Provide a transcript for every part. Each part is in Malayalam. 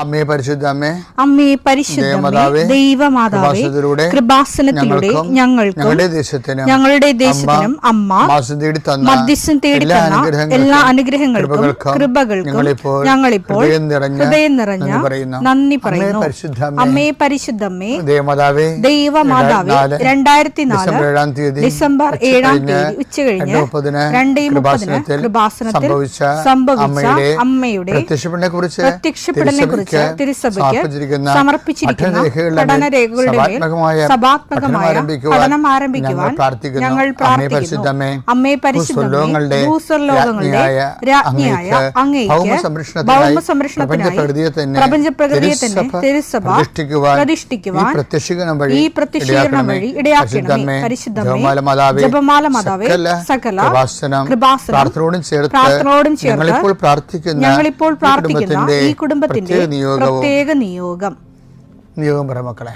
അമ്മേ പരിശുദ്ധ അമ്മേ, അമ്മേ പരിശുദ്ധ ദൈവമാതാവേ, കൃപാസനത്തിലൂടെ ഞങ്ങൾക്കും ഞങ്ങളുടെ ദേശത്തിനും അമ്മ മധ്യസ്ഥം തേടി തന്ന എല്ലാ അനുഗ്രഹങ്ങൾക്കും കൃപകൾക്കും ഞങ്ങളിപ്പോൾ ഹൃദയം നിറഞ്ഞ നന്ദി പറയുന്നു. അമ്മേ പരിശുദ്ധമ്മേ ദൈവമാതാവേ, 2004 ഡിസംബർ 7 ഉച്ചകഴിഞ്ഞ് 2:30 കൃപാസനത്തിൽ സംഭവിച്ച അമ്മയുടെ പ്രത്യക്ഷപ്പെടലിനെ തിരുസഭയ്ക്ക് സമർപ്പിച്ചിരിക്കുന്ന പഠനരേഖകളുടെ മേൽ സഭാത്മകമായ പഠനം ആരംഭിക്കുവാൻ ഞങ്ങൾ പ്രാർത്ഥിക്കുന്നു. അമ്മേ പരിശുദ്ധമേ, ഭൂസ്വർലോകങ്ങളുടെ രാജ്ഞിയായ അങ്ങേയ്ക്ക് ഭൗമസംരക്ഷണത്തിനായി പ്രപഞ്ചപ്രകൃതിയെ തന്നെ തിരുസഭ പ്രതിഷ്ഠിക്കുവാൻ ഈ പ്രത്യക്ഷീകരണം വഴി ഇടയാക്കണമേ. പരിശുദ്ധമേ, ജപമാല മാതാവേ, സകല കൃപാസനം പ്രാർത്ഥനയോടും ചേർത്ത് ഞങ്ങളിപ്പോൾ പ്രാർത്ഥിക്കുന്ന ഈ കുടുംബത്തിന്റെ പ്രത്യേക നിയോഗം പറ മക്കളെ.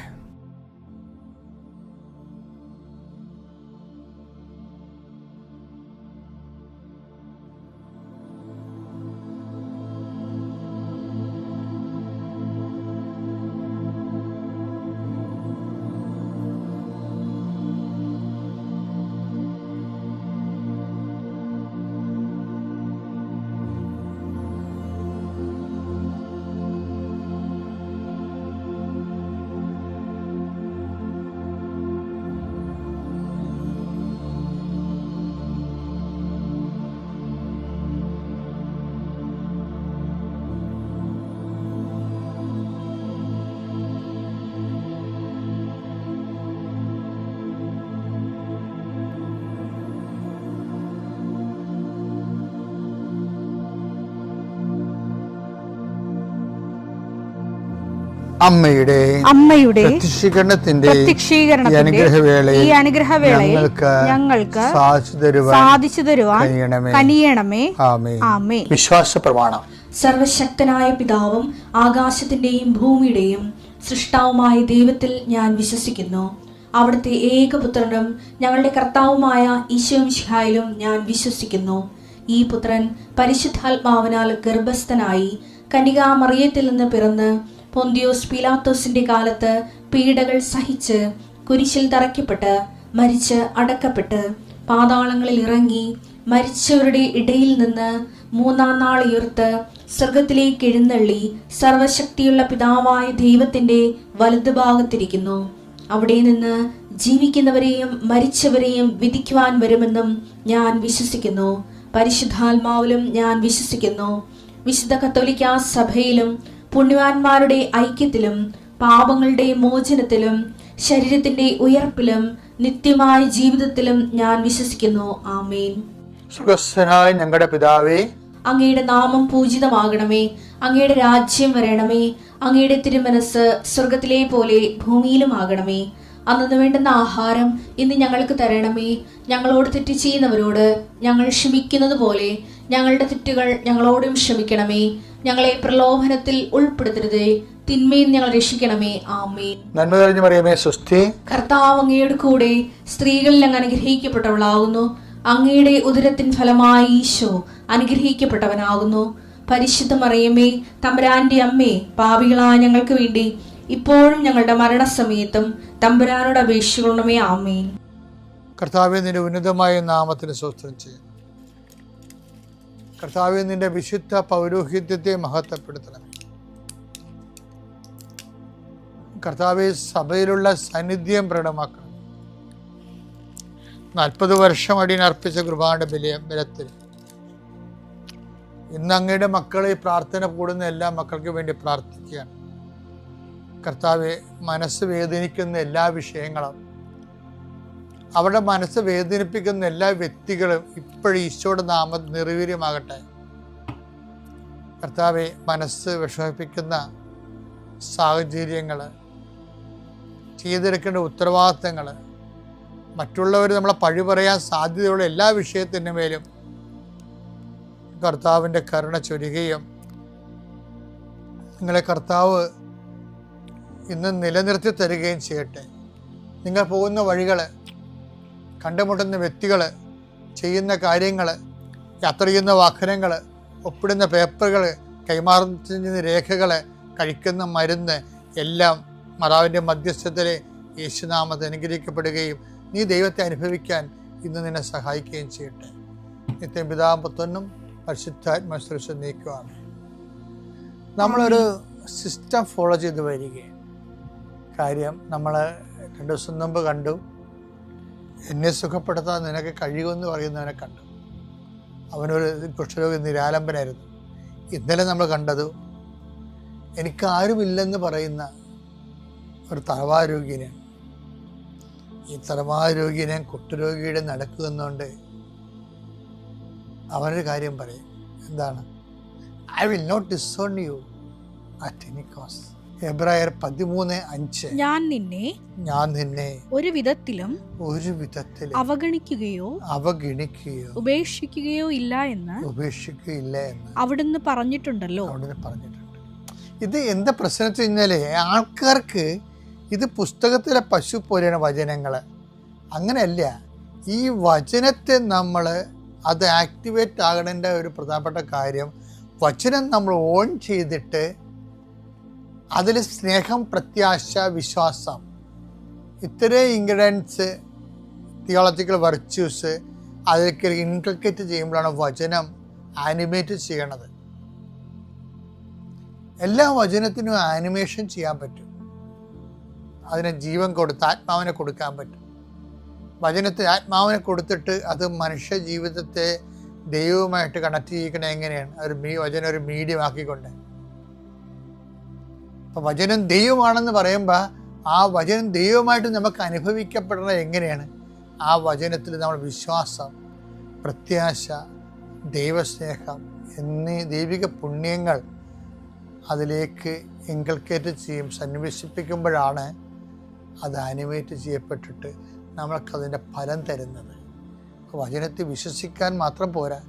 അമ്മയുടെ പ്രത്യക്ഷീകരണത്തിന്റെ ഈ അനുഗ്രഹവേളയിൽ ഞങ്ങൾക്ക് സാധിച്ചു തരുവാൻ കനിയണമേ. ആമേൻ. വിശ്വാസ പ്രമാണം. സർവശക്തനായ പിതാവും ആകാശത്തിന്റെയും ഭൂമിയുടെയും സൃഷ്ടാവുമായ ദൈവത്തിൽ ഞാൻ വിശ്വസിക്കുന്നു. അവിടുത്തെ ഏകപുത്രനും ഞങ്ങളുടെ കർത്താവുമായ ഈശോ മിശിഹായിലും ഞാൻ വിശ്വസിക്കുന്നു. ഈ പുത്രൻ പരിശുദ്ധാത്മാവിനാൽ ഗർഭസ്ഥനായി കന്യകാമറിയത്തിൽ നിന്ന് പിറന്ന് പൊന്തിയോസ് പീലാത്തോസിന്റെ കാലത്ത് പീഡകൾ സഹിച്ച് കുരിശിൽ തറയ്ക്കപ്പെട്ട് മരിച്ച് അടക്കപ്പെട്ട് പാതാളങ്ങളിൽ ഇറങ്ങി മരിച്ചവരുടെ ഇടയിൽ നിന്ന് 3-ാം നാൾ ഉയർത്ത് സ്വർഗത്തിലേക്ക് എഴുന്നള്ളി സർവശക്തിയുള്ള പിതാവായ ദൈവത്തിന്റെ വലതുഭാഗത്തിരിക്കുന്നു. അവിടെ നിന്ന് ജീവിക്കുന്നവരെയും മരിച്ചവരെയും വിധിക്കുവാൻ വരുമെന്നും ഞാൻ വിശ്വസിക്കുന്നു. പരിശുദ്ധാത്മാവിലും ഞാൻ വിശ്വസിക്കുന്നു. വിശുദ്ധ കത്തോലിക്കാ സഭയിലും പുണ്യവാന്മാരുടെ ഐക്യത്തിലും പാപങ്ങളുടെ മോചനത്തിലും ശരീരത്തിന്റെ ഉയർപ്പിലും നിത്യമായ ജീവിതത്തിലും ഞാൻ വിശ്വസിക്കുന്നു. ആമേൻ. സ്വർഗ്ഗസ്ഥനായ ഞങ്ങളുടെ പിതാവേ, അങ്ങയുടെ നാമം പൂജിതമാകണമേ. അങ്ങയുടെ രാജ്യം വരണമേ. അങ്ങയുടെ തിരുമനസ് സ്വർഗത്തിലെ പോലെ ഭൂമിയിലും ആകണമേ. അന്നു വേണ്ടുന്ന ആഹാരം ഇന്ന് ഞങ്ങൾക്ക് തരണമേ. ഞങ്ങളോട് തെറ്റ് ചെയ്യുന്നവരോട് ഞങ്ങൾ ക്ഷമിക്കുന്നത് പോലെ ഞങ്ങളുടെ തെറ്റുകൾ ഞങ്ങളോടും ക്ഷമിക്കണമേ. ഞങ്ങളെ പ്രലോഭനത്തിൽ ഉൾപ്പെടുത്തരുതേ, തിന്മയിൽ ഞങ്ങൾ രക്ഷിക്കണമേ. ആമേൻ. നന്മ നിറഞ്ഞ മറിയമേ, സ്വസ്തി. കർത്താവ് അങ്ങയുടെ കൂടെ സ്ത്രീകളിൽ അങ്ങ് അനുഗ്രഹിക്കപ്പെട്ടവളാകുന്നു. അങ്ങയുടെ ഉദരത്തിൻ ഫലമായി ഈശോ അനുഗ്രഹിക്കപ്പെട്ടവനാകുന്നു. പരിശുദ്ധ മറിയമേ, തമ്പുരാന്റെ അമ്മേ, പാപികളായ ഞങ്ങൾക്ക് വേണ്ടി ഇപ്പോഴും ഞങ്ങളുടെ മരണസമയത്തും തമ്പുരാനോട് അപേക്ഷിക്കണമേ. ആമേൻ. കർത്താവേ, നിന്റെ ഉന്നതമായ നാമത്തിന് സ്തോത്രം ചെയ്യുന്നു. കർത്താവേ, നിന്റെ വിശുദ്ധ പൗരോഹിത്യത്തെ മഹത്വപ്പെടുത്തണം. കർത്താവേ, സഭയിലുള്ള സാന്നിധ്യം പ്രകടമാക്കണം. 40 വർഷം അടിയനർപ്പിച്ച കൃപാന്റെ ബലത്തിൽ ഇന്ന് അങ്ങയുടെ മക്കളെ പ്രാർത്ഥന കൂടുന്ന എല്ലാ മക്കൾക്ക് വേണ്ടി പ്രാർത്ഥിക്കുകയാണ്. കർത്താവെ, മനസ്സ് വേദനിക്കുന്ന എല്ലാ വിഷയങ്ങളും, അവരുടെ മനസ്സ് വേദനിപ്പിക്കുന്ന എല്ലാ വ്യക്തികളും ഇപ്പോഴും ഈശോയുടെ നാമം നിർവീര്യമാകട്ടെ. കർത്താവെ, മനസ്സ് വിഷമിപ്പിക്കുന്ന സാഹചര്യങ്ങൾ, ചെയ്തെടുക്കേണ്ട ഉത്തരവാദിത്തങ്ങൾ, മറ്റുള്ളവർ നമ്മളെ പഴി പറയാൻ സാധ്യതയുള്ള എല്ലാ വിഷയത്തിൻ്റെ മേലും കർത്താവിൻ്റെ കരുണ ചൊരിയുകയും നിങ്ങളെ കർത്താവ് ഇന്ന് നിലനിർത്തി തരികയും ചെയ്യട്ടെ. നിങ്ങൾ പോകുന്ന വഴികൾ, കണ്ടുമുട്ടുന്ന വ്യക്തികൾ, ചെയ്യുന്ന കാര്യങ്ങൾ, യാത്ര ചെയ്യുന്ന വാഹനങ്ങൾ, ഒപ്പിടുന്ന പേപ്പറുകൾ, കൈമാറുന്ന രേഖകൾ, കഴിക്കുന്ന മരുന്ന് എല്ലാം മാതാവിൻ്റെ മധ്യസ്ഥതയിലെ യേശുനാമത്തിൽ അനുഗ്രഹിക്കപ്പെടുകയും നീ ദൈവത്തെ അനുഭവിക്കാൻ ഇന്ന് നിന്നെ സഹായിക്കുകയും ചെയ്യട്ടെ. നിത്യം പിതാവും പുത്രനും പരിശുദ്ധാത്മാശ്രേഷ്ഠ നീക്കുവാണ്. നമ്മളൊരു സിസ്റ്റം ഫോളോ ചെയ്ത് വരികയാണ്. കാര്യം നമ്മൾ 2 ദിവസം മുമ്പ് കണ്ടു, എന്നെ സുഖപ്പെടുത്താൻ നിനക്ക് കഴിയുമെന്ന് പറയുന്നവനെ കണ്ടു. അവനൊരു കുഷ്ഠരോഗി നിരാലംബനായിരുന്നു. ഇന്നലെ നമ്മൾ കണ്ടത് എനിക്കാരുമില്ലെന്ന് പറയുന്ന ഒരു തലവാരോഗ്യനെയാണ്. ഈ തലവാരോഗ്യനെ കുഷ്ഠരോഗിയുടെ നടക്കുന്നുണ്ട്. അവനൊരു കാര്യം പറയും, എന്താണ്? I will not disown you at any cost. എബ്രായർ 13:5 ഞാൻ നിന്നെ ഒരു വിധത്തിലും അവഗണിക്കുകയോ ഉപേക്ഷിക്കുകയോ ഇല്ല എന്ന് അവിടുന്ന് പറഞ്ഞിട്ടുണ്ടല്ലോ. ഇത് എന്താ പ്രശ്നം വെച്ച് കഴിഞ്ഞാല്, ആൾക്കാർക്ക് ഇത് പുസ്തകത്തിലെ പശു പോലെയാണ് വചനങ്ങൾ. അങ്ങനെയല്ല. ഈ വചനത്തെ നമ്മൾ അത് ആക്ടിവേറ്റ് ആകേണ്ട ഒരു പ്രധാനപ്പെട്ട കാര്യം, വചനം നമ്മൾ ഓൺ ചെയ്തിട്ട് അതിൽ സ്നേഹം, പ്രത്യാശ, വിശ്വാസം, ഇത്രയും ഇൻഗ്രീഡിയൻസ്, തിയോളജിക്കൽ വെർച്യൂസ് അതിലേക്ക് ഇൻകൾക്കേറ്റ് ചെയ്യുമ്പോഴാണ് വചനം ആനിമേറ്റ് ചെയ്യണത്. എല്ലാ വചനത്തിനും ആനിമേഷൻ ചെയ്യാൻ പറ്റും. അതിന് ജീവൻ കൊടുത്ത് ആത്മാവിനെ കൊടുക്കാൻ പറ്റും. വചനത്തിന് ആത്മാവിനെ കൊടുത്തിട്ട് അത് മനുഷ്യ ജീവിതത്തെ ദൈവവുമായിട്ട് കണക്ട് ചെയ്യിക്കണത് എങ്ങനെയാണ്? വചനം ഒരു മീഡിയം ആക്കിക്കൊണ്ട്. അപ്പം വചനം ദൈവമാണെന്ന് പറയുമ്പോൾ ആ വചനം ദൈവമായിട്ട് നമുക്ക് അനുഭവിക്കപ്പെടുന്നത് എങ്ങനെയാണ്? ആ വചനത്തിൽ നമ്മൾ വിശ്വാസം, പ്രത്യാശ, ദൈവസ്നേഹം എന്നീ ദൈവിക പുണ്യങ്ങൾ അതിലേക്ക് ഇൻകൾക്കേറ്റ് ചെയ്യും, സന്നിവേശിപ്പിക്കുമ്പോഴാണ് അത് ആനിമേറ്റ് ചെയ്യപ്പെട്ടിട്ട് നമ്മൾക്കതിൻ്റെ ഫലം തരുന്നത്. വചനത്തെ വിശ്വസിക്കാൻ മാത്രം പോരാ,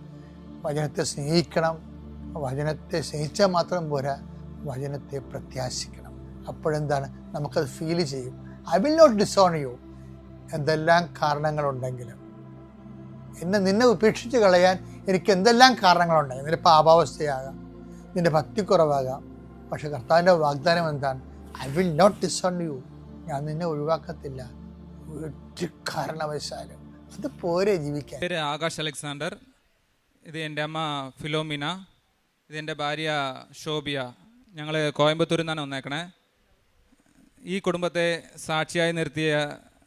വചനത്തെ സ്നേഹിക്കണം. വചനത്തെ സ്നേഹിച്ചാൽ മാത്രം പോരാ, വചനത്തെ പ്രത്യാശിക്കണം. അപ്പോഴെന്താണ്? നമുക്കത് ഫീൽ ചെയ്യും. I will not disown you. എന്തെല്ലാം കാരണങ്ങളുണ്ടെങ്കിലും നിന്നെ ഉപേക്ഷിച്ച് കളയാൻ എനിക്ക് എന്തെല്ലാം കാരണങ്ങളുണ്ടാകും. നിന്റെ പാപാവസ്ഥയാകാം, നിന്റെ ഭക്തിക്കുറവാകാം. പക്ഷെ കർത്താവിൻ്റെ വാഗ്ദാനം എന്താണ്? I will not disown you. ഞാൻ നിന്നെ ഒഴിവാക്കത്തില്ല ഒരു കാരണവശാലും. അത് പോരെ ജീവിക്കാൻ. പേര് ആകാശ് അലക്സാണ്ടർ. ഇത് എൻ്റെ അമ്മ ഫിലോമിന. ഇതെൻ്റെ ഭാര്യ ഷോബിയ. ഞങ്ങൾ കോയമ്പത്തൂരിൽ നിന്നാണ് വന്നേക്കണേ. ഈ കുടുംബത്തെ സാക്ഷിയായി നിർത്തിയ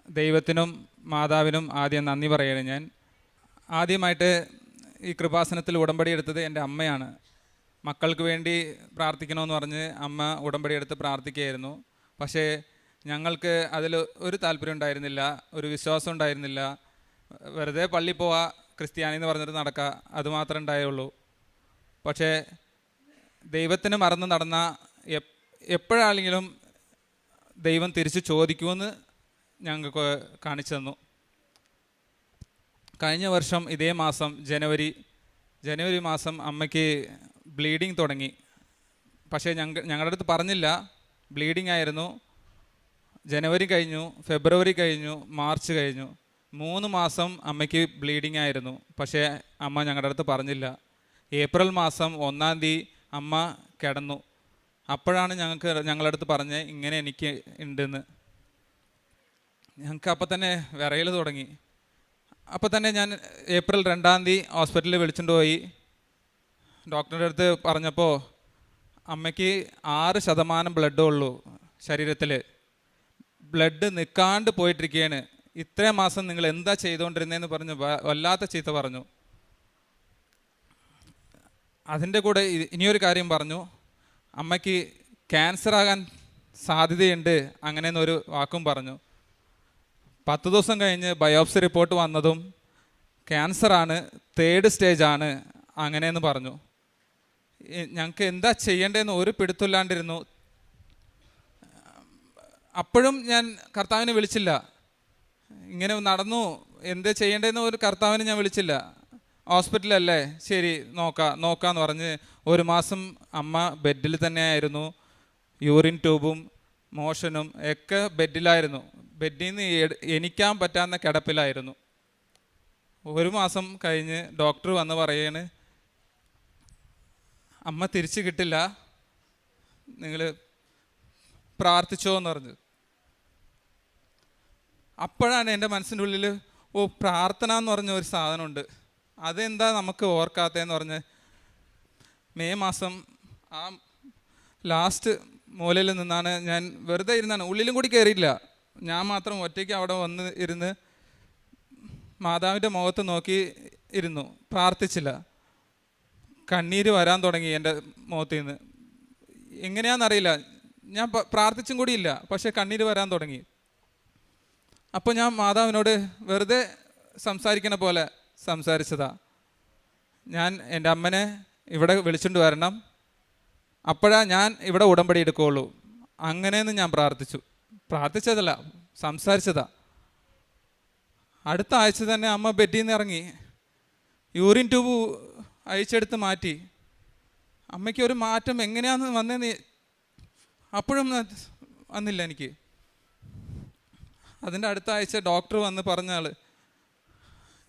ദൈവത്തിനും മാതാവിനും ആദ്യം നന്ദി പറയുകയാണ് ഞാൻ. ആദ്യമായിട്ട് ഈ കൃപാസനത്തിൽ ഉടമ്പടി എടുത്തത് എൻ്റെ അമ്മയാണ്. മക്കൾക്ക് വേണ്ടി പ്രാർത്ഥിക്കണമെന്ന് പറഞ്ഞ് അമ്മ ഉടമ്പടി എടുത്ത് പ്രാർത്ഥിക്കുകയായിരുന്നു. പക്ഷേ ഞങ്ങൾക്ക് അതിൽ ഒരു താല്പര്യം ഉണ്ടായിരുന്നില്ല, ഒരു വിശ്വാസം ഉണ്ടായിരുന്നില്ല. വെറുതെ പള്ളി പോവാ, ക്രിസ്ത്യാനി എന്ന് പറഞ്ഞിട്ട് നടക്കുക, അതുമാത്രം ഉണ്ടായുള്ളൂ. പക്ഷേ ദൈവത്തിന് മറന്ന് നടന്ന എപ്പോഴാണെങ്കിലും ദൈവം തിരിച്ച് ചോദിക്കുമെന്ന് ഞങ്ങൾക്ക് കാണിച്ചു തന്നു. കഴിഞ്ഞ വർഷം ഇതേ മാസം ജനുവരി മാസം അമ്മയ്ക്ക് ബ്ലീഡിങ് തുടങ്ങി. പക്ഷേ ഞങ്ങളുടെ അടുത്ത് പറഞ്ഞില്ല. ബ്ലീഡിങ് ആയിരുന്നു. ജനുവരി കഴിഞ്ഞു, ഫെബ്രുവരി കഴിഞ്ഞു, മാർച്ച് കഴിഞ്ഞു. 3 മാസം അമ്മയ്ക്ക് ബ്ലീഡിങ് ആയിരുന്നു. പക്ഷേ അമ്മ ഞങ്ങളുടെ അടുത്ത് പറഞ്ഞില്ല. ഏപ്രിൽ മാസം 1-ാം തീയതി അമ്മ കിടന്നു. അപ്പോഴാണ് ഞങ്ങളുടെ അടുത്ത് പറഞ്ഞത് ഇങ്ങനെ എനിക്ക് ഉണ്ടെന്ന്. ഞങ്ങൾക്ക് അപ്പം തന്നെ വിറയൽ തുടങ്ങി. അപ്പം തന്നെ ഞാൻ ഏപ്രിൽ 2-ാം തീയതി ഹോസ്പിറ്റലിൽ വിളിച്ചുകൊണ്ട് പോയി. ഡോക്ടറുടെ അടുത്ത് പറഞ്ഞപ്പോൾ അമ്മയ്ക്ക് 6% ബ്ലഡേ ഉള്ളൂ ശരീരത്തിൽ. ബ്ലഡ് നിൽക്കാണ്ട് പോയിട്ടിരിക്കുകയാണ്. ഇത്രയും മാസം നിങ്ങൾ എന്താ ചെയ്തുകൊണ്ടിരുന്നതെന്ന് പറഞ്ഞ് വല്ലാത്ത ചീത്ത പറഞ്ഞു. അതിൻ്റെ കൂടെ ഇനിയൊരു കാര്യം പറഞ്ഞു, അമ്മയ്ക്ക് ക്യാൻസർ ആകാൻ സാധ്യതയുണ്ട് അങ്ങനെയെന്നൊരു വാക്കും പറഞ്ഞു. 10 ദിവസം കഴിഞ്ഞ് ബയോപ്സി റിപ്പോർട്ട് വന്നതും ക്യാൻസറാണ്, 3rd സ്റ്റേജാണ് അങ്ങനെയെന്ന് പറഞ്ഞു. ഞങ്ങൾക്ക് എന്താ ചെയ്യേണ്ടതെന്ന് ഒരു പിടുത്തമില്ലാണ്ടിരുന്നു. അപ്പോഴും ഞാൻ കർത്താവിനെ വിളിച്ചില്ല. ഇങ്ങനെ നടന്നു, എന്താ ചെയ്യേണ്ടതെന്ന് ഒരു കർത്താവിനെ ഞാൻ വിളിച്ചില്ല. ഹോസ്പിറ്റലല്ലേ, ശരി നോക്കാമെന്ന് പറഞ്ഞ് 1 മാസം അമ്മ ബെഡിൽ തന്നെയായിരുന്നു. യൂറിൻ ട്യൂബും മോഷനും ഒക്കെ ബെഡിലായിരുന്നു. ബെഡിൽ നിന്ന് എണിക്കാൻ പറ്റാവുന്ന കിടപ്പിലായിരുന്നു. 1 മാസം കഴിഞ്ഞ് ഡോക്ടർ വന്ന് പറയാണ് അമ്മ തിരിച്ചു കിട്ടില്ല, നിങ്ങൾ പ്രാർത്ഥിച്ചോ എന്ന് പറഞ്ഞു. അപ്പോഴാണ് എൻ്റെ മനസ്സിൻ്റെ ഉള്ളിൽ പ്രാർത്ഥന എന്ന് പറഞ്ഞ ഒരു സാധനമുണ്ട്, അതെന്താ നമുക്ക് ഓർക്കാത്തതെന്ന് പറഞ്ഞ് മെയ് മാസം ആ ലാസ്റ്റ് മൂലയിൽ നിന്നാണ് ഞാൻ വെറുതെ ഇരുന്നാണ്, ഉള്ളിലും കൂടി കയറിയില്ല, ഞാൻ മാത്രം ഒറ്റയ്ക്ക് അവിടെ വന്ന് ഇരുന്ന് മാതാവിൻ്റെ മുഖത്ത് നോക്കി ഇരുന്നു, പ്രാർത്ഥിച്ചില്ല. കണ്ണീര് വരാൻ തുടങ്ങി എൻ്റെ മുഖത്തിൽ നിന്ന്. എങ്ങനെയാണെന്നറിയില്ല, ഞാൻ പ്രാർത്ഥിച്ചും കൂടിയില്ല, പക്ഷേ കണ്ണീര് വരാൻ തുടങ്ങി. അപ്പോൾ ഞാൻ മാതാവിനോട് വെറുതെ സംസാരിക്കണ പോലെ സംസാരിച്ചതാ, ഞാൻ എൻ്റെ അമ്മനെ ഇവിടെ വിളിച്ചുകൊണ്ട് വരണം, അപ്പോഴാ ഞാൻ ഇവിടെ ഉടമ്പടി എടുക്കുകയുള്ളൂ. അങ്ങനെയെന്ന് ഞാൻ പ്രാർത്ഥിച്ചതല്ല, സംസാരിച്ചതാ. അടുത്ത ആഴ്ച തന്നെ അമ്മ ബെഡിൽ നിന്ന് ഇറങ്ങി, യൂറിൻ ട്യൂബ് അഴിച്ചെടുത്ത് മാറ്റി. അമ്മയ്ക്ക് ഒരു മാറ്റം എങ്ങനെയാണെന്ന് വന്നതെന്ന് അപ്പോഴും വന്നില്ല എനിക്ക്. അതിൻ്റെ അടുത്ത ആഴ്ച ഡോക്ടർ വന്ന് പറഞ്ഞാൾ,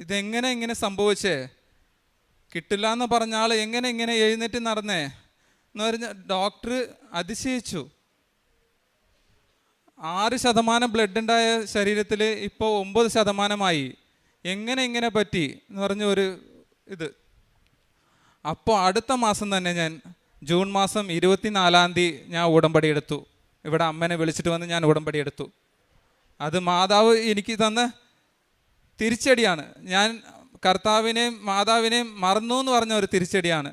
ഇതെങ്ങനെ ഇങ്ങനെ സംഭവിച്ചേ, കിട്ടില്ല എന്ന് പറഞ്ഞ ആൾ എങ്ങനെ ഇങ്ങനെ എഴുന്നേറ്റ് നടന്നേ എന്ന് പറഞ്ഞ ഡോക്ടർ അതിശയിച്ചു. 6% ബ്ലഡ് ഉണ്ടായ ശരീരത്തിൽ ഇപ്പോൾ 9% എങ്ങനെ ഇങ്ങനെ പറ്റി എന്ന് പറഞ്ഞ ഒരു ഇത്. അപ്പോൾ അടുത്ത മാസം തന്നെ ഞാൻ ജൂൺ മാസം 24 ഞാൻ ഉടമ്പടി എടുത്തു. ഇവിടെ അമ്മനെ വിളിച്ചിട്ട് വന്ന് ഞാൻ ഉടമ്പടി എടുത്തു. അത് മാതാവ് എനിക്ക് തന്ന തിരിച്ചടിയാണ്. ഞാൻ കർത്താവിനെയും മാതാവിനെയും മറന്നു എന്ന് പറഞ്ഞ ഒരു തിരിച്ചടിയാണ്.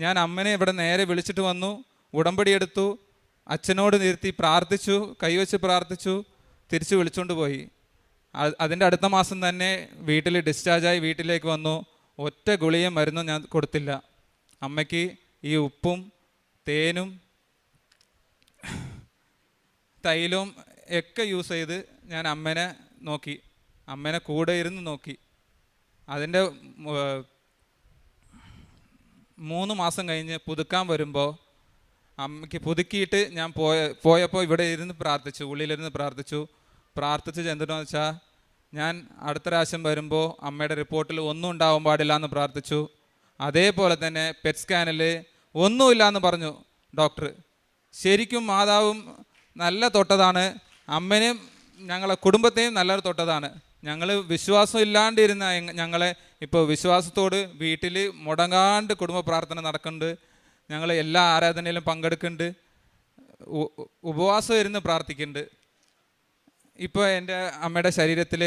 ഞാൻ അമ്മനെ ഇവിടെ നേരെ വിളിച്ചിട്ട് വന്നു, ഉടമ്പടി എടുത്തു, അച്ഛനോട് നിർത്തി പ്രാർത്ഥിച്ചു, കൈവച്ച് പ്രാർത്ഥിച്ചു, തിരിച്ച് വിളിച്ചുകൊണ്ട് പോയി. അതിൻ്റെ അടുത്ത മാസം തന്നെ വീട്ടിൽ ഡിസ്ചാർജായി വീട്ടിലേക്ക് വന്നു. ഒറ്റ ഗുളികയും മരുന്നും ഞാൻ കൊടുത്തില്ല. അമ്മയ്ക്ക് ഈ ഉപ്പും തേനും തൈലവും ഒക്കെ യൂസ് ചെയ്ത് ഞാൻ അമ്മനെ നോക്കി, അമ്മനെ കൂടെ ഇരുന്ന് നോക്കി. അതിൻ്റെ 3 മാസം കഴിഞ്ഞ് പുതുക്കാൻ വരുമ്പോൾ അമ്മയ്ക്ക് പുതുക്കിയിട്ട് ഞാൻ പോയപ്പോൾ ഇവിടെ ഇരുന്ന് പ്രാർത്ഥിച്ചു, ഉള്ളിലിരുന്ന് പ്രാർത്ഥിച്ചു എന്തിനാന്ന് വെച്ചാൽ ഞാൻ അടുത്ത പ്രാവശ്യം വരുമ്പോൾ അമ്മയുടെ റിപ്പോർട്ടിൽ ഒന്നും ഉണ്ടാവാൻ പാടില്ല എന്ന് പ്രാർത്ഥിച്ചു. അതേപോലെ തന്നെ പെറ്റ് സ്കാനിൽ ഒന്നുമില്ല എന്ന് പറഞ്ഞു ഡോക്ടർ. ശരിക്കും മാതാവും നല്ല തൊട്ടതാണ്, അമ്മനെയും ഞങ്ങളെ കുടുംബത്തെയും നല്ലൊരു തൊട്ടതാണ്. ഞങ്ങൾ വിശ്വാസം ഇല്ലാണ്ടിരുന്ന ഞങ്ങളെ ഇപ്പോൾ വിശ്വാസത്തോട് വീട്ടിൽ മുടങ്ങാണ്ട് കുടുംബ പ്രാർത്ഥന നടക്കുന്നുണ്ട്. ഞങ്ങൾ എല്ലാ ആരാധനയിലും പങ്കെടുക്കുന്നുണ്ട്, ഉപവാസം ഇരുന്ന് പ്രാർത്ഥിക്കുന്നുണ്ട്. ഇപ്പോൾ എൻ്റെ അമ്മയുടെ ശരീരത്തിൽ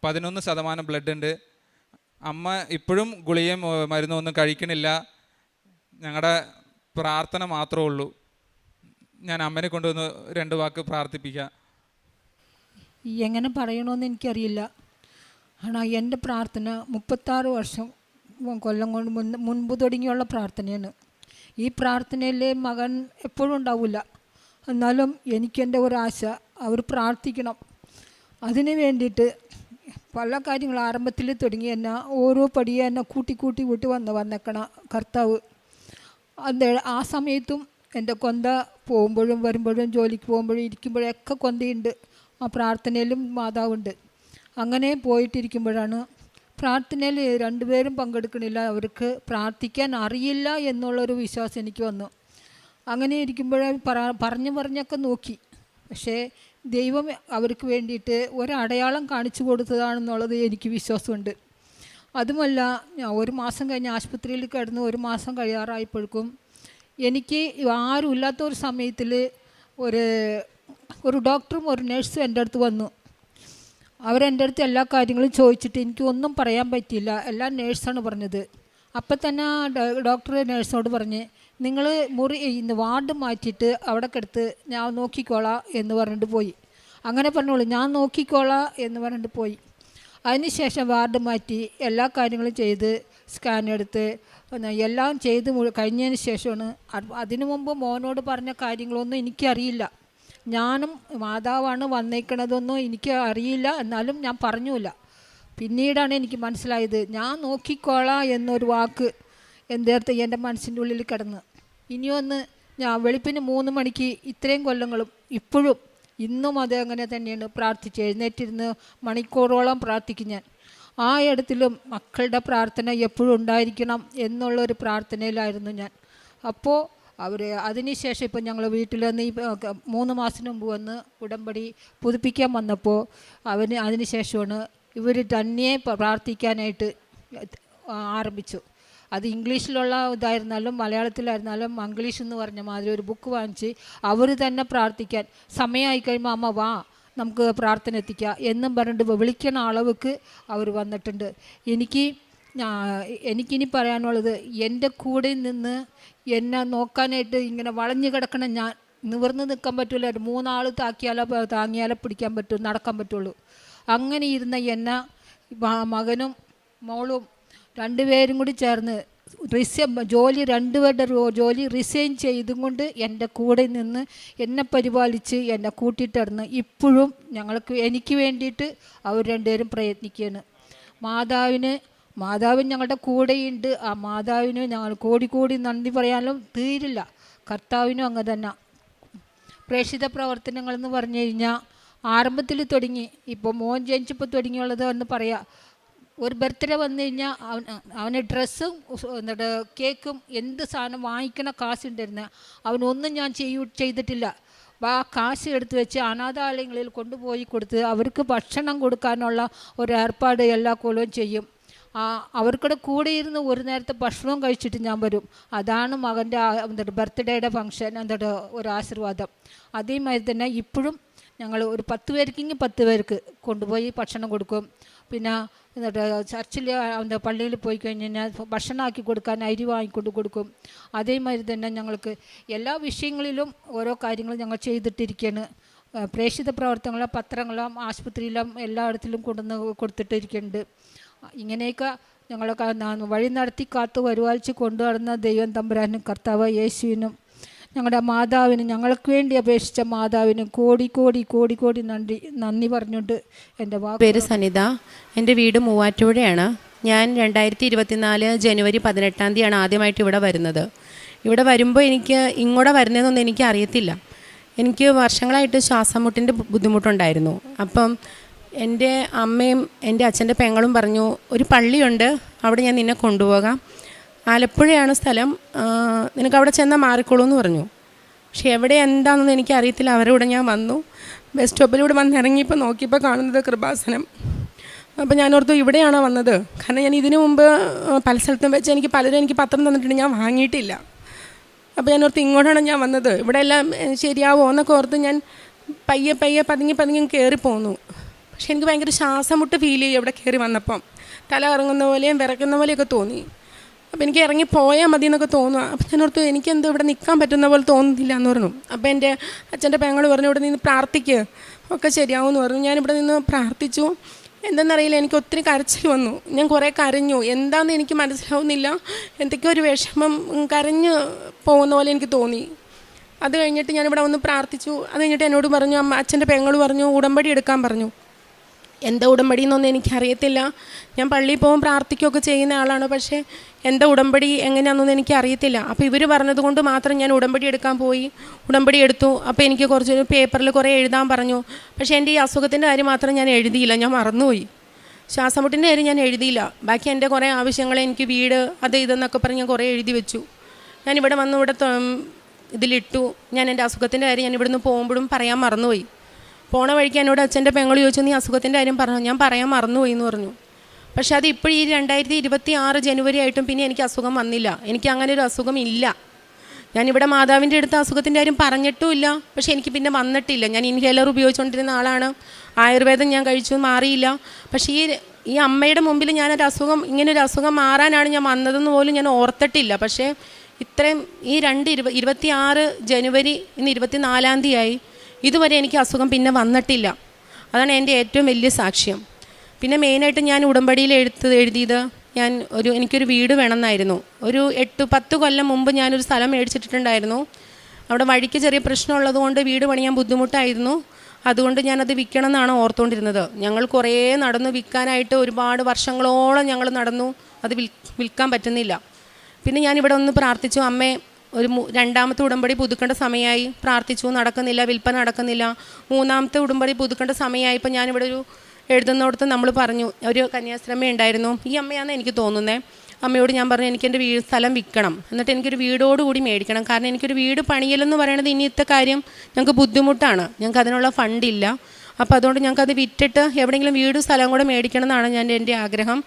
11% ബ്ലഡ് ഉണ്ട്. അമ്മ ഇപ്പോഴും ഗുളികയും മരുന്നും ഒന്നും കഴിക്കണില്ല. ഞങ്ങളുടെ പ്രാർത്ഥന മാത്രമേ ഉള്ളൂ. ഞാൻ അമ്മനെ കൊണ്ടുവന്ന് 2 വാക്ക് പ്രാർത്ഥിപ്പിക്കാം. എങ്ങനെ പറയണമെന്ന് എനിക്കറിയില്ല. ஆனால் എൻ്റെ പ്രാർത്ഥന 36 കൊല്ലം കൊണ്ട് മുൻപ് തുടങ്ങിയുള്ള പ്രാർത്ഥനയാണ്. ഈ പ്രാർത്ഥനയിൽ മകൻ എപ്പോഴും ഉണ്ടാവില്ല, എന്നാലും എനിക്കെൻ്റെ ഒരാശ അവർ പ്രാർത്ഥിക്കണം. അതിന് വേണ്ടിയിട്ട് പല കാര്യങ്ങൾ ആരംഭത്തിൽ തുടങ്ങി എന്നെ ഓരോ പടിയെ എന്നെ കൂട്ടി വന്നേക്കണ കർത്താവ്. ആ സമയത്തും എൻ്റെ കൊന്ത പോകുമ്പോഴും വരുമ്പോഴും ജോലിക്ക് പോകുമ്പോഴും ഇരിക്കുമ്പോഴൊക്കെ കൊന്തയുണ്ട്. ആ പ്രാർത്ഥനയിലും മാതാവുണ്ട്. അങ്ങനെ പോയിട്ടിരിക്കുമ്പോഴാണ് പ്രാർത്ഥനയിൽ 2 പേരും പങ്കെടുക്കണില്ല, അവർക്ക് പ്രാർത്ഥിക്കാൻ അറിയില്ല എന്നുള്ളൊരു വിശ്വാസം എനിക്ക് വന്നു. അങ്ങനെ ഇരിക്കുമ്പോഴേ പറഞ്ഞൊക്കെ നോക്കി, പക്ഷേ ദൈവം അവർക്ക് വേണ്ടിയിട്ട് ഒരടയാളം കാണിച്ചു കൊടുത്തതാണെന്നുള്ളത് എനിക്ക് വിശ്വാസമുണ്ട്. അതുമല്ല, ഞാൻ 1 മാസം കഴിഞ്ഞ് ആശുപത്രിയിൽ കിടന്ന് 1 മാസം കഴിയാറായപ്പോഴേക്കും എനിക്ക് ആരും ഇല്ലാത്ത ഒരു സമയത്തിൽ ഒരു ഡോക്ടറും ഒരു നേഴ്സും എൻ്റെ അടുത്ത് വന്നു. അവരെൻ്റെ അടുത്ത് എല്ലാ കാര്യങ്ങളും ചോദിച്ചിട്ട് എനിക്ക് ഒന്നും പറയാൻ പറ്റിയില്ല, എല്ലാം നേഴ്സാണ് പറഞ്ഞത്. അപ്പം തന്നെ ഡോക്ടർ നേഴ്സിനോട് പറഞ്ഞ്, നിങ്ങൾ ഇന്ന് വാർഡ് മാറ്റിയിട്ട് അവിടെ കിടത്ത് ഞാൻ നോക്കിക്കോളാം എന്ന് പറഞ്ഞിട്ട് പോയി. അങ്ങനെ പറഞ്ഞോളൂ, ഞാൻ നോക്കിക്കോളാം എന്ന് പറഞ്ഞിട്ട് പോയി. അതിനുശേഷം വാർഡ് മാറ്റി എല്ലാ കാര്യങ്ങളും ചെയ്ത് സ്കാൻ എടുത്ത് എല്ലാം ചെയ്ത് കഴിഞ്ഞതിന് ശേഷമാണ്. അതിനു മുമ്പ് മോനോട് പറഞ്ഞ കാര്യങ്ങളൊന്നും എനിക്കറിയില്ല. ഞാനും മാതാവാണ് വന്നേക്കണതൊന്നും എനിക്ക് അറിയില്ല, എന്നാലും ഞാൻ പറഞ്ഞില്ല. പിന്നീടാണ് എനിക്ക് മനസ്സിലായത്, ഞാൻ നോക്കിക്കോളാം എന്നൊരു വാക്ക് എൻ്റെ മനസ്സിൻ്റെ ഉള്ളിൽ കിടന്ന്. ഇനിയൊന്ന് ഞാൻ വെളുപ്പിന് 3 മണിക്ക് ഇത്രയും കൊല്ലങ്ങളും ഇപ്പോഴും ഇന്നും അത് അങ്ങനെ തന്നെയാണ് പ്രാർത്ഥിച്ച് എഴുന്നേറ്റിരുന്ന് മണിക്കൂറോളം പ്രാർത്ഥിക്കും ഞാൻ. ആ ഇടത്തിലും മക്കളുടെ പ്രാർത്ഥന എപ്പോഴും ഉണ്ടായിരിക്കണം എന്നുള്ളൊരു പ്രാർത്ഥനയിലായിരുന്നു ഞാൻ. അപ്പോൾ അതിനുശേഷം ഇപ്പം ഞങ്ങൾ വീട്ടിൽ വന്ന് 3 മാസത്തിന് മുമ്പ് വന്ന് ഉടമ്പടി പുതുപ്പിക്കാൻ വന്നപ്പോൾ അതിന് ശേഷമാണ് ഇവർ തന്നെ പ്രാർത്ഥിക്കാനായിട്ട് ആരംഭിച്ചു. അത് ഇംഗ്ലീഷിലുള്ള ഇതായിരുന്നാലും മലയാളത്തിലായിരുന്നാലും മംഗ്ലീഷ് എന്ന് പറഞ്ഞ മാതിരി ഒരു ബുക്ക് വാങ്ങിച്ച് അവർ തന്നെ പ്രാർത്ഥിക്കാൻ സമയമായി കഴിയുമ്പോൾ അമ്മ വാ നമുക്ക് പ്രാർത്ഥന എത്തിക്കാം എന്നും പറഞ്ഞിട്ട് വിളിക്കണ അളവുക്ക് അവർ വന്നിട്ടുണ്ട്. എനിക്കിനി പറയാനുള്ളത്, എൻ്റെ കൂടെ നിന്ന് എന്നെ നോക്കാനായിട്ട് ഇങ്ങനെ വളഞ്ഞു കിടക്കണം, ഞാൻ നിവർന്ന് നിൽക്കാൻ പറ്റില്ല. 3 ആൾ താങ്ങിയാലേ പിടിക്കാൻ പറ്റൂ, നടക്കാൻ പറ്റുള്ളൂ. അങ്ങനെ ഇരുന്ന എന്നെ മകനും മോളും 2 പേരും കൂടി ചേർന്ന് രണ്ടുപേരുടെ ജോലി റിസൈൻ ചെയ്തും കൊണ്ട് എൻ്റെ കൂടെ നിന്ന് എന്നെ പരിപാലിച്ച് എന്നെ കൂട്ടിയിട്ടിരുന്ന് ഇപ്പോഴും എനിക്ക് വേണ്ടിയിട്ട് അവർ 2 പേരും പ്രയത്നിക്കുകയാണ്. മാതാവിന് ഞങ്ങളുടെ കൂടെയുണ്ട്. ആ മാതാവിന് ഞങ്ങൾ കോടി നന്ദി പറയാനും തീരില്ല. കർത്താവിനും അങ്ങനെ തന്നെ. പ്രേക്ഷിത പ്രവർത്തനങ്ങളെന്ന് പറഞ്ഞു കഴിഞ്ഞാൽ ആരംഭത്തിൽ തുടങ്ങി, ഇപ്പോൾ മോൻ ജനിച്ചപ്പോൾ തുടങ്ങിയുള്ളത് എന്ന് പറയാം. ഒരു ബർത്ത്ഡേ വന്നു കഴിഞ്ഞാൽ അവന് ഡ്രസ്സും എന്നിട്ട് കേക്കും എന്ത് സാധനം വാങ്ങിക്കണ കാശുണ്ടായിരുന്നു. അവനൊന്നും ഞാൻ ചെയ്തിട്ടില്ല. ആ കാശ് എടുത്ത് വെച്ച് അനാഥാലയങ്ങളിൽ കൊണ്ടുപോയി കൊടുത്ത് അവർക്ക് ഭക്ഷണം കൊടുക്കാനുള്ള ഒരു ഏർപ്പാട് എല്ലാ കൊല്ലവും ചെയ്യും. അവർക്കിടെ കൂടെ ഇരുന്ന് ഒരു നേരത്തെ ഭക്ഷണവും കഴിച്ചിട്ട് ഞാൻ വരും. അതാണ് മകൻ്റെ ബർത്ത്ഡേയുടെ ഫംഗ്ഷൻ ഒരു ആശീർവാദം. അതേമാതിരി തന്നെ ഇപ്പോഴും ഞങ്ങൾ ഒരു 10 പേർക്കെങ്കിൽ 10 പേർക്ക് കൊണ്ടുപോയി ഭക്ഷണം കൊടുക്കും. പിന്നെ ചർച്ചിൽ പള്ളിയിൽ പോയി കഴിഞ്ഞ് കഴിഞ്ഞാൽ ഭക്ഷണമാക്കി കൊടുക്കാൻ അരി വാങ്ങിക്കൊണ്ട് കൊടുക്കും. അതേമാതിരി തന്നെ ഞങ്ങൾക്ക് എല്ലാ വിഷയങ്ങളിലും ഓരോ കാര്യങ്ങൾ ഞങ്ങൾ ചെയ്തിട്ടിരിക്കുകയാണ്. പ്രേക്ഷിത പ്രവർത്തനങ്ങളും പത്രങ്ങളും ആശുപത്രിയിലും എല്ലായിടത്തിലും കൊടുത്തിട്ടിരിക്കുന്നുണ്ട്. ഇങ്ങനെയൊക്കെ ഞങ്ങളൊക്കെ വഴി നടത്തി കാത്തു വരുവാഴ്ച കൊണ്ടുവരുന്ന ദൈവം തമ്പുരാനും കർത്താവ് യേശുവിനും ഞങ്ങളുടെ മാതാവിനും ഞങ്ങൾക്ക് വേണ്ടി അപേക്ഷിച്ച മാതാവിനും കോടി നന്ദി പറഞ്ഞുകൊണ്ട് എൻ്റെ പേര് സനിത. എൻ്റെ വീട് മൂവാറ്റുപുഴയാണ്. ഞാൻ 2024 ജനുവരി 18-ാം തീയതിയാണ് ആദ്യമായിട്ട് ഇവിടെ വരുന്നത്. ഇവിടെ വരുമ്പോൾ എനിക്ക് ഇങ്ങോട്ട് വരുന്നതെന്നൊന്നും എനിക്ക് അറിയത്തില്ല. എനിക്ക് വർഷങ്ങളായിട്ട് ശ്വാസം മുട്ടിൻ്റെ ബുദ്ധിമുട്ടുണ്ടായിരുന്നു. അപ്പം എൻ്റെ അമ്മയും എൻ്റെ അച്ഛൻ്റെ പെങ്ങളും പറഞ്ഞു, ഒരു പള്ളിയുണ്ട്, അവിടെ ഞാൻ നിന്നെ കൊണ്ടുപോകാം, ആലപ്പുഴയാണ് സ്ഥലം, നിനക്കവിടെ ചെന്നാൽ മാറിക്കോളൂ എന്ന് പറഞ്ഞു. പക്ഷെ എവിടെ എന്താണെന്ന് എനിക്കറിയത്തില്ല. അവരുടെ കൂടെ ഞാൻ വന്നു. ബസ് സ്റ്റോപ്പിലൂടെ വന്ന് ഇറങ്ങിയപ്പോൾ നോക്കിയപ്പോൾ കാണുന്നത് കൃപാസനം. അപ്പോൾ ഞാനോർത്തു ഇവിടെയാണോ വന്നത്. കാരണം ഞാൻ ഇതിനു മുമ്പ് പല സ്ഥലത്തും വെച്ച് പലരും എനിക്ക് പത്രം തന്നിട്ടുണ്ട്, ഞാൻ വാങ്ങിയിട്ടില്ല. അപ്പോൾ ഞാനോർത്ത് ഇങ്ങോട്ടാണ് ഞാൻ വന്നത്, ഇവിടെ എല്ലാം ശരിയാവോ എന്നൊക്കെ ഓർത്ത് ഞാൻ പയ്യെ പതുങ്ങി കയറിപ്പോന്നു. പക്ഷെ എനിക്ക് ഭയങ്കര ശ്വാസം മുട്ട് ഫീൽ ചെയ്യും ഇവിടെ കയറി വന്നപ്പം. തല ഇറങ്ങുന്ന പോലെയും വിറക്കുന്ന പോലെയൊക്കെ തോന്നി. അപ്പോൾ എനിക്ക് ഇറങ്ങി പോയാൽ മതി എന്നൊക്കെ തോന്നുക. അപ്പോൾ ഞാനോർത്തു എനിക്കെന്തോ ഇവിടെ നിൽക്കാൻ പറ്റുന്ന പോലെ തോന്നുന്നില്ല എന്ന് പറഞ്ഞു. അപ്പോൾ എൻ്റെ അച്ഛൻ്റെ പെങ്ങൾ പറഞ്ഞു, ഇവിടെ നിന്ന് പ്രാർത്ഥിക്കുക, ഒക്കെ ശരിയാവുമെന്ന് പറഞ്ഞു. ഞാനിവിടെ നിന്ന് പ്രാർത്ഥിച്ചു. എന്തെന്നറിയില്ല, എനിക്ക് ഒത്തിരി കരച്ചിൽ വന്നു. ഞാൻ കുറേ കരഞ്ഞു. എന്താണെന്ന് എനിക്ക് മനസ്സിലാവുന്നില്ല, എന്തൊക്കെയോ ഒരു വിഷമം, കരഞ്ഞ് പോകുന്ന പോലെ എനിക്ക് തോന്നി. അത് കഴിഞ്ഞിട്ട് ഞാനിവിടെ വന്ന് പ്രാർത്ഥിച്ചു. അത് കഴിഞ്ഞിട്ട് എന്നോട് പറഞ്ഞു, അച്ഛൻ്റെ പെങ്ങൾ പറഞ്ഞു ഉടമ്പടി എടുക്കാൻ പറഞ്ഞു. എന്താ ഉടമ്പടി എന്നൊന്നും എനിക്കറിയത്തില്ല. ഞാൻ പള്ളിയിൽ പോകും പ്രാർത്ഥിക്കുകയൊക്കെ ചെയ്യുന്ന ആളാണ്. പക്ഷേ എന്താ ഉടമ്പടി എങ്ങനെയാണെന്നൊന്നും എനിക്കറിയത്തില്ല. അപ്പോൾ ഇവർ പറഞ്ഞതുകൊണ്ട് മാത്രം ഞാൻ ഉടമ്പടി എടുക്കാൻ പോയി. ഉടമ്പടി എടുത്തു. അപ്പോൾ എനിക്ക് കുറച്ച് പേപ്പറിൽ കുറേ എഴുതാൻ പറഞ്ഞു. പക്ഷേ എൻ്റെ ഈ അസുഖത്തിൻ്റെ കാര്യം മാത്രം ഞാൻ എഴുതിയില്ല, ഞാൻ മറന്നുപോയി. ശ്വാസമുട്ടിൻ്റെ കാര്യം ഞാൻ എഴുതിയില്ല. ബാക്കി എൻ്റെ കുറേ ആവശ്യങ്ങൾ, എനിക്ക് വീട് അത് ഇതെന്നൊക്കെ പറഞ്ഞ് ഞാൻ കുറേ എഴുതി വെച്ചു. ഞാനിവിടെ വന്ന് ഇവിടെ ഇതിലിട്ടു. ഞാൻ എൻ്റെ അസുഖത്തിൻ്റെ കാര്യം ഞാൻ ഇവിടുന്ന് പോകുമ്പോഴും പറയാൻ മറന്നുപോയി. പോണ വഴിക്ക് എന്നോട് അച്ഛൻ്റെ പെങ്ങൾ ചോദിച്ചു, നീ അസുഖത്തിൻ്റെ കാര്യം പറഞ്ഞു. ഞാൻ പറയാൻ മറന്നുപോയി എന്ന് പറഞ്ഞു. പക്ഷേ അത് ഇപ്പോഴും ഈ 2026 ജനുവരി ആയിട്ടും പിന്നെ എനിക്ക് അസുഖം വന്നില്ല. എനിക്ക് അങ്ങനെ ഒരു അസുഖം ഇല്ല. ഞാനിവിടെ മാതാവിൻ്റെ അടുത്ത് അസുഖത്തിൻ്റെ കാര്യം പറഞ്ഞിട്ടുമില്ല. പക്ഷേ എനിക്ക് പിന്നെ വന്നിട്ടില്ല. ഞാൻ ഇൻഹേലർ ഉപയോഗിച്ചുകൊണ്ടിരുന്ന ആളാണ്. ആയുർവേദം ഞാൻ കഴിച്ചു, മാറിയില്ല. പക്ഷേ ഈ അമ്മയുടെ മുമ്പിൽ ഞാനൊരു അസുഖം, ഇങ്ങനൊരു അസുഖം മാറാനാണ് ഞാൻ വന്നതെന്ന് പോലും ഞാൻ ഓർത്തിട്ടില്ല. പക്ഷേ ഇത്രയും ഈ 26 ജനുവരി ഇന്ന് 24-ാം തീയതിയായി, ഇതുവരെ എനിക്ക് അസുഖം പിന്നെ വന്നിട്ടില്ല. അതാണ് എൻ്റെ ഏറ്റവും വലിയ സാക്ഷ്യം. പിന്നെ മെയിനായിട്ട് ഞാൻ ഉടമ്പടിയിൽ എഴുതിയത്, എനിക്കൊരു വീട് വേണമെന്നായിരുന്നു. ഒരു 8-10 കൊല്ലം മുമ്പ് ഞാനൊരു സ്ഥലം മേടിച്ചിട്ടുണ്ടായിരുന്നു. അവിടെ വഴിക്ക് ചെറിയ പ്രശ്നമുള്ളത് കൊണ്ട് വീട് പണിയാൻ ബുദ്ധിമുട്ടായിരുന്നു. അതുകൊണ്ട് ഞാനത് വിൽക്കണം എന്നാണ് ഓർത്തുകൊണ്ടിരുന്നത്. ഞങ്ങൾ കുറേ നടന്നു വിൽക്കാനായിട്ട്, ഒരുപാട് വർഷങ്ങളോളം ഞങ്ങൾ നടന്നു. അത് വിൽക്കാൻ പറ്റുന്നില്ല. പിന്നെ ഞാനിവിടെ ഒന്ന് പ്രാർത്ഥിച്ചു, അമ്മേ ഒരു 2ാമത്തെ ഉടമ്പടി പുതുക്കേണ്ട സമയമായി. പ്രാർത്ഥിച്ചു, നടക്കുന്നില്ല, വിൽപ്പന നടക്കുന്നില്ല. 3ാമത്തെ ഉടമ്പടി പുതുക്കേണ്ട സമയമായപ്പോൾ ഞാനിവിടെ ഒരു എഴുതുന്നിടത്ത് നമ്മൾ പറഞ്ഞു, ഒരു കന്യാസ്ത്രീ ഉണ്ടായിരുന്നു, ഈ അമ്മയാണെന്ന് എനിക്ക് തോന്നുന്നത്. അമ്മയോട് ഞാൻ പറഞ്ഞു എനിക്കെൻ്റെ സ്ഥലം വിൽക്കണം, എന്നിട്ട് എനിക്കൊരു വീടോടുകൂടി മേടിക്കണം. കാരണം എനിക്കൊരു വീട് പണിയലെന്ന് പറയുന്നത് ഇനിയത്തെ കാര്യം ഞങ്ങൾക്ക് ബുദ്ധിമുട്ടാണ്, ഞങ്ങൾക്ക് അതിനുള്ള ഫണ്ടില്ല. അപ്പോൾ അതുകൊണ്ട് ഞങ്ങൾക്കത് വിറ്റിട്ട് എവിടെയെങ്കിലും വീട് സ്ഥലം കൂടെ മേടിക്കണം എന്നാണ് എൻ്റെ ആഗ്രഹം.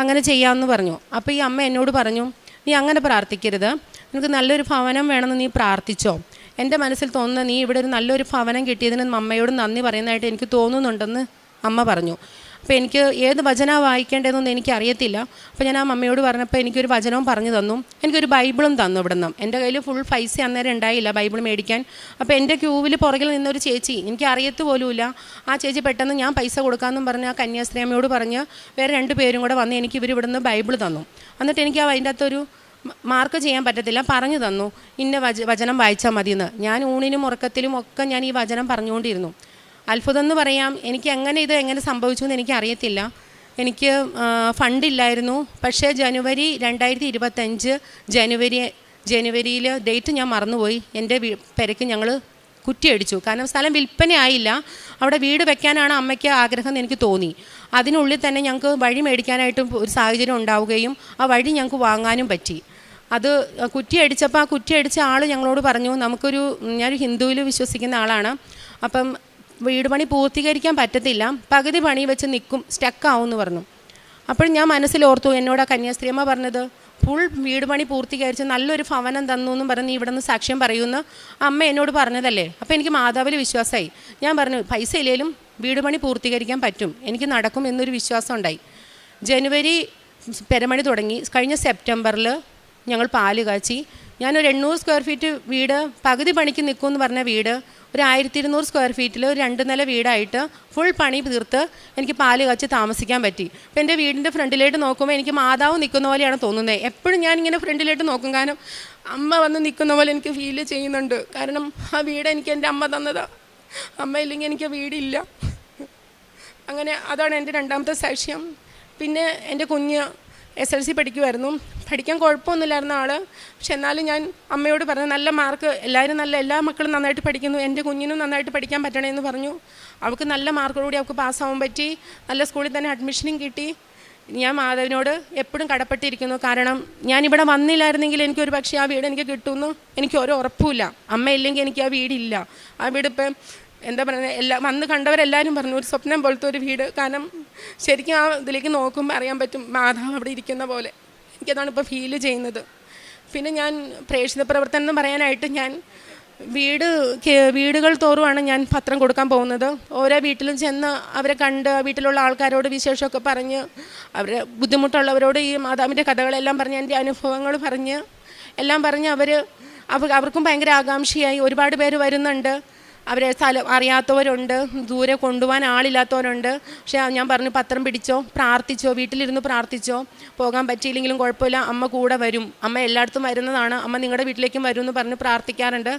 അങ്ങനെ ചെയ്യാമെന്ന് പറഞ്ഞു. അപ്പോൾ ഈ അമ്മ എന്നോട് പറഞ്ഞു, നീ അങ്ങനെ പ്രാർത്ഥിക്കരുത്, നിനക്ക് നല്ലൊരു ഭവനം വേണമെന്ന് നീ പ്രാർത്ഥിച്ചോ. എൻ്റെ മനസ്സിൽ തോന്നുന്ന നീ ഇവിടെ ഒരു നല്ലൊരു ഭവനം കിട്ടിയതിന് അമ്മയോട് നന്ദി പറയുന്നതായിട്ട് എനിക്ക് തോന്നുന്നുണ്ടെന്ന് അമ്മ പറഞ്ഞു. അപ്പോൾ എനിക്ക് ഏത് വചനമാണ് വായിക്കേണ്ടതെന്നൊന്നും എനിക്കറിയത്തില്ല. അപ്പോൾ ഞാൻ ആ അമ്മയോട് പറഞ്ഞപ്പോൾ എനിക്കൊരു വചനവും പറഞ്ഞു തന്നു, എനിക്കൊരു ബൈബിളും തന്നു. ഇവിടെ നിന്ന് എൻ്റെ കയ്യിൽ ഫുൾ പൈസ അന്നേരം ഉണ്ടായില്ല ബൈബിൾ മേടിക്കാൻ. അപ്പോൾ എൻ്റെ ക്യൂവിൽ പുറകിൽ നിന്നൊരു ചേച്ചി, എനിക്ക് അറിയത്ത് പോലുമില്ല, ആ ചേച്ചി പെട്ടെന്ന് ഞാൻ പൈസ കൊടുക്കാമെന്നും പറഞ്ഞ് ആ കന്യാസ്ത്രീ അമ്മയോട് പറഞ്ഞ് വേറെ 2 പേരും കൂടെ വന്ന് എനിക്ക് ഇവർ ഇവിടെ നിന്ന് ബൈബിൾ തന്നു. എന്നിട്ട് എനിക്ക് അതിൻ്റെ അകത്തൊരു മാർക്ക് ചെയ്യാൻ പറ്റത്തില്ല, പറഞ്ഞു തന്നു ഇന്ന വചനം വായിച്ചാൽ മതിയെന്ന്. ഞാൻ ഊണിനും ഉറക്കത്തിലും ഒക്കെ ഞാൻ ഈ വചനം പറഞ്ഞുകൊണ്ടിരുന്നു. അത്ഭുതം എന്ന് പറയാം, എനിക്ക് എങ്ങനെ സംഭവിച്ചു എന്ന് എനിക്കറിയത്തില്ല. എനിക്ക് ഫണ്ടില്ലായിരുന്നു. പക്ഷേ ജനുവരി 2025 ജനുവരിയിൽ ഡേറ്റ് ഞാൻ മറന്നുപോയി. എൻ്റെ പെരയ്ക്ക് ഞങ്ങൾ കുറ്റിയടിച്ചു. കാരണം സ്ഥലം വിൽപ്പനയായില്ല, അവിടെ വീട് വെക്കാനാണ് അമ്മയ്ക്ക് ആഗ്രഹം എന്ന് എനിക്ക് തോന്നി. അതിനുള്ളിൽ തന്നെ ഞങ്ങൾക്ക് വഴി മേടിക്കാനായിട്ടും ഒരു സാഹചര്യം ഉണ്ടാവുകയും ആ വഴി ഞങ്ങൾക്ക് വാങ്ങാനും പറ്റി. അത് കുറ്റിയടിച്ചപ്പോൾ ആ കുറ്റിയടിച്ച ആൾ ഞങ്ങളോട് പറഞ്ഞു, ഞാനൊരു ഹിന്ദുവിൽ വിശ്വസിക്കുന്ന ആളാണ്, അപ്പം വീട് പണി പൂർത്തീകരിക്കാൻ പറ്റത്തില്ല, പകുതി പണി വെച്ച് നിൽക്കും, സ്റ്റക്കാവും എന്ന് പറഞ്ഞു. അപ്പോൾ ഞാൻ മനസ്സിലോർത്തു, എന്നോട് ആ കന്യാസ്ത്രീയമ്മ പറഞ്ഞത് ഫുൾ വീട് പണി പൂർത്തീകരിച്ച് നല്ലൊരു ഭവനം തന്നു എന്നും പറഞ്ഞ് ഇവിടെ നിന്ന് സാക്ഷ്യം പറയുമെന്ന് അമ്മ എന്നോട് പറഞ്ഞതല്ലേ. അപ്പോൾ എനിക്ക് മാതാവിൽ വിശ്വാസമായി. ഞാൻ പറഞ്ഞു പൈസ ഇല്ലെങ്കിലും വീട് പണി പൂർത്തീകരിക്കാൻ പറ്റും, എനിക്ക് നടക്കും എന്നൊരു വിശ്വാസം ഉണ്ടായി. ജനുവരി പെരമണി തുടങ്ങി. കഴിഞ്ഞ സെപ്റ്റംബറിൽ ഞങ്ങൾ പാല് കാച്ചി. ഞാനൊരു 800 സ്ക്വയർ ഫീറ്റ് വീട് പകുതി പണിക്ക് നിൽക്കുമെന്ന് പറഞ്ഞ വീട് ഒരു 1200 സ്ക്വയർ ഫീറ്റിൽ ഒരു 2 നില വീടായിട്ട് ഫുൾ പണി തീർത്ത് എനിക്ക് പാല് കാച്ചി താമസിക്കാൻ പറ്റി. അപ്പോൾ എൻ്റെ വീടിൻ്റെ ഫ്രണ്ടിലേക്ക് നോക്കുമ്പോൾ എനിക്ക് മാതാവ് നിൽക്കുന്ന പോലെയാണ് തോന്നുന്നത്. എപ്പോഴും ഞാനിങ്ങനെ ഫ്രണ്ടിലേക്ക് നോക്കും, കാരണം അമ്മ വന്ന് നിൽക്കുന്ന പോലെ എനിക്ക് ഫീൽ ചെയ്യുന്നുണ്ട്. കാരണം ആ വീട് എനിക്ക് എൻ്റെ അമ്മ തന്നതാണ്, അമ്മ ഇല്ലെങ്കിൽ എനിക്ക് വീടില്ല. അങ്ങനെ അതാണ് എൻ്റെ 2ാമത്തെ സാക്ഷ്യം. പിന്നെ എൻ്റെ കുഞ്ഞ് SLC പഠിക്കുമായിരുന്നു, പഠിക്കാൻ കുഴപ്പമൊന്നുമില്ലായിരുന്ന ആൾ. പക്ഷെ എന്നാലും ഞാൻ അമ്മയോട് പറഞ്ഞു നല്ല മാർക്ക്, എല്ലാ മക്കളും നന്നായിട്ട് പഠിക്കുന്നു, എൻ്റെ കുഞ്ഞിനും നന്നായിട്ട് പഠിക്കാൻ പറ്റണമെന്ന് പറഞ്ഞു. അവൾക്ക് നല്ല മാർക്കോടുകൂടി അവൾക്ക് പാസ്സാവാൻ പറ്റി, നല്ല സ്കൂളിൽ തന്നെ അഡ്മിഷനും കിട്ടി. ഞാൻ മാധവിനോട് എപ്പോഴും കടപ്പെട്ടിരിക്കുന്നു. കാരണം ഞാനിവിടെ വന്നില്ലായിരുന്നെങ്കിൽ എനിക്കൊരു പക്ഷേ ആ വീട് എനിക്ക് കിട്ടുമെന്ന് എനിക്കൊരു ഉറപ്പുമില്ല. അമ്മ ഇല്ലെങ്കിൽ എനിക്ക് ആ വീടില്ല. ആ വീട് ഇപ്പം എന്താ പറയുക, വന്ന് കണ്ടവരെല്ലാവരും പറഞ്ഞു ഒരു സ്വപ്നം പോലത്തെ ഒരു വീട്. കാരണം ശരിക്കും ആ ഇതിലേക്ക് നോക്കുമ്പോൾ അറിയാൻ പറ്റും മാതാവ് അവിടെ ഇരിക്കുന്ന പോലെ. എനിക്കതാണ് ഇപ്പോൾ ഫീല് ചെയ്യുന്നത്. പിന്നെ ഞാൻ പ്രേക്ഷിത പ്രവർത്തനം എന്ന് പറയാനായിട്ട് ഞാൻ വീടുകൾ തോറുമാണ് ഞാൻ പത്രം കൊടുക്കാൻ പോകുന്നത്. ഓരോ വീട്ടിലും ചെന്ന് അവരെ കണ്ട് വീട്ടിലുള്ള ആൾക്കാരോട് വിശേഷമൊക്കെ പറഞ്ഞ്, അവരെ ബുദ്ധിമുട്ടുള്ളവരോട് ഈ മാതാവിൻ്റെ കഥകളെല്ലാം പറഞ്ഞ് എൻ്റെ അനുഭവങ്ങൾ പറഞ്ഞ് എല്ലാം പറഞ്ഞ് അവർക്കും ഭയങ്കര ആകാംക്ഷയായി. ഒരുപാട് പേര് വരുന്നുണ്ട്, അവരെ സ്ഥലം അറിയാത്തവരുണ്ട്, ദൂരെ കൊണ്ടുപോകാൻ ആളില്ലാത്തവരുണ്ട്. പക്ഷേ ഞാൻ പറഞ്ഞു പത്രം പിടിച്ചോ, പ്രാർത്ഥിച്ചോ, വീട്ടിലിരുന്ന് പ്രാർത്ഥിച്ചോ, പോകാൻ പറ്റിയില്ലെങ്കിലും കുഴപ്പമില്ല, അമ്മ കൂടെ വരും, അമ്മ എല്ലായിടത്തും വരുന്നതാണ്, അമ്മ നിങ്ങളുടെ വീട്ടിലേക്കും വരും എന്ന് പറഞ്ഞ് പ്രാർത്ഥിക്കാറുണ്ട്.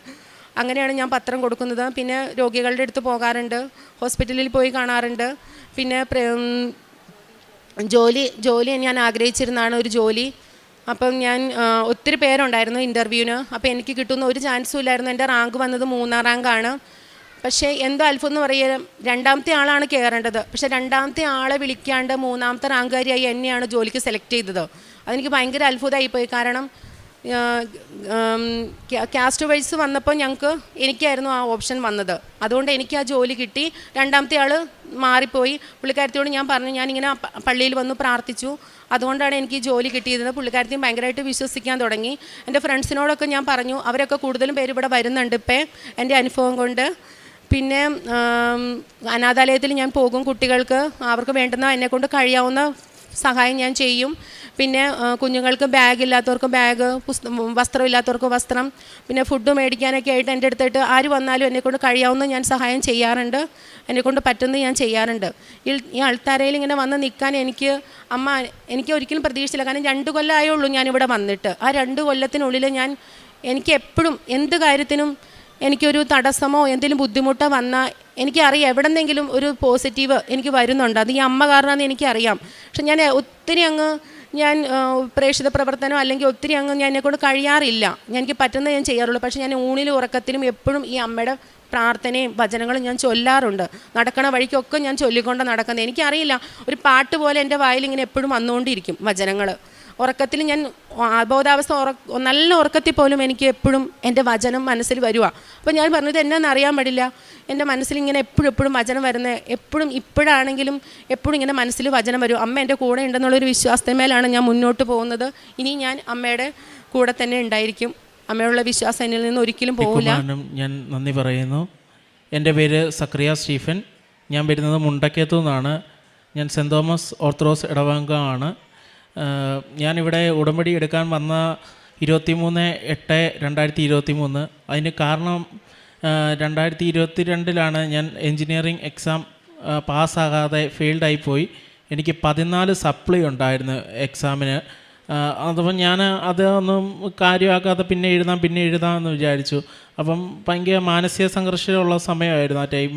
അങ്ങനെയാണ് ഞാൻ പത്രം കൊടുക്കുന്നത്. പിന്നെ രോഗികളുടെ അടുത്ത് പോകാറുണ്ട്, ഹോസ്പിറ്റലിൽ പോയി കാണാറുണ്ട്. പിന്നെ ജോലി ഞാൻ ആഗ്രഹിച്ചിരുന്നതാണ് ഒരു ജോലി. അപ്പം ഞാൻ ഒത്തിരി പേരുണ്ടായിരുന്നു ഇൻ്റർവ്യൂവിന്. അപ്പോൾ എനിക്ക് കിട്ടുന്ന ഒരു ചാൻസും ഇല്ലായിരുന്നു. എൻ്റെ റാങ്ക് വന്നത് 3ാം റാങ്കാണ്. പക്ഷേ എന്തോ അത്ഭുതം എന്ന് പറയുക, 2ാമത്തെ ആളാണ് കയറേണ്ടത്. പക്ഷേ 2ാമത്തെ ആളെ വിളിക്കാണ്ട് 3ാമത്തെ റാങ്കുകാരിയായി എന്നെയാണ് ജോലിക്ക് സെലക്ട് ചെയ്തത്. അതെനിക്ക് ഭയങ്കര അത്ഭുതമായിപ്പോയി. കാരണം കാസ്റ്റ് വൈസ് വന്നപ്പോൾ എനിക്കായിരുന്നു ആ ഓപ്ഷൻ വന്നത്. അതുകൊണ്ട് എനിക്ക് ആ ജോലി കിട്ടി. 2ാമത്തെ ആൾ മാറിപ്പോയി. പുള്ളിക്കാരത്തിയോട് ഞാൻ പറഞ്ഞു ഞാനിങ്ങനെ പള്ളിയിൽ വന്ന് പ്രാർത്ഥിച്ചു, അതുകൊണ്ടാണ് എനിക്ക് ഈ ജോലി കിട്ടിയത്. പുള്ളിക്കാരത്തെയും ഭയങ്കരമായിട്ട് വിശ്വസിക്കാൻ തുടങ്ങി. എൻ്റെ ഫ്രണ്ട്സിനോടൊക്കെ ഞാൻ പറഞ്ഞു, അവരൊക്കെ കൂടുതലും പേര് ഇവിടെ വരുന്നുണ്ട് ഇപ്പം എൻ്റെ അനുഭവം കൊണ്ട്. പിന്നെ അനാഥാലയത്തിൽ ഞാൻ പോകും, കുട്ടികൾക്ക് അവർക്ക് വേണ്ടുന്ന എന്നെക്കൊണ്ട് കഴിയാവുന്ന സഹായം ഞാൻ ചെയ്യും. പിന്നെ കുഞ്ഞുങ്ങൾക്ക് ബാഗില്ലാത്തവർക്ക് ബാഗ്, വസ്ത്രമില്ലാത്തവർക്ക് വസ്ത്രം, പിന്നെ ഫുഡ് മേടിക്കാനൊക്കെ ആയിട്ട് എൻ്റെ അടുത്തായിട്ട് ആര് വന്നാലും എന്നെക്കൊണ്ട് കഴിയാവുന്ന ഞാൻ സഹായം ചെയ്യാറുണ്ട്, എന്നെക്കൊണ്ട് പറ്റുന്നത് ഞാൻ ചെയ്യാറുണ്ട്. ഈ അൾത്താരയിൽ ഇങ്ങനെ വന്ന് നിൽക്കാൻ എനിക്ക് ഒരിക്കലും പ്രതീക്ഷിച്ചില്ല. കാരണം 2 കൊല്ലമായുള്ളൂ ഞാനിവിടെ വന്നിട്ട്. ആ 2 കൊല്ലത്തിനുള്ളിൽ എനിക്ക് എപ്പോഴും എന്ത് കാര്യത്തിനും എനിക്കൊരു തടസ്സമോ എന്തെങ്കിലും ബുദ്ധിമുട്ടോ വന്നാൽ എനിക്കറിയാം എവിടെന്നെങ്കിലും ഒരു പോസിറ്റീവ് എനിക്ക് വരുന്നുണ്ട്. അത് ഈ അമ്മ കാരണമെന്ന് എനിക്കറിയാം. പക്ഷെ ഞാൻ ഒത്തിരി പ്രേക്ഷിത പ്രവർത്തനം അല്ലെങ്കിൽ ഒത്തിരി ഞാൻ എന്നെക്കൊണ്ട് കഴിയാറില്ല. എനിക്ക് പറ്റുന്നത് ഞാൻ ചെയ്യാറുള്ളൂ. പക്ഷേ ഞാൻ ഊണിലും ഉറക്കത്തിലും എപ്പോഴും ഈ അമ്മയുടെ പ്രാർത്ഥനയും വചനങ്ങളും ഞാൻ ചൊല്ലാറുണ്ട്. നടക്കണ വഴിക്കൊക്കെ ഞാൻ ചൊല്ലിക്കൊണ്ട് നടക്കുന്നത്. എനിക്കറിയില്ല, ഒരു പാട്ട് പോലെ എൻ്റെ വായിൽ ഇങ്ങനെ എപ്പോഴും വന്നുകൊണ്ടിരിക്കും വചനങ്ങൾ. ഉറക്കത്തിൽ ഞാൻ അബോധാവസ്ഥ നല്ല ഉറക്കത്തിൽ പോലും എനിക്ക് എപ്പോഴും എൻ്റെ വചനം മനസ്സിൽ വരുക. അപ്പോൾ ഞാൻ പറഞ്ഞത് എന്നാന്ന് അറിയാൻ പാടില്ല, എൻ്റെ മനസ്സിൽ ഇങ്ങനെ എപ്പോഴും വചനം വരുന്നത്, എപ്പോഴും ഇപ്പോഴാണെങ്കിലും എപ്പോഴും ഇങ്ങനെ മനസ്സിൽ വചനം വരും. അമ്മ എൻ്റെ കൂടെ ഉണ്ടെന്നുള്ളൊരു വിശ്വാസത്തിന്മേലാണ് ഞാൻ മുന്നോട്ട് പോകുന്നത്. ഇനി ഞാൻ അമ്മയുടെ കൂടെ തന്നെ ഉണ്ടായിരിക്കും. അമ്മയുള്ള വിശ്വാസം എന്നിൽ നിന്ന് ഒരിക്കലും പോകില്ല. ഞാൻ നന്ദി പറയുന്നു. എൻ്റെ പേര് സക്രിയ സ്റ്റീഫൻ. ഞാൻ വരുന്നത് മുണ്ടക്കയത്തു നിന്നാണ്. ഞാൻ സെൻറ് തോമസ് ഓർത്തഡോക്സ് ഇടവകയാണ്. ഞാനിവിടെ ഉടമ്പടി എടുക്കാൻ വന്ന 23/8/2023. അതിന് കാരണം 2022 ഞാൻ എൻജിനീയറിംഗ് എക്സാം പാസ്സാകാതെ ഫെയിൽഡായിപ്പോയി. എനിക്ക് 14 സപ്ലി ഉണ്ടായിരുന്നു എക്സാമിന്. അതപ്പം ഞാൻ അതൊന്നും കാര്യമാക്കാതെ പിന്നെ എഴുതാമെന്ന് വിചാരിച്ചു. അപ്പം ഭയങ്കര മാനസിക സംഘർഷമുള്ള സമയമായിരുന്നു ആ ടൈം.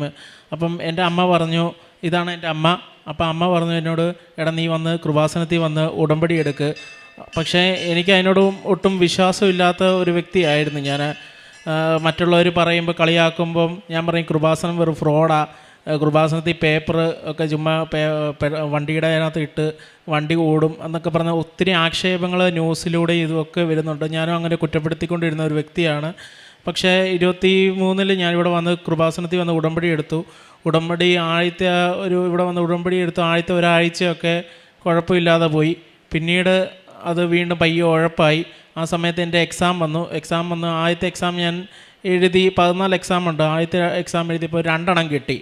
അപ്പം എൻ്റെ അമ്മ പറഞ്ഞു, ഇതാണ് എൻ്റെ അമ്മ. അപ്പം അമ്മ പറഞ്ഞു എന്നോട്, എടാ നീ വന്ന് കൃപാസനത്തിൽ വന്ന് ഉടമ്പടി എടുക്ക്. പക്ഷേ എനിക്ക് അതിനോട് ഒട്ടും വിശ്വാസമില്ലാത്ത ഒരു വ്യക്തിയായിരുന്നു ഞാൻ. മറ്റുള്ളവർ പറയുമ്പോൾ കളിയാക്കുമ്പം ഞാൻ പറയും കൃപാസനം വെറും ഫ്രോഡാ, കൃപാസനത്തിൽ പേപ്പർ ഒക്കെ ചുമ്മാ വണ്ടിയുടെ അതിനകത്ത് ഇട്ട് വണ്ടി ഓടും എന്നൊക്കെ പറഞ്ഞ ഒത്തിരി ആക്ഷേപങ്ങൾ ന്യൂസിലൂടെ ഇതുമൊക്കെ വരുന്നുണ്ട്. ഞാനും അങ്ങനെ കുറ്റപ്പെടുത്തിക്കൊണ്ടിരുന്ന ഒരു വ്യക്തിയാണ്. പക്ഷേ 23 ഞാനിവിടെ വന്ന് കൃപാസനത്തിൽ വന്ന് ഉടമ്പടി എടുത്തു. ഉടമ്പടി ഇവിടെ വന്ന് ഉടമ്പടി എടുത്തു ആദ്യത്തെ ഒരാഴ്ചയൊക്കെ കുഴപ്പമില്ലാതെ പോയി. പിന്നീട് അത് വീണ്ടും പയ്യെ ഉഴപ്പായി. ആ സമയത്ത് എൻ്റെ എക്സാം വന്നു. ആദ്യത്തെ എക്സാം ഞാൻ എഴുതി. 14 എക്സാം ഉണ്ട്. ആദ്യത്തെ എക്സാം എഴുതിയപ്പോൾ 2 എണ്ണം കിട്ടി.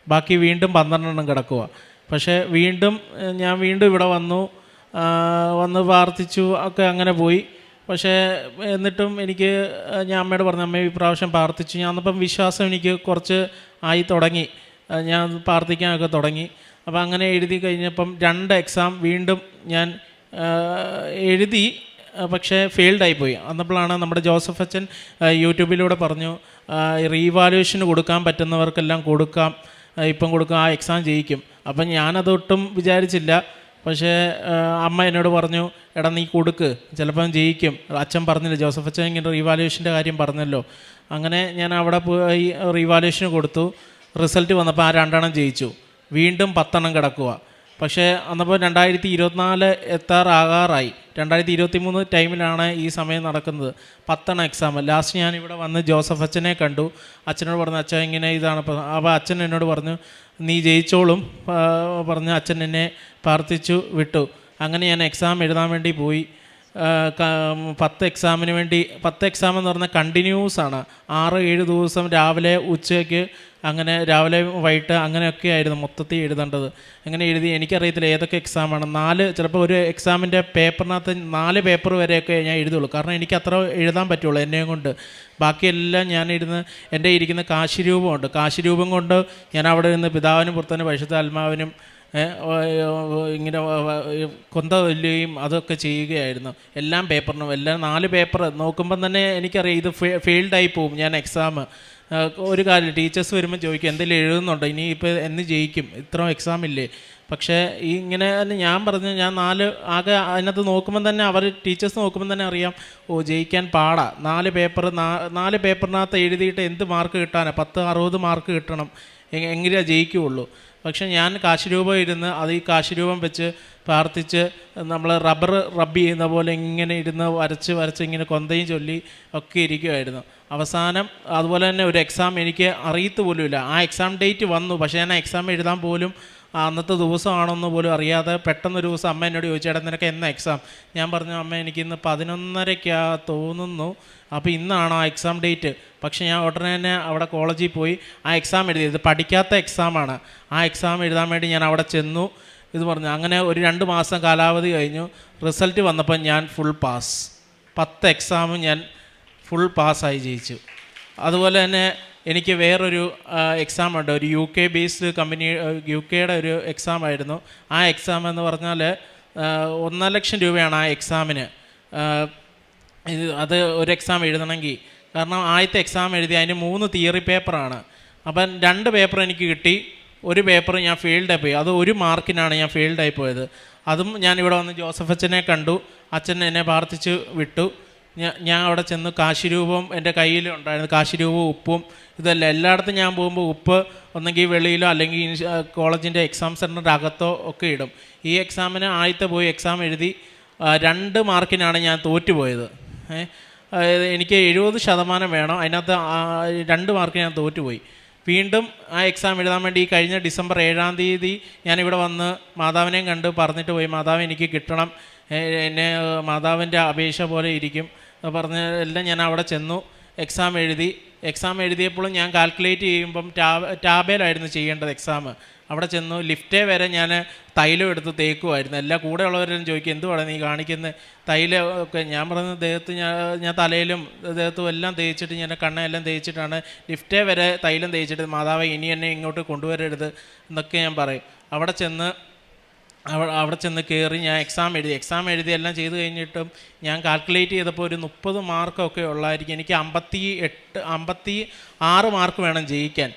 ബാക്കി വീണ്ടും 12 എണ്ണം കിടക്കുക. പക്ഷേ ഞാൻ വീണ്ടും ഇവിടെ വന്ന് പ്രാർത്ഥിച്ചു ഒക്കെ അങ്ങനെ പോയി. പക്ഷേ എന്നിട്ടും ഞാൻ അമ്മയോട് പറഞ്ഞു, അമ്മ ഈ പ്രാവശ്യം പ്രാർത്ഥിച്ചു. ഞാൻ അന്നപ്പം വിശ്വാസം എനിക്ക് കുറച്ച് ആയി തുടങ്ങി. ഞാൻ പ്രാർത്ഥിക്കാനൊക്കെ തുടങ്ങി. അപ്പോൾ അങ്ങനെ എഴുതി കഴിഞ്ഞപ്പം 2 എക്സാം വീണ്ടും ഞാൻ എഴുതി. പക്ഷേ ഫെയിൽഡായിപ്പോയി. അന്നപ്പോഴാണ് നമ്മുടെ ജോസഫ് അച്ഛൻ യൂട്യൂബിലൂടെ പറഞ്ഞു, റീവാലുവേഷന് കൊടുക്കാൻ പറ്റുന്നവർക്കെല്ലാം കൊടുക്കാം, ഇപ്പം കൊടുക്കാം, ആ എക്സാം ജയിക്കും. അപ്പം ഞാനതൊട്ടും വിചാരിച്ചില്ല. പക്ഷേ അമ്മ എന്നോട് പറഞ്ഞു, എടാ നീ കൊടുക്ക്, ചിലപ്പം ജയിക്കും. അച്ഛൻ പറഞ്ഞില്ല, ജോസഫ് അച്ഛൻ ഇങ്ങനെ റീവാലുവേഷൻ്റെ കാര്യം പറഞ്ഞല്ലോ. അങ്ങനെ ഞാൻ അവിടെ പോയി റീവാലുവേഷന് കൊടുത്തു. റിസൾട്ട് വന്നപ്പോൾ ആ 2 എണ്ണം ജയിച്ചു. വീണ്ടും 10 എണ്ണം കിടക്കുക. പക്ഷേ അന്നപ്പോൾ 2024 എത്താറാകാറായി. 2023 ടൈമിലാണ് ഈ സമയം നടക്കുന്നത്. 10 എണ്ണം എക്സാം. ലാസ്റ്റ് ഞാനിവിടെ വന്ന് ജോസഫ് അച്ഛനെ കണ്ടു. അച്ഛനോട് പറഞ്ഞു, അച്ഛൻ ഇങ്ങനെ ഇതാണ്. അപ്പോൾ അച്ഛൻ എന്നോട് പറഞ്ഞു, നീ ജയിച്ചോളും പറഞ്ഞ് അച്ഛൻ എന്നെ പ്രാർത്ഥിച്ചു വിട്ടു. അങ്ങനെ ഞാൻ എക്സാം എഴുതാൻ വേണ്ടി പോയി. 10 എക്സാമിന് വേണ്ടി 10 എക്സാം എന്ന് പറഞ്ഞാൽ കണ്ടിന്യൂസ് ആണ്. 6-7 ദിവസം രാവിലെ ഉച്ചയ്ക്ക് അങ്ങനെ രാവിലെ വൈകിട്ട് അങ്ങനെയൊക്കെ ആയിരുന്നു മൊത്തത്തിൽ എഴുതേണ്ടത്. അങ്ങനെ എഴുതി. എനിക്കറിയത്തില്ല ഏതൊക്കെ എക്സാമാണ്. 4 ചിലപ്പോൾ ഒരു എക്സാമിൻ്റെ പേപ്പറിനകത്ത് 4 പേപ്പർ വരെയൊക്കെ ഞാൻ എഴുതുള്ളൂ. കാരണം എനിക്ക് അത്ര എഴുതാൻ പറ്റുള്ളൂ എന്നെയും കൊണ്ട്. ബാക്കിയെല്ലാം ഞാൻ എൻ്റെ ഇരിക്കുന്ന കാശിരൂപമുണ്ട്. കാശിരൂപം കൊണ്ട് ഞാൻ അവിടെ ഇരുന്ന് പിതാവിനും പുത്രനും പരിശുദ്ധാത്മാവിനും ഇങ്ങനെ കൊന്തവല്ലുകയും അതൊക്കെ ചെയ്യുകയായിരുന്നു. എല്ലാം പേപ്പറിനും 4 പേപ്പർ നോക്കുമ്പം തന്നെ എനിക്കറിയാം ഇത് ഫെയിൽഡായി പോവും ഞാൻ എക്സാം. ഒരു കാര്യം, ടീച്ചേഴ്സ് വരുമ്പോൾ ചോദിക്കും എന്തെങ്കിലും എഴുതുന്നുണ്ടോ, ഇനി ഇപ്പോൾ എന്ന് ജയിക്കും, ഇത്ര എക്സാം ഇല്ലേ. പക്ഷേ ഇങ്ങനെ തന്നെ ഞാൻ പറഞ്ഞു, ഞാൻ 4 ആകെ അതിനകത്ത് നോക്കുമ്പം തന്നെ ടീച്ചേഴ്സ് നോക്കുമ്പം തന്നെ അറിയാം, ജയിക്കാൻ പാടാ. 4 പേപ്പറിനകത്ത് എഴുതിയിട്ട് എന്ത് മാർക്ക് കിട്ടാനാണ്? 10-60 മാർക്ക് കിട്ടണം, എങ്കിലേ ജയിക്കുകയുള്ളൂ. പക്ഷേ ഞാൻ കാശിരൂപം ഇരുന്ന് ഈ കാശിരൂപം വെച്ച് പ്രാർത്ഥിച്ച് നമ്മൾ റബ്ബ് ചെയ്യുന്ന പോലെ ഇങ്ങനെ ഇരുന്ന് വരച്ച് ഇങ്ങനെ കൊന്തയും ചൊല്ലി ഒക്കെ ഇരിക്കുമായിരുന്നു. അവസാനം അതുപോലെ തന്നെ ഒരു എക്സാം എനിക്ക് അറിയത്ത് പോലുമില്ല. ആ എക്സാം ഡേറ്റ് വന്നു. പക്ഷേ ഞാൻ ആ എക്സാം എഴുതാൻ പോലും അന്നത്തെ ദിവസമാണെന്ന് പോലും അറിയാതെ പെട്ടെന്നൊരു ദിവസം അമ്മ എന്നോട് ചോദിച്ചു, എടാ നിനക്ക് എന്നാ എക്സാം? ഞാൻ പറഞ്ഞു, അമ്മ എനിക്കിന്ന് 11:30 തോന്നുന്നു. അപ്പോൾ ഇന്നാണ് ആ എക്സാം ഡേറ്റ്. പക്ഷേ ഞാൻ ഉടനെ തന്നെ അവിടെ കോളേജിൽ പോയി ആ എക്സാം എഴുതി. ഇത് പഠിക്കാത്ത എക്സാമാണ്. ആ എക്സാം എഴുതാൻ വേണ്ടി ഞാൻ അവിടെ ചെന്നു. ഇത് പറഞ്ഞു. അങ്ങനെ ഒരു 2 മാസം കാലാവധി കഴിഞ്ഞു. റിസൾട്ട് വന്നപ്പോൾ ഞാൻ ഫുൾ പാസ്. 10 എക്സാമും ഞാൻ ഫുൾ പാസ്സായി ജയിച്ചു. അതുപോലെ തന്നെ എനിക്ക് വേറൊരു എക്സാമുണ്ട്. ഒരു UK ബേസ്ഡ് കമ്പനി, UK-യുടെ ഒരു എക്സാം ആയിരുന്നു. ആ എക്സാം എന്ന് പറഞ്ഞാൽ 1.5 ലക്ഷം രൂപയാണ് ആ എക്സാമിന്. അത് ഒരു എക്സാം എഴുതണമെങ്കിൽ. കാരണം ആദ്യത്തെ എക്സാം എഴുതി അതിന് 3 തിയറി പേപ്പറാണ്. അപ്പം 2 പേപ്പർ എനിക്ക് കിട്ടി. ഒരു പേപ്പർ ഞാൻ ഫെയിൽഡായി പോയി. അത് 1 മാർക്കിനാണ് ഞാൻ ഫെയിൽഡായി പോയത്. അതും ഞാനിവിടെ വന്ന് ജോസഫ് അച്ഛനെ കണ്ടു. അച്ഛൻ എന്നെ പ്രാർത്ഥിച്ച് വിട്ടു. ഞാൻ അവിടെ ചെന്ന് കാശിരൂപം എൻ്റെ കയ്യിലുണ്ടായിരുന്നു. കാശിരൂപവും ഉപ്പും ഇതെല്ലാം. എല്ലായിടത്തും ഞാൻ പോകുമ്പോൾ ഉപ്പ് ഒന്നെങ്കിൽ വെളിയിലോ അല്ലെങ്കിൽ കോളേജിൻ്റെ എക്സാം സെൻറ്ററിൻ്റെ അകത്തോ ഒക്കെ ഇടും. ഈ എക്സാമിന് ആദ്യത്തെ പോയി എക്സാം എഴുതി. 2 മാർക്കിനാണ് ഞാൻ തോറ്റുപോയത്. എനിക്ക് 70% വേണം, അതിനകത്ത് 2 മാർക്കിന് ഞാൻ തോറ്റുപോയി. വീണ്ടും ആ എക്സാം എഴുതാൻ വേണ്ടി ഈ കഴിഞ്ഞ ഡിസംബർ 7-ാം തീയതി ഞാനിവിടെ വന്ന് മാതാവിനെയും കണ്ട് പറഞ്ഞിട്ട് പോയി, മാതാവ് എനിക്ക് കിട്ടണം, എന്നെ മാതാവിൻ്റെ അപേക്ഷ പോലെ ഇരിക്കും പറഞ്ഞ എല്ലാം ഞാൻ അവിടെ ചെന്നു. എക്സാം എഴുതിയപ്പോഴും ഞാൻ കാൽക്കുലേറ്റ് ചെയ്യുമ്പം ടാബേലായിരുന്നു ചെയ്യേണ്ടത് എക്സാം. അവിടെ ചെന്നു, ലിഫ്റ്റേ വരെ ഞാൻ തൈലം എടുത്ത് തേക്കുമായിരുന്നു. എല്ലാ കൂടെ ഉള്ളവരും ചോദിക്കും എന്തുവാണ് നീ കാണിക്കുന്നത്, തൈലം ഒക്കെ. ഞാൻ പറയുന്നത് ദേഹത്ത് ഞാൻ തലയിലും ദേഹത്തും എല്ലാം തേച്ചിട്ട്, ഞാൻ കണ്ണെല്ലാം തേച്ചിട്ടാണ് ലിഫ്റ്റേ വരെ തൈലം തേച്ചിട്ട്, മാതാവ് ഇനി എന്നെ ഇങ്ങോട്ട് കൊണ്ടുവരരുത് എന്നൊക്കെ ഞാൻ പറയും. അവിടെ ചെന്ന് കയറി ഞാൻ എക്സാം എഴുതി എല്ലാം ചെയ്ത് കഴിഞ്ഞിട്ടും ഞാൻ കാൽക്കുലേറ്റ് ചെയ്തപ്പോൾ ഒരു 30 മാർക്കൊക്കെ ഉള്ളായിരിക്കും. എനിക്ക് 56 മാർക്ക് വേണം ജയിക്കാൻ.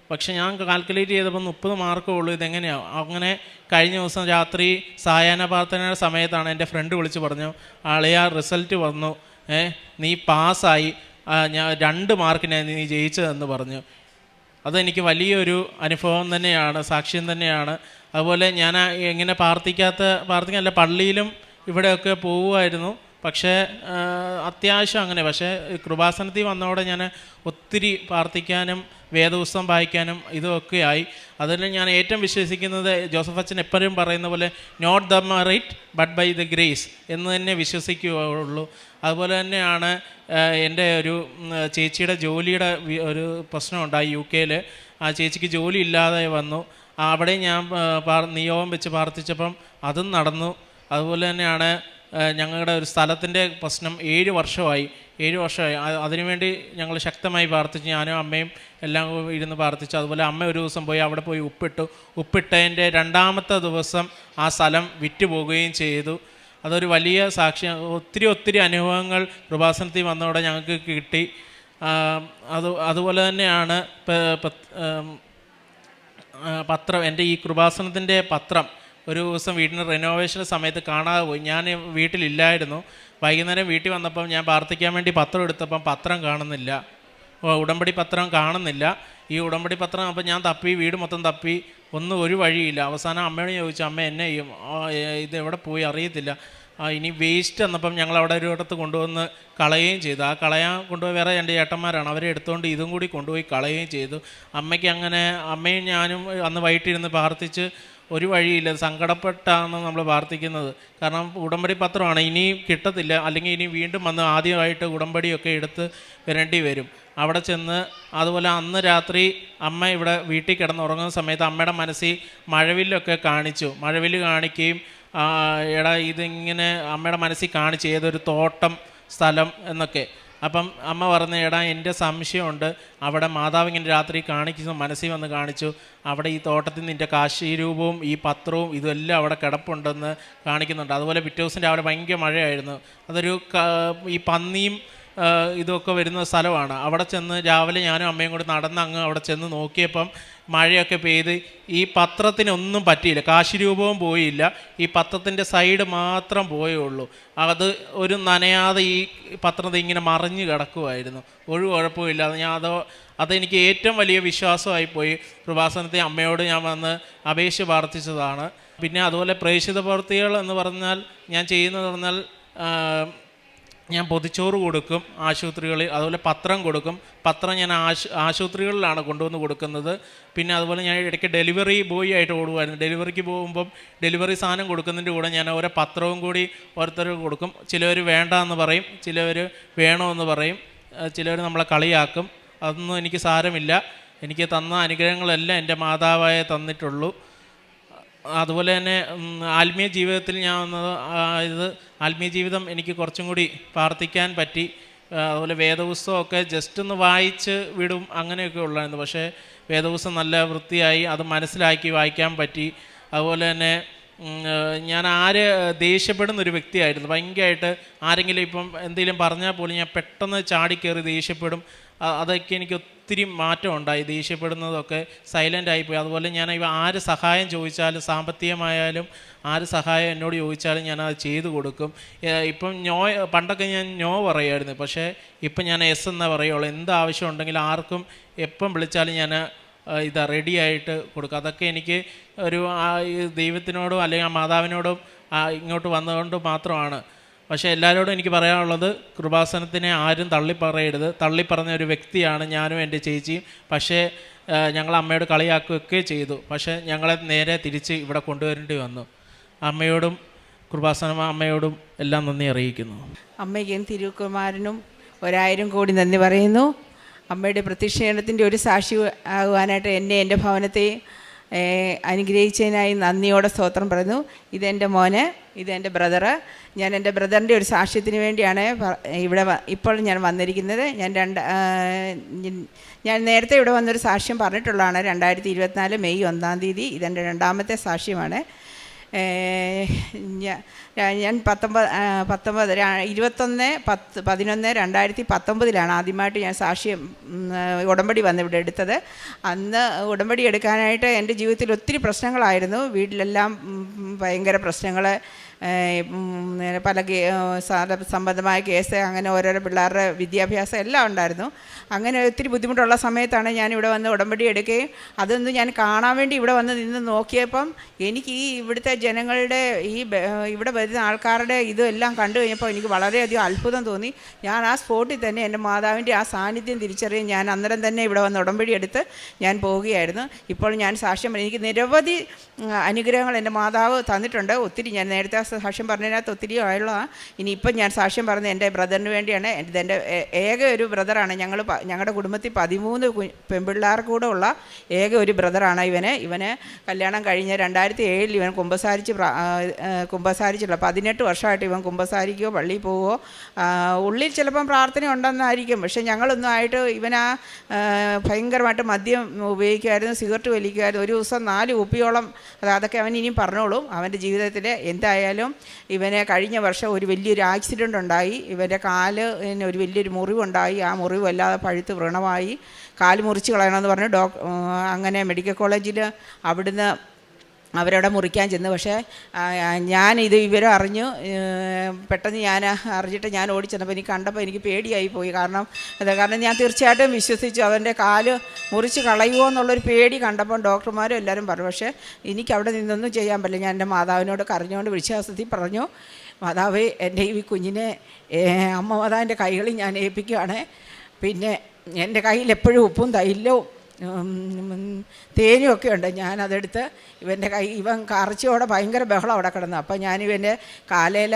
പക്ഷെ ഞാൻ കാൽക്കുലേറ്റ് ചെയ്തപ്പോൾ 30 മാർക്കേ ഉള്ളൂ. ഇതെങ്ങനെയാണ്? അങ്ങനെ കഴിഞ്ഞ ദിവസം രാത്രി സായാഹ്ന പ്രാർത്ഥനയുടെ സമയത്താണ് എൻ്റെ ഫ്രണ്ട് വിളിച്ച് പറഞ്ഞു, ആളെയാ റിസൾട്ട് വന്നു, നീ പാസ്സായി, ഞാൻ 2 മാർക്കിനെ നീ ജയിച്ചതെന്ന് പറഞ്ഞു. അതെനിക്ക് വലിയൊരു അനുഭവം തന്നെയാണ്, സാക്ഷ്യം തന്നെയാണ്. അതുപോലെ ഞാൻ എങ്ങനെ പ്രാർത്ഥിക്കാനല്ല, പള്ളിയിലും ഇവിടെയൊക്കെ പോവുമായിരുന്നു. പക്ഷേ അത്യാവശ്യം അങ്ങനെ. പക്ഷേ കൃപാസനത്തിൽ വന്നതോടെ ഞാൻ ഒത്തിരി പ്രാർത്ഥിക്കാനും വേദപുസ്തകം വായിക്കാനും ഇതൊക്കെ ആയി. അതിൽ ഞാൻ ഏറ്റവും വിശ്വസിക്കുന്നത് ജോസഫ് അച്ഛൻ എപ്പോഴും പറയുന്ന പോലെ not the merit but by the grace എന്ന് തന്നെ വിശ്വസിക്കുകയുള്ളൂ. അതുപോലെ തന്നെയാണ് എൻ്റെ ഒരു ചേച്ചിയുടെ ജോലിയുടെ ഒരു പ്രശ്നമുണ്ടായി UK-ൽ. ആ ചേച്ചിക്ക് ജോലി ഇല്ലാതെ വന്നു. അവിടെ ഞാൻ നിയോഗം വെച്ച് പ്രാർത്ഥിച്ചപ്പം അതും നടന്നു. അതുപോലെ തന്നെയാണ് ഞങ്ങളുടെ ഒരു സ്ഥലത്തിൻ്റെ പ്രശ്നം 7 വർഷമായി. അതിനുവേണ്ടി ഞങ്ങൾ ശക്തമായി പ്രാർത്ഥിച്ചു, ഞാനും അമ്മയും എല്ലാം ഇരുന്ന് പ്രാർത്ഥിച്ചു. അതുപോലെ അമ്മ ഒരു ദിവസം പോയി അവിടെ പോയി ഉപ്പിട്ടതിൻ്റെ 2ാമത്തെ ദിവസം ആ സ്ഥലം വിറ്റുപോകുകയും ചെയ്തു. അതൊരു വലിയ സാക്ഷ്യം. ഒത്തിരി അനുഭവങ്ങൾ കൃപാസനത്തിൽ വന്നതോടെ ഞങ്ങൾക്ക് കിട്ടി. അതുപോലെ തന്നെയാണ് പത്രം, എൻ്റെ ഈ കൃപാസനത്തിൻ്റെ പത്രം ഒരു ദിവസം വീടിന് റിനോവേഷൻ സമയത്ത് കാണാതെ പോയി. ഞാൻ വീട്ടിലില്ലായിരുന്നു. വൈകുന്നേരം വീട്ടിൽ വന്നപ്പം ഞാൻ പ്രാർത്ഥിക്കാൻ വേണ്ടി പത്രം എടുത്തപ്പം പത്രം കാണുന്നില്ല, ഉടമ്പടി പത്രം കാണുന്നില്ല. ഈ ഉടമ്പടി പത്രം അപ്പം ഞാൻ തപ്പി, വീട് മൊത്തം തപ്പി, ഒരു വഴിയില്ല. അവസാനം അമ്മയോട് ചോദിച്ചു, അമ്മ എന്നെ ചെയ്യും, ഇത് എവിടെ പോയി അറിയത്തില്ല. ഇനി വേസ്റ്റ് എന്നപ്പം ഞങ്ങൾ അവിടെ ഒരു ഇടത്ത് കൊണ്ടുവന്ന് കളയുകയും ചെയ്തു. ആ കളയാൻ കൊണ്ടുപോയി വേറെ 2 ചേട്ടന്മാരാണ്, അവരെ എടുത്തുകൊണ്ട് ഇതും കൂടി കൊണ്ടുപോയി കളയുകയും ചെയ്തു. അമ്മയ്ക്ക് അങ്ങനെ, അമ്മയും ഞാനും അന്ന് വൈകിട്ടിരുന്ന് പ്രാർത്ഥിച്ച് ഒരു വഴിയില്ല, സങ്കടപ്പെട്ടാണ് നമ്മൾ പ്രാർത്ഥിക്കുന്നത്. കാരണം ഉടമ്പടി പത്രമാണ്, ഇനിയും കിട്ടത്തില്ല, അല്ലെങ്കിൽ ഇനി വീണ്ടും വന്ന് ആദ്യമായിട്ട് ഉടമ്പടിയൊക്കെ എടുത്ത് വരേണ്ടി വരും. അവിടെ ചെന്ന് അതുപോലെ അന്ന് രാത്രി അമ്മ ഇവിടെ വീട്ടിൽ കിടന്നുറങ്ങുന്ന സമയത്ത് അമ്മയുടെ മനസ്സിൽ മഴവില്ലൊക്കെ കാണിച്ചു. മഴവില്ല് കാണിക്കുകയും എടാ ഇതിങ്ങനെ അമ്മയുടെ മനസ്സിൽ കാണിച്ചു, ഏതൊരു തോട്ടം സ്ഥലം എന്നൊക്കെ. അപ്പം അമ്മ പറഞ്ഞു, എടാ എൻ്റെ സംശയമുണ്ട്, അവിടെ മാതാവ് ഇങ്ങനെ രാത്രി കാണിക്കുന്നു, മനസ്സിൽ വന്ന് കാണിച്ചു, അവിടെ ഈ തോട്ടത്തിൽ നിൻ്റെ കാശീരൂപവും ഈ പത്രവും ഇതെല്ലാം അവിടെ കിടപ്പുണ്ടെന്ന് കാണിക്കുന്നുണ്ട്. അതുപോലെ പിറ്റേ ദിവസം രാവിലെ ഭയങ്കര മഴയായിരുന്നു. അതൊരു ഈ പന്നിയും ഇതൊക്കെ വരുന്ന സ്ഥലമാണ്. അവിടെ ചെന്ന് രാവിലെ ഞാനും അമ്മയും കൂടി നടന്ന് അങ്ങ് അവിടെ ചെന്ന് നോക്കിയപ്പം മഴയൊക്കെ പെയ്ത് ഈ പത്രത്തിനൊന്നും പറ്റിയില്ല, കാശിരൂപവും പോയില്ല, ഈ പത്രത്തിൻ്റെ സൈഡ് മാത്രം പോയുള്ളൂ. അത് ഒരു നനയാതെ ഈ പത്രത്തിൽ ഇങ്ങനെ മറിഞ്ഞ് കിടക്കുമായിരുന്നു, ഒരു കുഴപ്പമില്ലാതെ. അതെനിക്ക് ഏറ്റവും വലിയ വിശ്വാസമായിപ്പോയി. കൃപാസനത്തെ അമ്മയോട് ഞാൻ വന്ന് അപേക്ഷ പ്രാർത്ഥിച്ചതാണ്. പിന്നെ അതുപോലെ പ്രേക്ഷിത പ്രവൃത്തികൾ എന്ന് പറഞ്ഞാൽ ഞാൻ ചെയ്യുന്നത് പറഞ്ഞാൽ ഞാൻ പൊതിച്ചോറ് കൊടുക്കും ആശുപത്രികളിൽ, അതുപോലെ പത്രം കൊടുക്കും. പത്രം ഞാൻ ആശുപത്രികളിലാണ് കൊണ്ടുവന്ന് കൊടുക്കുന്നത്. പിന്നെ അതുപോലെ ഞാൻ ഇടയ്ക്ക് ഡെലിവറി ബോയ് ആയിട്ട് ഓടുമായിരുന്നു. ഡെലിവറിക്ക് പോകുമ്പം ഡെലിവറി സാധനം കൊടുക്കുന്നതിൻ്റെ കൂടെ ഞാൻ ഓരോ പത്രവും കൂടി ഓരോരുത്തർക്ക് കൊടുക്കും. ചിലവർ വേണ്ടാന്ന് പറയും, ചിലവർ വേണമെന്ന് പറയും, ചിലവർ നമ്മളെ കളിയാക്കും. അതൊന്നും എനിക്ക് സാരമില്ല. എനിക്ക് തന്ന അനുഗ്രഹങ്ങളെല്ലാം എൻ്റെ മാതാവായ തന്നിട്ടുള്ളൂ. അതുപോലെ തന്നെ ആത്മീയ ജീവിതത്തിൽ ഞാൻ വന്നത് ആത്മീയ ജീവിതം എനിക്ക് കുറച്ചും കൂടി പ്രാർത്ഥിക്കാൻ പറ്റി. അതുപോലെ വേദപുസ്തകമൊക്കെ ജസ്റ്റ് ഒന്ന് വായിച്ച് വിടും, അങ്ങനെയൊക്കെ ഉള്ളായിരുന്നു. പക്ഷേ വേദപുസ്തകം നല്ല വൃത്തിയായി അത് മനസ്സിലാക്കി വായിക്കാൻ പറ്റി. അതുപോലെ തന്നെ ഞാൻ ദേഷ്യപ്പെടുന്നൊരു വ്യക്തിയായിരുന്നു. ഭയങ്കരമായിട്ട് ആരെങ്കിലും ഇപ്പം എന്തെങ്കിലും പറഞ്ഞാൽ പോലും ഞാൻ പെട്ടെന്ന് ചാടിക്കയറി ദേഷ്യപ്പെടും. അതൊക്കെ എനിക്ക് ഒത്തിരി മാറ്റം ഉണ്ടായി. ദേഷ്യപ്പെടുന്നതൊക്കെ സൈലൻ്റ് ആയിപ്പോയി. അതുപോലെ ഞാൻ ആര് സഹായം ചോദിച്ചാലും, സാമ്പത്തികമായാലും ആര് സഹായം എന്നോട് ചോദിച്ചാലും ഞാനത് ചെയ്തു കൊടുക്കും. ഇപ്പം പണ്ടൊക്കെ ഞാൻ നോ പറയുമായിരുന്നു, പക്ഷേ ഇപ്പം ഞാൻ എസ് എന്നേ പറയുള്ളൂ. എന്താവശ്യം ഉണ്ടെങ്കിലും ആർക്കും എപ്പം വിളിച്ചാലും ഞാൻ ഇതാ റെഡിയായിട്ട് കൊടുക്കുക. അതൊക്കെ എനിക്ക് ഒരു ദൈവത്തിനോടും അല്ലെങ്കിൽ ആ മാതാവിനോടും ഇങ്ങോട്ട് വന്നതുകൊണ്ട് മാത്രമാണ്. പക്ഷേ എല്ലാവരോടും എനിക്ക് പറയാനുള്ളത്, കൃപാസനത്തിനെ ആരും തള്ളിപ്പറയരുത്. തള്ളിപ്പറഞ്ഞ ഒരു വ്യക്തിയാണ് ഞാനും എൻ്റെ ചേച്ചിയും. പക്ഷേ ഞങ്ങൾ അമ്മയോട് കളിയാക്കുകയൊക്കെ ചെയ്തു. പക്ഷേ ഞങ്ങളെ നേരെ തിരിച്ച് ഇവിടെ കൊണ്ടുവരേണ്ടി വന്നു. അമ്മയോടും കൃപാസന അമ്മയോടും എല്ലാം നന്ദി അറിയിക്കുന്നു. അമ്മയ്ക്കും തിരുക്കുമാരനും 1000 കോടി നന്ദി പറയുന്നു. അമ്മയുടെ പ്രത്യക്ഷീകരണത്തിൻ്റെ ഒരു സാക്ഷി ആകുവാനായിട്ട് എന്നെ എൻ്റെ ഭവനത്തെ അനുഗ്രഹിച്ചതിനായി നന്ദിയോടെ സ്തോത്രം പറയുന്നു. ഇതെൻ്റെ മോന്, ഇതെൻ്റെ ബ്രദറ്. ഞാൻ എൻ്റെ ബ്രദറിൻ്റെ ഒരു സാക്ഷ്യത്തിന് വേണ്ടിയാണ് ഇവിടെ ഇപ്പോൾ ഞാൻ വന്നിരിക്കുന്നത്. ഞാൻ നേരത്തെ ഇവിടെ വന്നൊരു സാക്ഷ്യം പറഞ്ഞിട്ടുള്ളതാണ്. 2024 മെയ് 1-ാം തീയതി. ഇതെൻ്റെ 2ാമത്തെ സാക്ഷ്യമാണ്. ഞാൻ 21/11/2019 ആദ്യമായിട്ട് ഞാൻ സാക്ഷ്യം ഉടമ്പടി വന്ന് ഇവിടെ എടുത്തത്. അന്ന് ഉടമ്പടി എടുക്കാനായിട്ട് എൻ്റെ ജീവിതത്തിൽ ഒത്തിരി പ്രശ്നങ്ങളായിരുന്നു. വീട്ടിലെല്ലാം ഭയങ്കര പ്രശ്നങ്ങൾ, പല സംബന്ധമായ കേസ്, അങ്ങനെ ഓരോരോ പിള്ളേരുടെ വിദ്യാഭ്യാസം എല്ലാം ഉണ്ടായിരുന്നു. അങ്ങനെ ഒത്തിരി ബുദ്ധിമുട്ടുള്ള സമയത്താണ് ഞാനിവിടെ വന്ന് ഉടമ്പടി എടുക്കുകയും അതൊന്ന് ഞാൻ കാണാൻ വേണ്ടി ഇവിടെ വന്ന് നിന്ന് നോക്കിയപ്പം എനിക്ക് ഈ ഇവിടുത്തെ ജനങ്ങളുടെ ഇവിടെ വരുന്ന ആൾക്കാരുടെ ഇതെല്ലാം കണ്ടു കഴിഞ്ഞപ്പോൾ എനിക്ക് വളരെയധികം അത്ഭുതം തോന്നി. ഞാൻ ആ സ്പോട്ടിൽ തന്നെ എൻ്റെ മാതാവിൻ്റെ ആ സാന്നിധ്യം തിരിച്ചറിയും ഞാൻ അന്നേരം തന്നെ ഇവിടെ വന്ന് ഉടമ്പടി എടുത്ത് ഞാൻ പോവുകയായിരുന്നു. ഇപ്പോൾ ഞാൻ സാക്ഷ്യം എനിക്ക് നിരവധി അനുഗ്രഹങ്ങൾ എൻ്റെ മാതാവ് തന്നിട്ടുണ്ട്. ഒത്തിരി ഞാൻ നേരത്തെ സാക്ഷ്യം പറഞ്ഞതിനകത്ത് ഒത്തിരി ആയുള്ളതാണ്. ഇനിയിപ്പം ഞാൻ സാക്ഷ്യം പറഞ്ഞത് എൻ്റെ ബ്രദറിന് വേണ്ടിയാണ്. ഇതെൻ്റെ ഏക ഒരു ബ്രദറാണ്. ഞങ്ങളുടെ കുടുംബത്തിൽ 13 പെൺപിള്ളേർ കൂടെ ഉള്ള ഏക ഒരു ബ്രദറാണ് ഇവന് കല്യാണം കഴിഞ്ഞ് 2007 ഇവൻ കുമ്പസാരിച്ചിട്ടുള്ള 18 വർഷമായിട്ട് ഇവൻ കുമ്പസാരിക്കുകയോ പള്ളിയിൽ പോവുകയോ ഉള്ളിൽ ചിലപ്പം പ്രാർത്ഥന ഉണ്ടെന്നായിരിക്കും. പക്ഷേ ഞങ്ങളൊന്നും ആയിട്ട് ഇവനാ ഭയങ്കരമായിട്ട് മദ്യം ഉപയോഗിക്കുമായിരുന്നു, സിഗരറ്റ് വലിക്കുമായിരുന്നു. ഒരു ദിവസം 4 കുപ്പിയോളം. അതൊക്കെ അവൻ ഇനിയും പറഞ്ഞോളും. അവൻ്റെ ജീവിതത്തിൽ എന്തായാലും ഇവന് കഴിഞ്ഞ വർഷം ഒരു വലിയൊരു ആക്സിഡൻ്റ് ഉണ്ടായി. ഇവൻ്റെ കാല് ഒരു വലിയൊരു മുറിവുണ്ടായി. ആ മുറിവ് വല്ലാതെ പഴുത്ത് വ്രണമായി. കാല് മുറിച്ച് കളയണമെന്ന് പറഞ്ഞു അങ്ങനെ മെഡിക്കൽ കോളേജിൽ അവിടുന്ന് അവരവിടെ മുറിക്കാൻ ചെന്നു. പക്ഷേ ഞാനിത് ഇവരെ അറിഞ്ഞു. പെട്ടെന്ന് ഞാൻ അറിഞ്ഞിട്ട് ഞാൻ ഓടിച്ചെന്നപ്പോൾ എനിക്ക് കണ്ടപ്പോൾ എനിക്ക് പേടിയായി പോയി. കാരണം ഞാൻ തീർച്ചയായിട്ടും വിശ്വസിച്ചു അവൻ്റെ കാല് മുറിച്ച് കളയുമോ എന്നുള്ളൊരു പേടി കണ്ടപ്പോൾ ഡോക്ടർമാരും എല്ലാവരും പറഞ്ഞു. പക്ഷേ എനിക്ക് അവിടെ നിന്നൊന്നും ചെയ്യാൻ പറ്റില്ല. ഞാൻ എൻ്റെ മാതാവിനോട് കരഞ്ഞുകൊണ്ട് വിശ്വാസത്തിൽ പറഞ്ഞു, മാതാവേ എൻ്റെ ഈ കുഞ്ഞിനെ അമ്മ മാതാവിൻ്റെ കൈകളിൽ ഞാൻ ഏൽപ്പിക്കുകയാണ്. പിന്നെ എൻ്റെ കയ്യിൽ എപ്പോഴും ഉപ്പും തൈലവും തേനും ഒക്കെ ഉണ്ട്. ഞാനതെടുത്ത് ഇവൻ കറച്ചിയോടെ ഭയങ്കര ബഹളം അവിടെ കിടന്നു. അപ്പം ഞാനിവൻ്റെ കാലയിൽ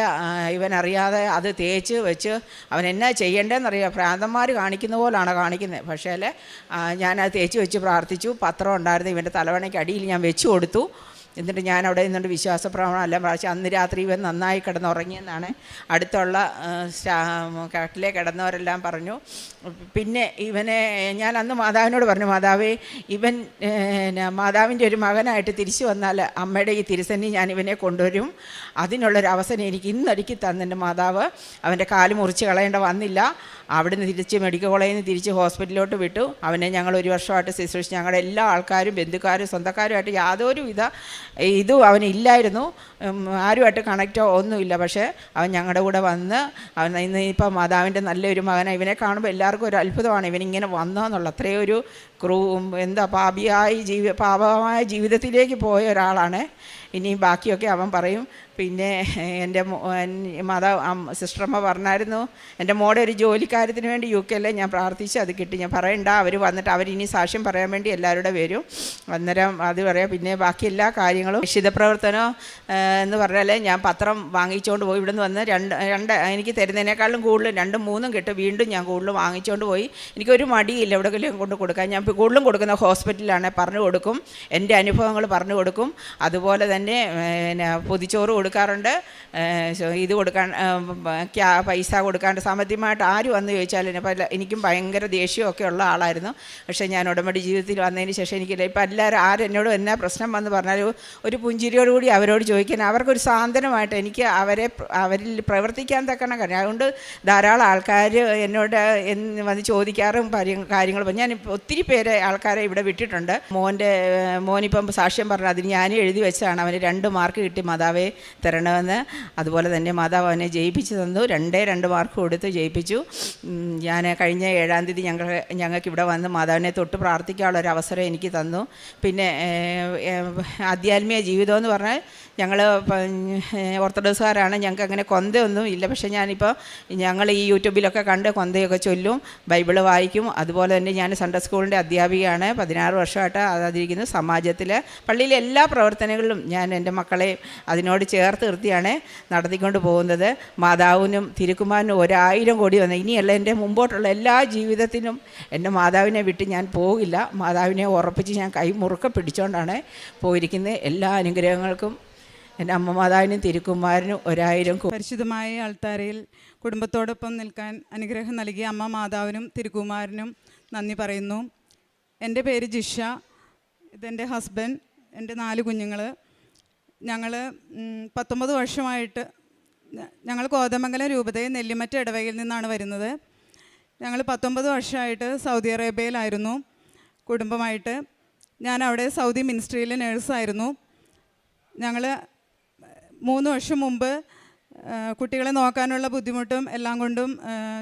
ഇവനറിയാതെ അത് തേച്ച് വെച്ച് അവൻ എന്നാ ചെയ്യേണ്ടതെന്നറിയാം. ഭ്രാന്തന്മാർ കാണിക്കുന്ന പോലാണ് കാണിക്കുന്നത്. പക്ഷേ ഞാനത് തേച്ച് വെച്ച് പ്രാർത്ഥിച്ചു. പത്രം ഉണ്ടായിരുന്നു ഇവൻ്റെ തലവണയ്ക്ക് അടിയിൽ ഞാൻ വെച്ച് കൊടുത്തു. എന്നിട്ട് ഞാൻ അവിടെ നിന്നുകൊണ്ട് വിശ്വാസപ്രമാണം എല്ലാം പ്രാവശ്യം അന്ന് രാത്രി ഇവൻ നന്നായി കിടന്നുറങ്ങിയെന്നാണ് അടുത്തുള്ള കട്ടിലേ കിടന്നവരെല്ലാം പറഞ്ഞു. പിന്നെ ഇവനെ ഞാൻ അന്ന് മാതാവിനോട് പറഞ്ഞു, മാതാവേ ഇവൻ മാതാവിൻ്റെ ഒരു മകനായിട്ട് തിരിച്ചു വന്നാൽ അമ്മയുടെ ഈ തിരുസന്നി ഞാൻ ഇവനെ കൊണ്ടുവരും. അതിനുള്ളൊരവസരം എനിക്ക് ഇന്നൊരുക്കി തന്നെൻ്റെ മാതാവ്. അവൻ്റെ കാല് മുറിച്ച് കളയേണ്ട വന്നില്ല. അവിടുന്ന് തിരിച്ച് മെഡിക്കൽ കോളേജിൽ നിന്ന് തിരിച്ച് ഹോസ്പിറ്റലിലോട്ട് വിട്ടു. അവനെ ഞങ്ങൾ 1 വർഷമായിട്ട് ശുശ്രൂഷിച്ച് ഞങ്ങളുടെ എല്ലാ ആൾക്കാരും ബന്ധുക്കാരും സ്വന്തക്കാരുമായിട്ട് യാതൊരു വിധ ഇതും അവനില്ലായിരുന്നു. ആരുമായിട്ട് കണക്റ്റോ ഒന്നുമില്ല. പക്ഷേ അവൻ ഞങ്ങളുടെ കൂടെ വന്ന് അവൻ ഇന്നിപ്പം മാതാവിൻ്റെ നല്ലൊരു മകനാണ്. ഇവനെ കാണുമ്പോൾ എല്ലാവർക്കും ഒരു അത്ഭുതമാണ് ഇവനിങ്ങനെ വന്നതെന്നുള്ള. അത്രയും ഒരു പാപമായ ജീവിതത്തിലേക്ക് പോയ ഒരാളാണ്. ഇനിയും ബാക്കിയൊക്കെ അവൻ പറയും. പിന്നെ എൻ്റെ സിസ്റ്ററമ്മ പറഞ്ഞായിരുന്നു എൻ്റെ മോടെ ഒരു ജോലിക്കാര്യത്തിന് വേണ്ടി UK ഞാൻ പ്രാർത്ഥിച്ച് അത് കിട്ടി. ഞാൻ പറയണ്ട, അവർ വന്നിട്ട് അവരിനി സാക്ഷ്യം പറയാൻ വേണ്ടി എല്ലാവരുടെ വരും. അന്നേരം അത് പറയാം. പിന്നെ ബാക്കി എല്ലാ കാര്യങ്ങളും രക്ഷിതപ്രവർത്തനം എന്ന് പറഞ്ഞാൽ ഞാൻ പത്രം വാങ്ങിച്ചുകൊണ്ട് പോയി. ഇവിടുന്ന് വന്ന് രണ്ട് എനിക്ക് തരുന്നതിനേക്കാളും കൂടുതലും 2ഉം 3ഉം കിട്ടും. വീണ്ടും ഞാൻ കൂടുതലും വാങ്ങിച്ചുകൊണ്ട് പോയി. എനിക്കൊരു മടിയില്ല എവിടെയെങ്കിലും കൊണ്ട് കൊടുക്കാൻ. ഞാൻ കൂടുതലും കൊടുക്കുന്ന ഹോസ്പിറ്റലിലാണ്. പറഞ്ഞു കൊടുക്കും, എൻ്റെ അനുഭവങ്ങൾ പറഞ്ഞു കൊടുക്കും. അതുപോലെ തന്നെ പൊതിച്ചോറ് കൊടുക്കാറുണ്ട്. ഇത് കൊടുക്കാൻ പൈസ കൊടുക്കാണ്ട് സാമ്പത്തികമായിട്ട് ആര് വന്ന് ചോദിച്ചാലും എനിക്കും ഭയങ്കര ദേഷ്യമൊക്കെ ഉള്ള ആളായിരുന്നു. പക്ഷേ ഞാൻ ഉടമ്പടി ജീവിതത്തിൽ വന്നതിന് ശേഷം എനിക്കില്ല. ഇപ്പം എല്ലാവരും ആരെന്നോട് എന്നാ പ്രശ്നം വന്ന് പറഞ്ഞാലും ഒരു പുഞ്ചിരിയോടുകൂടി അവരോട് ചോദിക്കാൻ അവർക്കൊരു സാന്ത്വനമായിട്ട് എനിക്ക് അവരിൽ പ്രവർത്തിക്കാൻ തക്കണം കാര്യം. അതുകൊണ്ട് ധാരാളം ആൾക്കാർ എന്നോട് വന്ന് ചോദിക്കാറും കാര്യങ്ങളും. ഞാൻ ഒത്തിരി ആൾക്കാരെ ഇവിടെ വിട്ടിട്ടുണ്ട്. മോനിപ്പം സാക്ഷ്യം പറഞ്ഞു. അതിന് ഞാനും എഴുതി വെച്ചതാണ്. അവൻ അവന് 2 മാർക്ക് കിട്ടി, മാതാവേ തരണമെന്ന്. അതുപോലെ തന്നെ മാതാവ് അവനെ ജയിപ്പിച്ചു തന്നു. 2 മാർക്ക് കൊടുത്ത് ജയിപ്പിച്ചു. ഞാൻ കഴിഞ്ഞ 7-ാം തീയതി ഞങ്ങൾക്ക് ഇവിടെ വന്ന് മാതാവിനെ തൊട്ട് പ്രാർത്ഥിക്കാനുള്ളൊരു അവസരം എനിക്ക് തന്നു. പിന്നെ ആധ്യാത്മിക ജീവിതം എന്ന് പറഞ്ഞാൽ ഞങ്ങൾ ഓർത്തഡോക്സുകാരാണ്, ഞങ്ങൾക്ക് അങ്ങനെ കൊന്തയൊന്നും ഇല്ല. പക്ഷേ ഞാനിപ്പോൾ ഞങ്ങൾ ഈ യൂട്യൂബിലൊക്കെ കണ്ട് കൊന്തയൊക്കെ ചൊല്ലും, ബൈബിള് വായിക്കും. അതുപോലെ തന്നെ ഞാൻ സൺഡേ സ്കൂളിൻ്റെ അധ്യാപികയാണ്, 16 വർഷമായിട്ട് അതിരിക്കുന്നു. സമാജത്തിൽ പള്ളിയിലെ എല്ലാ പ്രവർത്തനങ്ങളിലും ഞാൻ എൻ്റെ മക്കളെ അതിനോട് ചേർത്ത് നിർത്തിയാണ് നടത്തിക്കൊണ്ട് പോകുന്നത്. മാതാവിനും തിരുക്കുമാരനും 1000 കോടി വന്നു. ഇനിയല്ല, എൻ്റെ മുമ്പോട്ടുള്ള എല്ലാ ജീവിതത്തിനും എൻ്റെ മാതാവിനെ വിട്ട് ഞാൻ പോകില്ല. മാതാവിനെ ഉറപ്പിച്ച് ഞാൻ കൈ മുറുക്കെ പിടിച്ചുകൊണ്ടാണ് പോയിരിക്കുന്നത്. എല്ലാ അനുഗ്രഹങ്ങൾക്കും എൻ്റെ അമ്മ മാതാവിനും തിരുക്കുമാരനും 1000 കോടി. പരിശുദ്ധമായ ആൾത്താരയിൽ കുടുംബത്തോടൊപ്പം നിൽക്കാൻ അനുഗ്രഹം നൽകിയ അമ്മ മാതാവിനും തിരുക്കുമാരനും നന്ദി പറയുന്നു. എൻ്റെ പേര് ജിഷ, ഇതെൻ്റെ ഹസ്ബൻഡ്, എൻ്റെ 4 കുഞ്ഞുങ്ങൾ. ഞങ്ങൾ 19 വർഷമായിട്ട് ഞങ്ങൾ കോതമംഗലം രൂപതയിൽ നെല്ലിമറ്റ ഇടവകയിൽ നിന്നാണ് വരുന്നത്. ഞങ്ങൾ 19 വർഷമായിട്ട് സൗദി അറേബ്യയിലായിരുന്നു കുടുംബമായിട്ട്. ഞാൻ അവിടെ സൗദി മിനിസ്ട്രിയിൽ നേഴ്സായിരുന്നു. ഞങ്ങൾ 3 വർഷം മുമ്പ് കുട്ടികളെ നോക്കാനുള്ള ബുദ്ധിമുട്ടും എല്ലാം കൊണ്ടും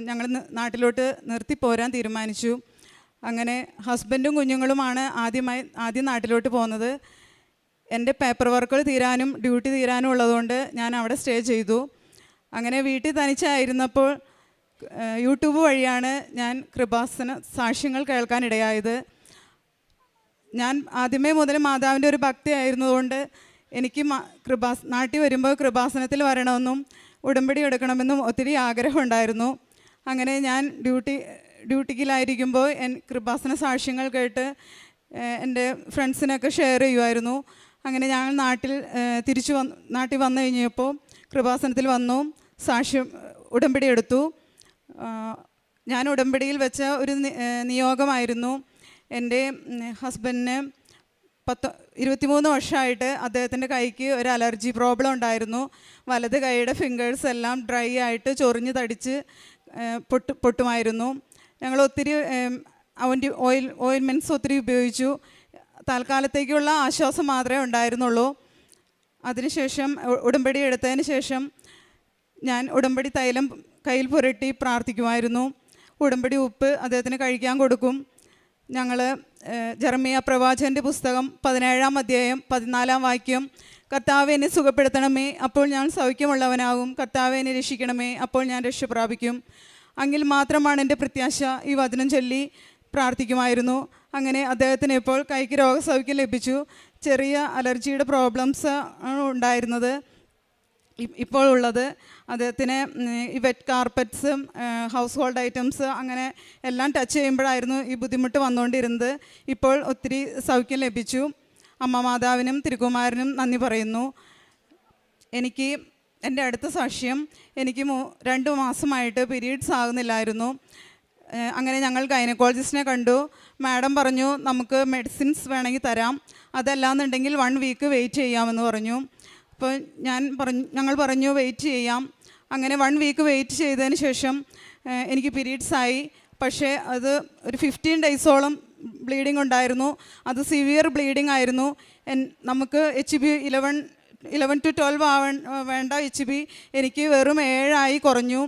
ഞങ്ങൾ നാട്ടിലോട്ട് നിർത്തിപ്പോരാൻ തീരുമാനിച്ചു. അങ്ങനെ ഹസ്ബൻഡും കുഞ്ഞുങ്ങളുമാണ് ആദ്യം നാട്ടിലോട്ട് പോകുന്നത്. എൻ്റെ പേപ്പർ വർക്കുകൾ തീരാനും ഡ്യൂട്ടി തീരാനും ഉള്ളതുകൊണ്ട് ഞാൻ അവിടെ സ്റ്റേ ചെയ്തു. അങ്ങനെ വീട്ടിൽ തനിച്ചായിരുന്നപ്പോൾ യൂട്യൂബ് വഴിയാണ് ഞാൻ കൃപാസന സാക്ഷ്യങ്ങൾ കേൾക്കാനിടയായത്. ഞാൻ ആദ്യമേ മുതൽ മാതാവിൻ്റെ ഒരു ഭക്തിയായിരുന്നതുകൊണ്ട് എനിക്ക് നാട്ടിൽ വരുമ്പോൾ കൃപാസനത്തിൽ വരണമെന്നും ഉടമ്പടി എടുക്കണമെന്നും ഒത്തിരി ആഗ്രഹമുണ്ടായിരുന്നു. അങ്ങനെ ഞാൻ ഡ്യൂട്ടിക്കിലായിരിക്കുമ്പോൾ കൃപാസന സാക്ഷ്യങ്ങൾ കേട്ട് എൻ്റെ ഫ്രണ്ട്സിനൊക്കെ ഷെയർ ചെയ്യുമായിരുന്നു. അങ്ങനെ ഞങ്ങൾ നാട്ടിൽ വന്നു കഴിഞ്ഞപ്പോൾ കൃപാസനത്തിൽ വന്നു, ഉടമ്പടി എടുത്തു. ഞാൻ ഉടമ്പടിയിൽ വെച്ച ഒരു നിയോഗമായിരുന്നു. എൻ്റെ ഹസ്ബൻഡിന് 23 വർഷമായിട്ട് അദ്ദേഹത്തിൻ്റെ കൈക്ക് ഒരു അലർജി പ്രോബ്ലം ഉണ്ടായിരുന്നു. വലത് കൈയുടെ ഫിംഗേഴ്സ് എല്ലാം ഡ്രൈ ആയിട്ട് ചൊറിഞ്ഞ് തടിച്ച് പൊട്ടുമായിരുന്നു. ഞങ്ങൾ ഒത്തിരി ഓയിൻമെൻറ്റ്സ് ഒത്തിരി ഉപയോഗിച്ചു. തൽക്കാലത്തേക്കുള്ള ആശ്വാസം മാത്രമേ ഉണ്ടായിരുന്നുള്ളൂ. അതിനുശേഷം ഉടമ്പടി എടുത്തതിന് ശേഷം ഞാൻ ഉടമ്പടി തൈലം കയ്യിൽ പുരട്ടി പ്രാർത്ഥിക്കുമായിരുന്നു. ഉടമ്പടി ഉപ്പ് അദ്ദേഹത്തിന് കഴിക്കാൻ കൊടുക്കും. ഞങ്ങൾ ജെറമിയ പ്രവാചകൻ്റെ പുസ്തകം 17-ാം അധ്യായം 14-ാം വാക്യം, കർത്താവെ എന്നെ സുഖപ്പെടുത്തണമേ, അപ്പോൾ ഞാൻ സൗഖ്യമുള്ളവനാകും. കർത്താവെ എന്നെ രക്ഷിക്കണമേ, അപ്പോൾ ഞാൻ രക്ഷ പ്രാപിക്കും. അങ്ങിൽ മാത്രമാണ് എൻ്റെ പ്രത്യാശ. ഈ വചനം ചൊല്ലി പ്രാർത്ഥിക്കുമായിരുന്നു. അങ്ങനെ അദ്ദേഹത്തിന് ഇപ്പോൾ കൈക്ക് രോഗസൗഖ്യം ലഭിച്ചു. ചെറിയ അലർജിയുടെ പ്രോബ്ലംസ് ആണ് ഉണ്ടായിരുന്നത് ഇപ്പോൾ ഉള്ളത്. അദ്ദേഹത്തിന് ഈ വെറ്റ് കാർപ്പറ്റ്സും ഹൗസ് ഹോൾഡ് ഐറ്റംസ് അങ്ങനെ എല്ലാം ടച്ച് ചെയ്യുമ്പോഴായിരുന്നു ഈ ബുദ്ധിമുട്ട് വന്നുകൊണ്ടിരുന്നത്. ഇപ്പോൾ ഒത്തിരി സൗഖ്യം ലഭിച്ചു. അമ്മ മാതാവിനും തിരുക്കുമാരനും നന്ദി പറയുന്നു. എൻ്റെ അടുത്ത സാക്ഷ്യം, എനിക്ക് 2 മാസമായിട്ട് പീരീഡ്സ് ആകുന്നില്ലായിരുന്നു. അങ്ങനെ ഞങ്ങൾ ഗൈനക്കോളജിസ്റ്റിനെ കണ്ടു. മാഡം പറഞ്ഞു നമുക്ക് മെഡിസിൻസ് വേണമെങ്കിൽ തരാം, അതല്ലാന്നുണ്ടെങ്കിൽ 1 വീക്ക് വെയിറ്റ് ചെയ്യാമെന്ന് പറഞ്ഞു. അപ്പോൾ ഞങ്ങൾ പറഞ്ഞു വെയിറ്റ് ചെയ്യാം. അങ്ങനെ 1 വീക്ക് വെയിറ്റ് ചെയ്തതിന് ശേഷം എനിക്ക് പീരീഡ്സ് ആയി. പക്ഷേ അത് ഒരു 15 ഡേയ്സോളം ബ്ലീഡിങ് ഉണ്ടായിരുന്നു. അത് സിവിയർ ബ്ലീഡിങ് ആയിരുന്നു. നമുക്ക് HB 11 to 12 വേണ്ട HB എനിക്ക് വെറും 7 കുറഞ്ഞു.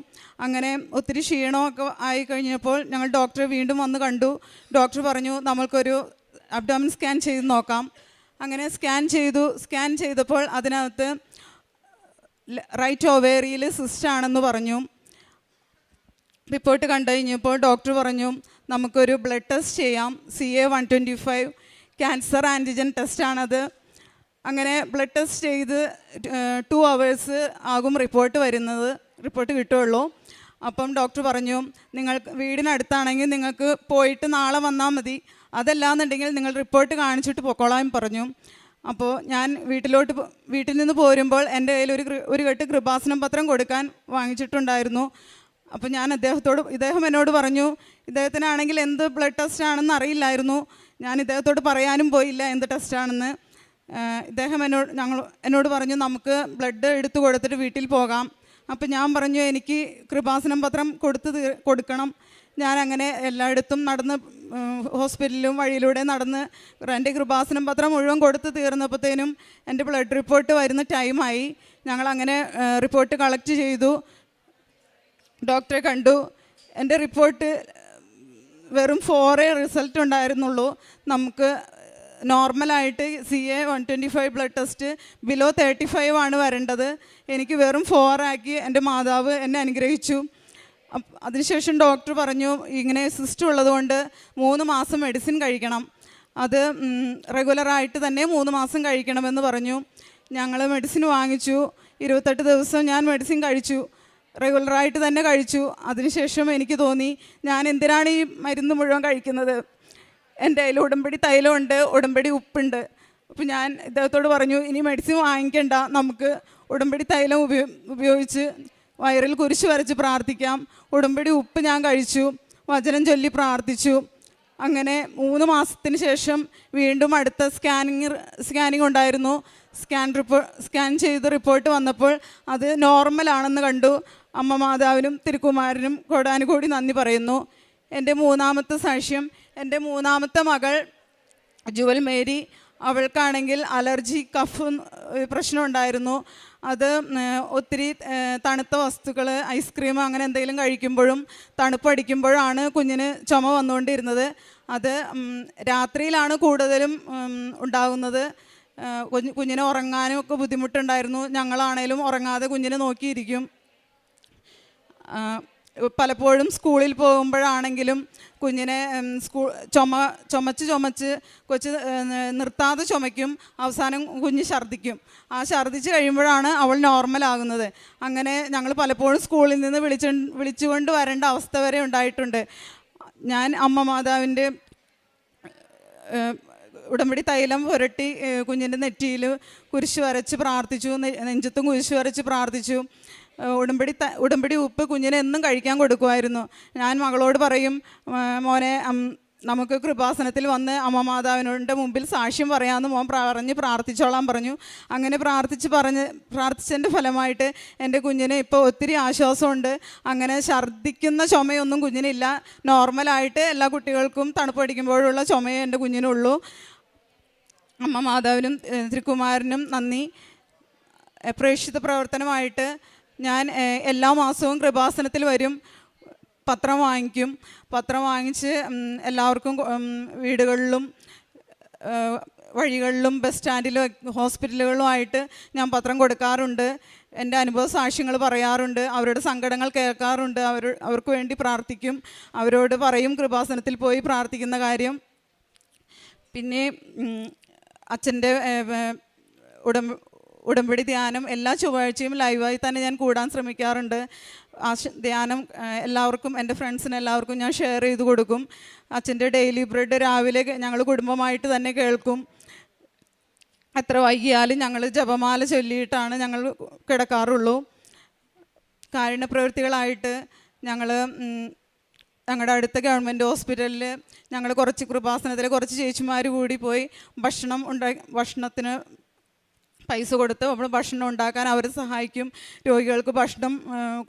അങ്ങനെ ഒത്തിരി ക്ഷീണമൊക്കെ ആയി കഴിഞ്ഞപ്പോൾ ഞങ്ങൾ ഡോക്ടറെ വീണ്ടും വന്ന് കണ്ടു. ഡോക്ടർ പറഞ്ഞു നമ്മൾക്കൊരു അബ്ഡോമിൻ സ്കാൻ ചെയ്ത് നോക്കാം. അങ്ങനെ സ്കാൻ ചെയ്തപ്പോൾ അതിനകത്ത് റൈറ്റ് ഓവേറിയിൽ സിസ്റ്റ് ആണെന്ന് പറഞ്ഞു. റിപ്പോർട്ട് കണ്ടു കഴിഞ്ഞപ്പോൾ ഡോക്ടർ പറഞ്ഞു നമുക്കൊരു ബ്ലഡ് ടെസ്റ്റ് ചെയ്യാം. CA-125 cancer antigen ടെസ്റ്റാണത്. അങ്ങനെ ബ്ലഡ് ടെസ്റ്റ് ചെയ്ത് 2 hours ആകും റിപ്പോർട്ട് കിട്ടുകയുള്ളൂ. അപ്പം ഡോക്ടർ പറഞ്ഞു നിങ്ങൾ വീടിനടുത്താണെങ്കിൽ നിങ്ങൾക്ക് പോയിട്ട് നാളെ വന്നാൽ മതി, അതല്ലാന്നുണ്ടെങ്കിൽ നിങ്ങൾ റിപ്പോർട്ട് കാണിച്ചിട്ട് പൊക്കോളാൻ പറഞ്ഞു. അപ്പോൾ ഞാൻ വീട്ടിൽ നിന്ന് പോരുമ്പോൾ എൻ്റെ കയ്യിൽ ഒരു കെട്ട് കൃപാസനം പത്രം കൊടുക്കാൻ വാങ്ങിച്ചിട്ടുണ്ടായിരുന്നു. അപ്പോൾ ഞാൻ ഇദ്ദേഹം എന്നോട് പറഞ്ഞു, ഇദ്ദേഹത്തിനാണെങ്കിൽ എന്ത് ബ്ലഡ് ടെസ്റ്റ് ആണെന്ന് അറിയില്ലായിരുന്നു. ഞാൻ ഇദ്ദേഹത്തോട് പറയാനും പോയില്ല എന്ത് ടെസ്റ്റാണെന്ന്. ഇദ്ദേഹം എന്നോട് പറഞ്ഞു നമുക്ക് ബ്ലഡ് എടുത്തു കൊടുത്തിട്ട് വീട്ടിൽ പോകാം. അപ്പം ഞാൻ പറഞ്ഞു എനിക്ക് കൃപാസനം പത്രം കൊടുക്കണം, ഞാൻ അങ്ങനെ എല്ലായിടത്തും നടന്ന് ഹോസ്പിറ്റലിലും വഴിയിലൂടെ നടന്ന് എൻ്റെ കൃപാസനം പത്രം മുഴുവൻ കൊടുത്ത് തീർന്നപ്പോഴത്തേനും എൻ്റെ ബ്ലഡ് റിപ്പോർട്ട് വരുന്ന ടൈമായി. ഞങ്ങളങ്ങനെ റിപ്പോർട്ട് കളക്ട് ചെയ്തു, ഡോക്ടറെ കണ്ടു. എൻ്റെ റിപ്പോർട്ട് വെറും 4 റിസൾട്ട് ഉണ്ടായിരുന്നുള്ളൂ. നമുക്ക് നോർമലായിട്ട് CA 125 ബ്ലഡ് ടെസ്റ്റ് ബിലോ 35 ആണ് വരേണ്ടത്. എനിക്ക് വെറും 4 ആക്കി എൻ്റെ മാതാവ് എന്നെ അനുഗ്രഹിച്ചു. അതിനുശേഷം ഡോക്ടർ പറഞ്ഞു, ഇങ്ങനെ സിസ്റ്റ് ഉള്ളതുകൊണ്ട് 3 മാസം മെഡിസിൻ കഴിക്കണം, അത് റെഗുലറായിട്ട് തന്നെ 3 മാസം കഴിക്കണമെന്ന് പറഞ്ഞു. ഞങ്ങൾ മെഡിസിൻ വാങ്ങിച്ചു. 28 ദിവസം ഞാൻ മെഡിസിൻ കഴിച്ചു, റെഗുലറായിട്ട് തന്നെ കഴിച്ചു. അതിനുശേഷം എനിക്ക് തോന്നി, ഞാൻ എന്തിനാണ് ഈ മരുന്ന് മുഴുവൻ കഴിക്കുന്നത്? എൻ്റെ കയ്യിൽ ഉടമ്പടി തൈലമുണ്ട്, ഉടമ്പടി ഉപ്പുണ്ട്. അപ്പോൾ ഞാൻ ഇദ്ദേഹത്തോട് പറഞ്ഞു, ഇനി മെഡിസിൻ വാങ്ങിക്കണ്ട, നമുക്ക് ഉടമ്പടി തൈലം ഉപയോഗിച്ച് വയറിൽ കുരിശ് വരച്ച് പ്രാർത്ഥിക്കാം. ഉടമ്പടി ഉപ്പ് ഞാൻ കഴിച്ചു, വചനം ചൊല്ലി പ്രാർത്ഥിച്ചു. അങ്ങനെ 3 മാസത്തിന് ശേഷം വീണ്ടും അടുത്ത സ്കാനിങ് ഉണ്ടായിരുന്നു. സ്കാൻ ചെയ്ത് റിപ്പോർട്ട് വന്നപ്പോൾ അത് നോർമലാണെന്ന് കണ്ടു. അമ്മ മാതാവിനും തിരുക്കുമാരനും കോടാനുകോടി നന്ദി പറയുന്നു. എൻ്റെ 3ാമത്തെ സാക്ഷ്യം, എൻ്റെ 3ാമത്തെ മകൾ ജുവൽ മേരി, അവൾക്കാണെങ്കിൽ അലർജി കഫ് പ്രശ്നം ഉണ്ടായിരുന്നു. അത് ഒത്തിരി തണുത്ത വസ്തുക്കൾ, ഐസ്ക്രീം അങ്ങനെ എന്തെങ്കിലും കഴിക്കുമ്പോഴും തണുപ്പടിക്കുമ്പോഴാണ് കുഞ്ഞിന് ചുമ വന്നുകൊണ്ടിരുന്നത്. അത് രാത്രിയിലാണ് കൂടുതലും ഉണ്ടാകുന്നത്. കുഞ്ഞിനെ ഉറങ്ങാനും ഒക്കെ ബുദ്ധിമുട്ടുണ്ടായിരുന്നു. ഞങ്ങളാണേലും ഉറങ്ങാതെ കുഞ്ഞിനെ നോക്കിയിരിക്കും. പലപ്പോഴും സ്കൂളിൽ പോകുമ്പോഴാണെങ്കിലും കുഞ്ഞിനെ ചുമച്ച് കൊച്ച് നിർത്താതെ ചുമയ്ക്കും. അവസാനം കുഞ്ഞ് ഛർദ്ദിക്കും. ആ ഛർദ്ദിച്ച് കഴിയുമ്പോഴാണ് അവൾ നോർമലാകുന്നത്. അങ്ങനെ ഞങ്ങൾ പലപ്പോഴും സ്കൂളിൽ നിന്ന് വിളിച്ചുകൊണ്ട് വരേണ്ട അവസ്ഥ വരെ ഉണ്ടായിട്ടുണ്ട്. ഞാൻ അമ്മ മാതാവിൻ്റെ ഉടമ്പടി തൈലം പുരട്ടി കുഞ്ഞിൻ്റെ നെറ്റിയിൽ കുരിശ് വരച്ച് പ്രാർത്ഥിച്ചു, നെഞ്ചത്തും കുരിശ് വരച്ച് പ്രാർത്ഥിച്ചു. ഉടമ്പടി ഉപ്പ് കുഞ്ഞിനെ എന്നും കഴിക്കാൻ കൊടുക്കുമായിരുന്നു. ഞാൻ മകളോട് പറയും, മോനെ നമുക്ക് കൃപാസനത്തിൽ വന്ന് അമ്മ മാതാവിനോട് മുമ്പിൽ സാക്ഷ്യം പറയാമെന്ന് മോൻ പറഞ്ഞ് പ്രാർത്ഥിച്ചോളാൻ പറഞ്ഞു. അങ്ങനെ പ്രാർത്ഥിച്ചതിൻ്റെ ഫലമായിട്ട് എൻ്റെ കുഞ്ഞിന് ഇപ്പോൾ ഒത്തിരി ആശ്വാസമുണ്ട്. അങ്ങനെ ഛർദ്ദിക്കുന്ന ചുമയൊന്നും കുഞ്ഞിനില്ല. നോർമലായിട്ട് എല്ലാ കുട്ടികൾക്കും തണുപ്പടിക്കുമ്പോഴുള്ള ചുമയേ എൻ്റെ കുഞ്ഞിനുള്ളൂ. അമ്മ മാതാവിനും തിരുക്കുമാരനും നന്ദി. പ്രേക്ഷിത പ്രവർത്തനമായിട്ട് ഞാൻ എല്ലാ മാസവും കൃപാസനത്തിൽ വരും, പത്രം വാങ്ങിക്കും. പത്രം വാങ്ങിച്ച് എല്ലാവർക്കും വീടുകളിലും വഴികളിലും ബസ് സ്റ്റാൻഡിലും ഹോസ്പിറ്റലുകളിലുമായിട്ട് ഞാൻ പത്രം കൊടുക്കാറുണ്ട്. എൻ്റെ അനുഭവ സാക്ഷ്യങ്ങൾ പറയാറുണ്ട്, അവരുടെ സങ്കടങ്ങൾ കേൾക്കാറുണ്ട്, അവർക്ക് വേണ്ടി പ്രാർത്ഥിക്കും. അവരോട് പറയും കൃപാസനത്തിൽ പോയി പ്രാർത്ഥിക്കുന്ന കാര്യം. പിന്നെ അച്ഛൻ്റെ ഉടമ്പടി ധ്യാനം എല്ലാ ചൊവ്വാഴ്ചയും ലൈവായി തന്നെ ഞാൻ കൂടാൻ ശ്രമിക്കാറുണ്ട്. ആ ധ്യാനം എല്ലാവർക്കും, എൻ്റെ ഫ്രണ്ട്സിന് എല്ലാവർക്കും ഞാൻ ഷെയർ ചെയ്ത് കൊടുക്കും. അച്ഛൻ്റെ ഡെയിലി ബ്രെഡ് രാവിലെ ഞങ്ങൾ കുടുംബമായിട്ട് തന്നെ കേൾക്കും. എത്ര വൈകിയാലും ഞങ്ങൾ ജപമാല ചൊല്ലിയിട്ടാണ് ഞങ്ങൾ കിടക്കാറുള്ളൂ. കാരുണ്യ പ്രവൃത്തികളായിട്ട് ഞങ്ങളുടെ അടുത്ത ഗവൺമെൻറ് ഹോസ്പിറ്റലിൽ ഞങ്ങൾ കുറച്ച് കൃപാസനത്തിലെ കുറച്ച് ചേച്ചിമാർ കൂടി പോയി ഭക്ഷണത്തിന് പൈസ കൊടുത്ത് നമ്മൾ ഭക്ഷണം ഉണ്ടാക്കാൻ അവർ സഹായിക്കും. രോഗികൾക്ക് ഭക്ഷണം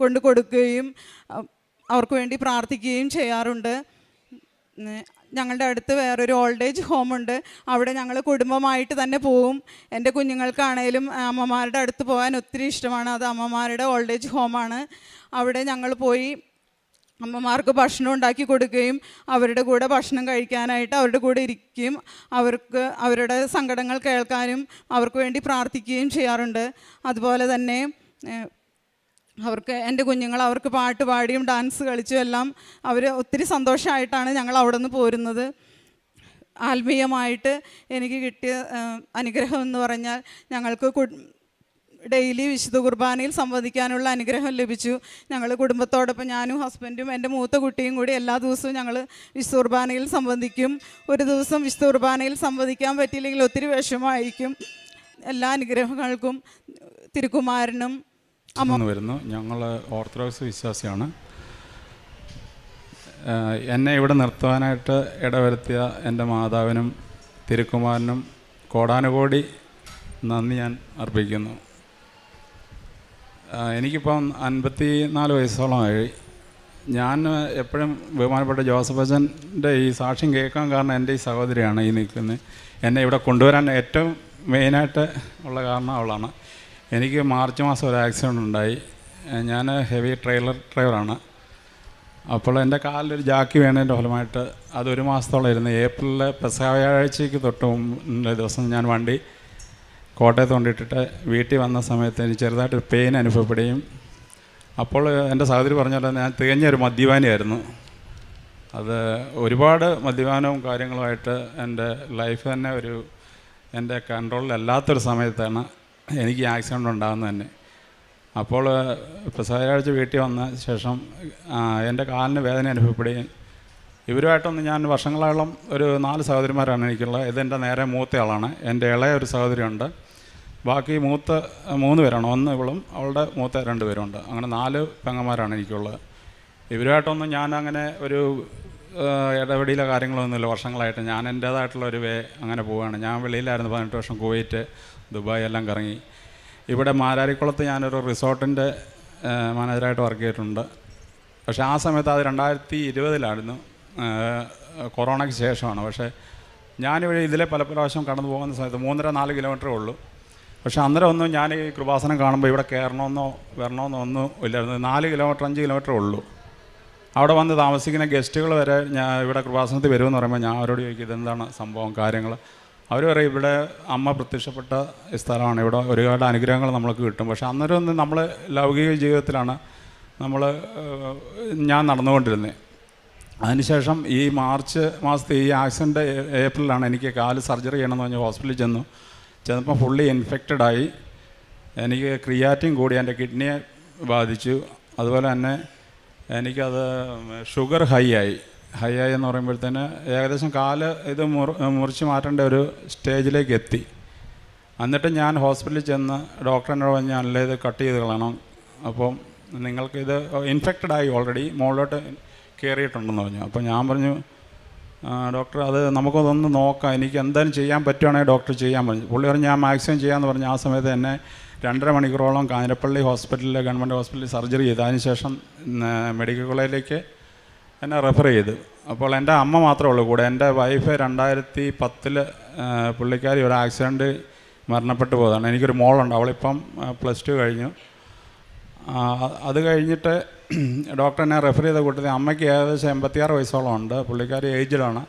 കൊണ്ട് കൊടുക്കുകയും അവർക്ക് വേണ്ടി പ്രാർത്ഥിക്കുകയും ചെയ്യാറുണ്ട്. ഞങ്ങളുടെ അടുത്ത് വേറൊരു ഓൾഡ് ഏജ് ഹോമുണ്ട്. അവിടെ ഞങ്ങൾ കുടുംബമായിട്ട് തന്നെ പോവും. എൻ്റെ കുഞ്ഞുങ്ങൾക്കാണേലും അമ്മമാരുടെ അടുത്ത് പോകാൻ ഒത്തിരി ഇഷ്ടമാണ്. അത് അമ്മമാരുടെ ഓൾഡ് ഏജ് ഹോമാണ്. അവിടെ ഞങ്ങൾ പോയി അമ്മമാർക്ക് ഭക്ഷണം ഉണ്ടാക്കി കൊടുക്കുകയും അവരുടെ കൂടെ ഭക്ഷണം കഴിക്കാനായിട്ട് അവരുടെ കൂടെ ഇരിക്കുകയും അവർക്ക് അവരുടെ സങ്കടങ്ങൾ കേൾക്കാനും അവർക്ക് വേണ്ടി പ്രാർത്ഥിക്കുകയും ചെയ്യാറുണ്ട്. അതുപോലെ തന്നെ എൻ്റെ കുഞ്ഞുങ്ങൾ അവർക്ക് പാട്ട് പാടിയും ഡാൻസ് കളിച്ചും എല്ലാം അവർ ഒത്തിരി സന്തോഷമായിട്ടാണ് ഞങ്ങൾ അവിടെ നിന്ന് പോരുന്നത്. ആത്മീയമായിട്ട് എനിക്ക് കിട്ടിയ അനുഗ്രഹം എന്ന് പറഞ്ഞാൽ ഞങ്ങൾക്ക് ഡെയിലി വിശുദ്ധ കുർബാനയിൽ സംവദിക്കാനുള്ള അനുഗ്രഹം ലഭിച്ചു. ഞങ്ങൾ കുടുംബത്തോടൊപ്പം ഞാനും ഹസ്ബൻഡും എൻ്റെ മൂത്ത കുട്ടിയും കൂടി എല്ലാ ദിവസവും ഞങ്ങൾ വിശുദ്ധ കുർബാനയിൽ സംവദിക്കും. ഒരു ദിവസം വിശുദ്ധ കുർബാനയിൽ സംവദിക്കാൻ പറ്റിയില്ലെങ്കിൽ ഒത്തിരി വിഷമമായിരിക്കും. എല്ലാ അനുഗ്രഹങ്ങൾക്കും തിരുക്കുമാരനും വരുന്നു. ഞങ്ങൾ ഓർത്തഡോക്സ് വിശ്വാസിയാണ്. എന്നെ ഇവിടെ നിർത്തുവാനായിട്ട് ഇടവരുത്തിയ എൻ്റെ മാതാവിനും തിരുക്കുമാരനും കോടാനുകോടി നന്ദി ഞാൻ അർപ്പിക്കുന്നു. എനിക്കിപ്പം 54 വയസ്സോളമായി. ഞാൻ എപ്പോഴും ബഹുമാനപ്പെട്ട ജോസഫ് അച്ഛൻ്റെ ഈ സാക്ഷ്യം കേൾക്കാൻ കാരണം എൻ്റെ ഈ സഹോദരിയാണ് ഈ നിൽക്കുന്നത്. എന്നെ ഇവിടെ കൊണ്ടുവരാൻ ഏറ്റവും മെയിനായിട്ട് ഉള്ള കാരണം അവളാണ്. എനിക്ക് മാർച്ച് മാസം ഒരു ആക്സിഡൻ്റ് ഉണ്ടായി. ഞാൻ ഹെവി ട്രെയിലർ ഡ്രൈവറാണ്. അപ്പോൾ എൻ്റെ കാലിലൊരു ജാക്കി വീണതിൻ്റെ ഫലമായിട്ട് അതൊരു മാസത്തോളം ഇരുന്ന് ഏപ്രിലിൽ പെസഹാഴ്ചയ്ക്ക് തൊട്ട് മുമ്പ് ദിവസം ഞാൻ വണ്ടി കോട്ടയത്ത് കൊണ്ടിട്ടിട്ട് വീട്ടിൽ വന്ന സമയത്ത് എനിക്ക് ചെറുതായിട്ടൊരു പെയിൻ അനുഭവപ്പെടുകയും, അപ്പോൾ എൻ്റെ സഹോദരി പറഞ്ഞല്ലോ ഞാൻ തികഞ്ഞൊരു മദ്യപാനിയായിരുന്നു. അത് ഒരുപാട് മദ്യപാനവും കാര്യങ്ങളുമായിട്ട് എൻ്റെ ലൈഫ് തന്നെ എൻ്റെ കൺട്രോളിലല്ലാത്തൊരു സമയത്താണ് എനിക്ക് ആക്സിഡൻ്റ് ഉണ്ടാകുന്നത് തന്നെ. അപ്പോൾ പെസഹാഴ്ച വീട്ടിൽ വന്ന ശേഷം എൻ്റെ കാലിന് വേദന അനുഭവപ്പെടുകയും, ഇവരുമായിട്ടൊന്ന് ഞാൻ വർഷങ്ങളോളം ഒരു 4 സഹോദരിമാരാണ് എനിക്കുള്ളത്. ഇതെൻ്റെ നേരെ മൂത്തയാളാണ്. എൻ്റെ ഇളയ ഒരു സഹോദരിയുണ്ട്. ബാക്കി മൂത്ത 3 പേരാണ്. ഒന്ന് ഇവളും അവളുടെ മൂത്ത 2 പേരുണ്ട്. അങ്ങനെ 4 പെങ്ങന്മാരാണ് എനിക്കുള്ളത്. ഇവരുമായിട്ടൊന്നും ഞാൻ അങ്ങനെ ഒരു ഇടപെടിയിലെ കാര്യങ്ങളൊന്നുമില്ല. വർഷങ്ങളായിട്ട് ഞാൻ എൻ്റേതായിട്ടുള്ള ഒരു അങ്ങനെ പോവുകയാണ്. ഞാൻ വെളിയിലായിരുന്നു 18 വർഷം. കുവൈറ്റ്, ദുബായ് എല്ലാം കറങ്ങി. ഇവിടെ മാരാരിക്കുളത്ത് ഞാനൊരു റിസോർട്ടിൻ്റെ മാനേജറായിട്ട് വർക്ക് ചെയ്തിട്ടുണ്ട്. പക്ഷേ ആ സമയത്ത് അത് 2020 കൊറോണയ്ക്ക് ശേഷമാണ്. പക്ഷേ ഞാനിവിടെ ഇതിലെ പല പ്രാവശ്യം കടന്നു പോകുന്ന സമയത്ത് 3.5-4 കിലോമീറ്ററേ ഉള്ളൂ. പക്ഷേ അന്നേരം ഒന്നും ഞാൻ ഈ കൃപാസനം കാണുമ്പോൾ ഇവിടെ കയറണമെന്നോ വരണമെന്നോ ഒന്നും ഇല്ലായിരുന്നു. 4 കിലോമീറ്റർ 5 കിലോമീറ്റർ ഉള്ളൂ. അവിടെ വന്ന് താമസിക്കുന്ന ഗസ്റ്റുകൾ വരെ ഞാൻ ഇവിടെ കൃപാസനത്തിൽ വരുമെന്ന് പറയുമ്പോൾ ഞാൻ അവരോട് ചോദിക്കും ഇതെന്താണ് സംഭവം കാര്യങ്ങൾ. അവർ പറയും ഇവിടെ അമ്മ പ്രത്യക്ഷപ്പെട്ട സ്ഥലമാണ്, ഇവിടെ ഒരുപാട് അനുഗ്രഹങ്ങൾ നമ്മൾക്ക് കിട്ടും. പക്ഷേ അന്നേരം ഒന്നും നമ്മൾ ലൗകിക ജീവിതത്തിലാണ് ഞാൻ നടന്നുകൊണ്ടിരുന്നത്. അതിനുശേഷം ഈ മാർച്ച് മാസത്തെ ഈ ആക്സിഡൻ്റ് ഏപ്രിലാണ് എനിക്ക് കാല് സർജറി ചെയ്യണമെന്ന് പറഞ്ഞ് ഹോസ്പിറ്റലിൽ ചെന്നപ്പോൾ ഫുള്ളി ഇൻഫെക്റ്റഡായി. എനിക്ക് ക്രിയാറ്റിൻ കൂടി എൻ്റെ കിഡ്നിയെ ബാധിച്ചു. അതുപോലെ തന്നെ എനിക്കത് ഷുഗർ ഹൈ ആയി എന്ന് പറയുമ്പോഴത്തേന് ഏകദേശം കാല് ഇത് മുറിച്ച് മാറ്റേണ്ട ഒരു സ്റ്റേജിലേക്ക് എത്തി. എന്നിട്ട് ഞാൻ ഹോസ്പിറ്റലിൽ ചെന്ന് ഡോക്ടറിനോട് പറഞ്ഞ് അല്ല ഇത് കട്ട് ചെയ്ത് കളയണം, അപ്പം നിങ്ങൾക്കിത് ഇൻഫെക്റ്റഡായി ഓൾറെഡി മുകളിലോട്ട് കയറിയിട്ടുണ്ടെന്ന് പറഞ്ഞു. അപ്പോൾ ഞാൻ പറഞ്ഞു ഡോക്ടർ അത് നമുക്കതൊന്ന് നോക്കാം, എനിക്ക് എന്തായാലും ചെയ്യാൻ പറ്റുവാണെങ്കിൽ ഡോക്ടർ ചെയ്യാൻ പറഞ്ഞു. പുള്ളി പറഞ്ഞു ഞാൻ മാക്സിമം ചെയ്യാമെന്ന് പറഞ്ഞു. ആ സമയത്ത് എന്നെ 2.5 മണിക്കൂറോളം കാഞ്ഞിരപ്പള്ളി ഹോസ്പിറ്റലിൽ ഗവൺമെൻറ് ഹോസ്പിറ്റലിൽ സർജറി ചെയ്തു. അതിനുശേഷം മെഡിക്കൽ കോളേജിലേക്ക് എന്നെ റെഫർ ചെയ്തു. അപ്പോൾ എൻ്റെ അമ്മ മാത്രമേ ഉള്ളൂ കൂടെ. എൻ്റെ വൈഫ് 2010 പുള്ളിക്കാരി ഒരു ആക്സിഡൻറ്റ് മരണപ്പെട്ടു പോയതാണ്. എനിക്കൊരു മോളുണ്ട്, അവളിപ്പം +2 കഴിഞ്ഞു. അത് കഴിഞ്ഞിട്ട് ഡോക്ടർ എന്നെ റെഫർ ചെയ്ത കൂട്ടത്തിൽ അമ്മയ്ക്ക് ഏകദേശം 86 വയസ്സോളം ഉണ്ട്. പുള്ളിക്കാരി ഏജ്ഡാണ്.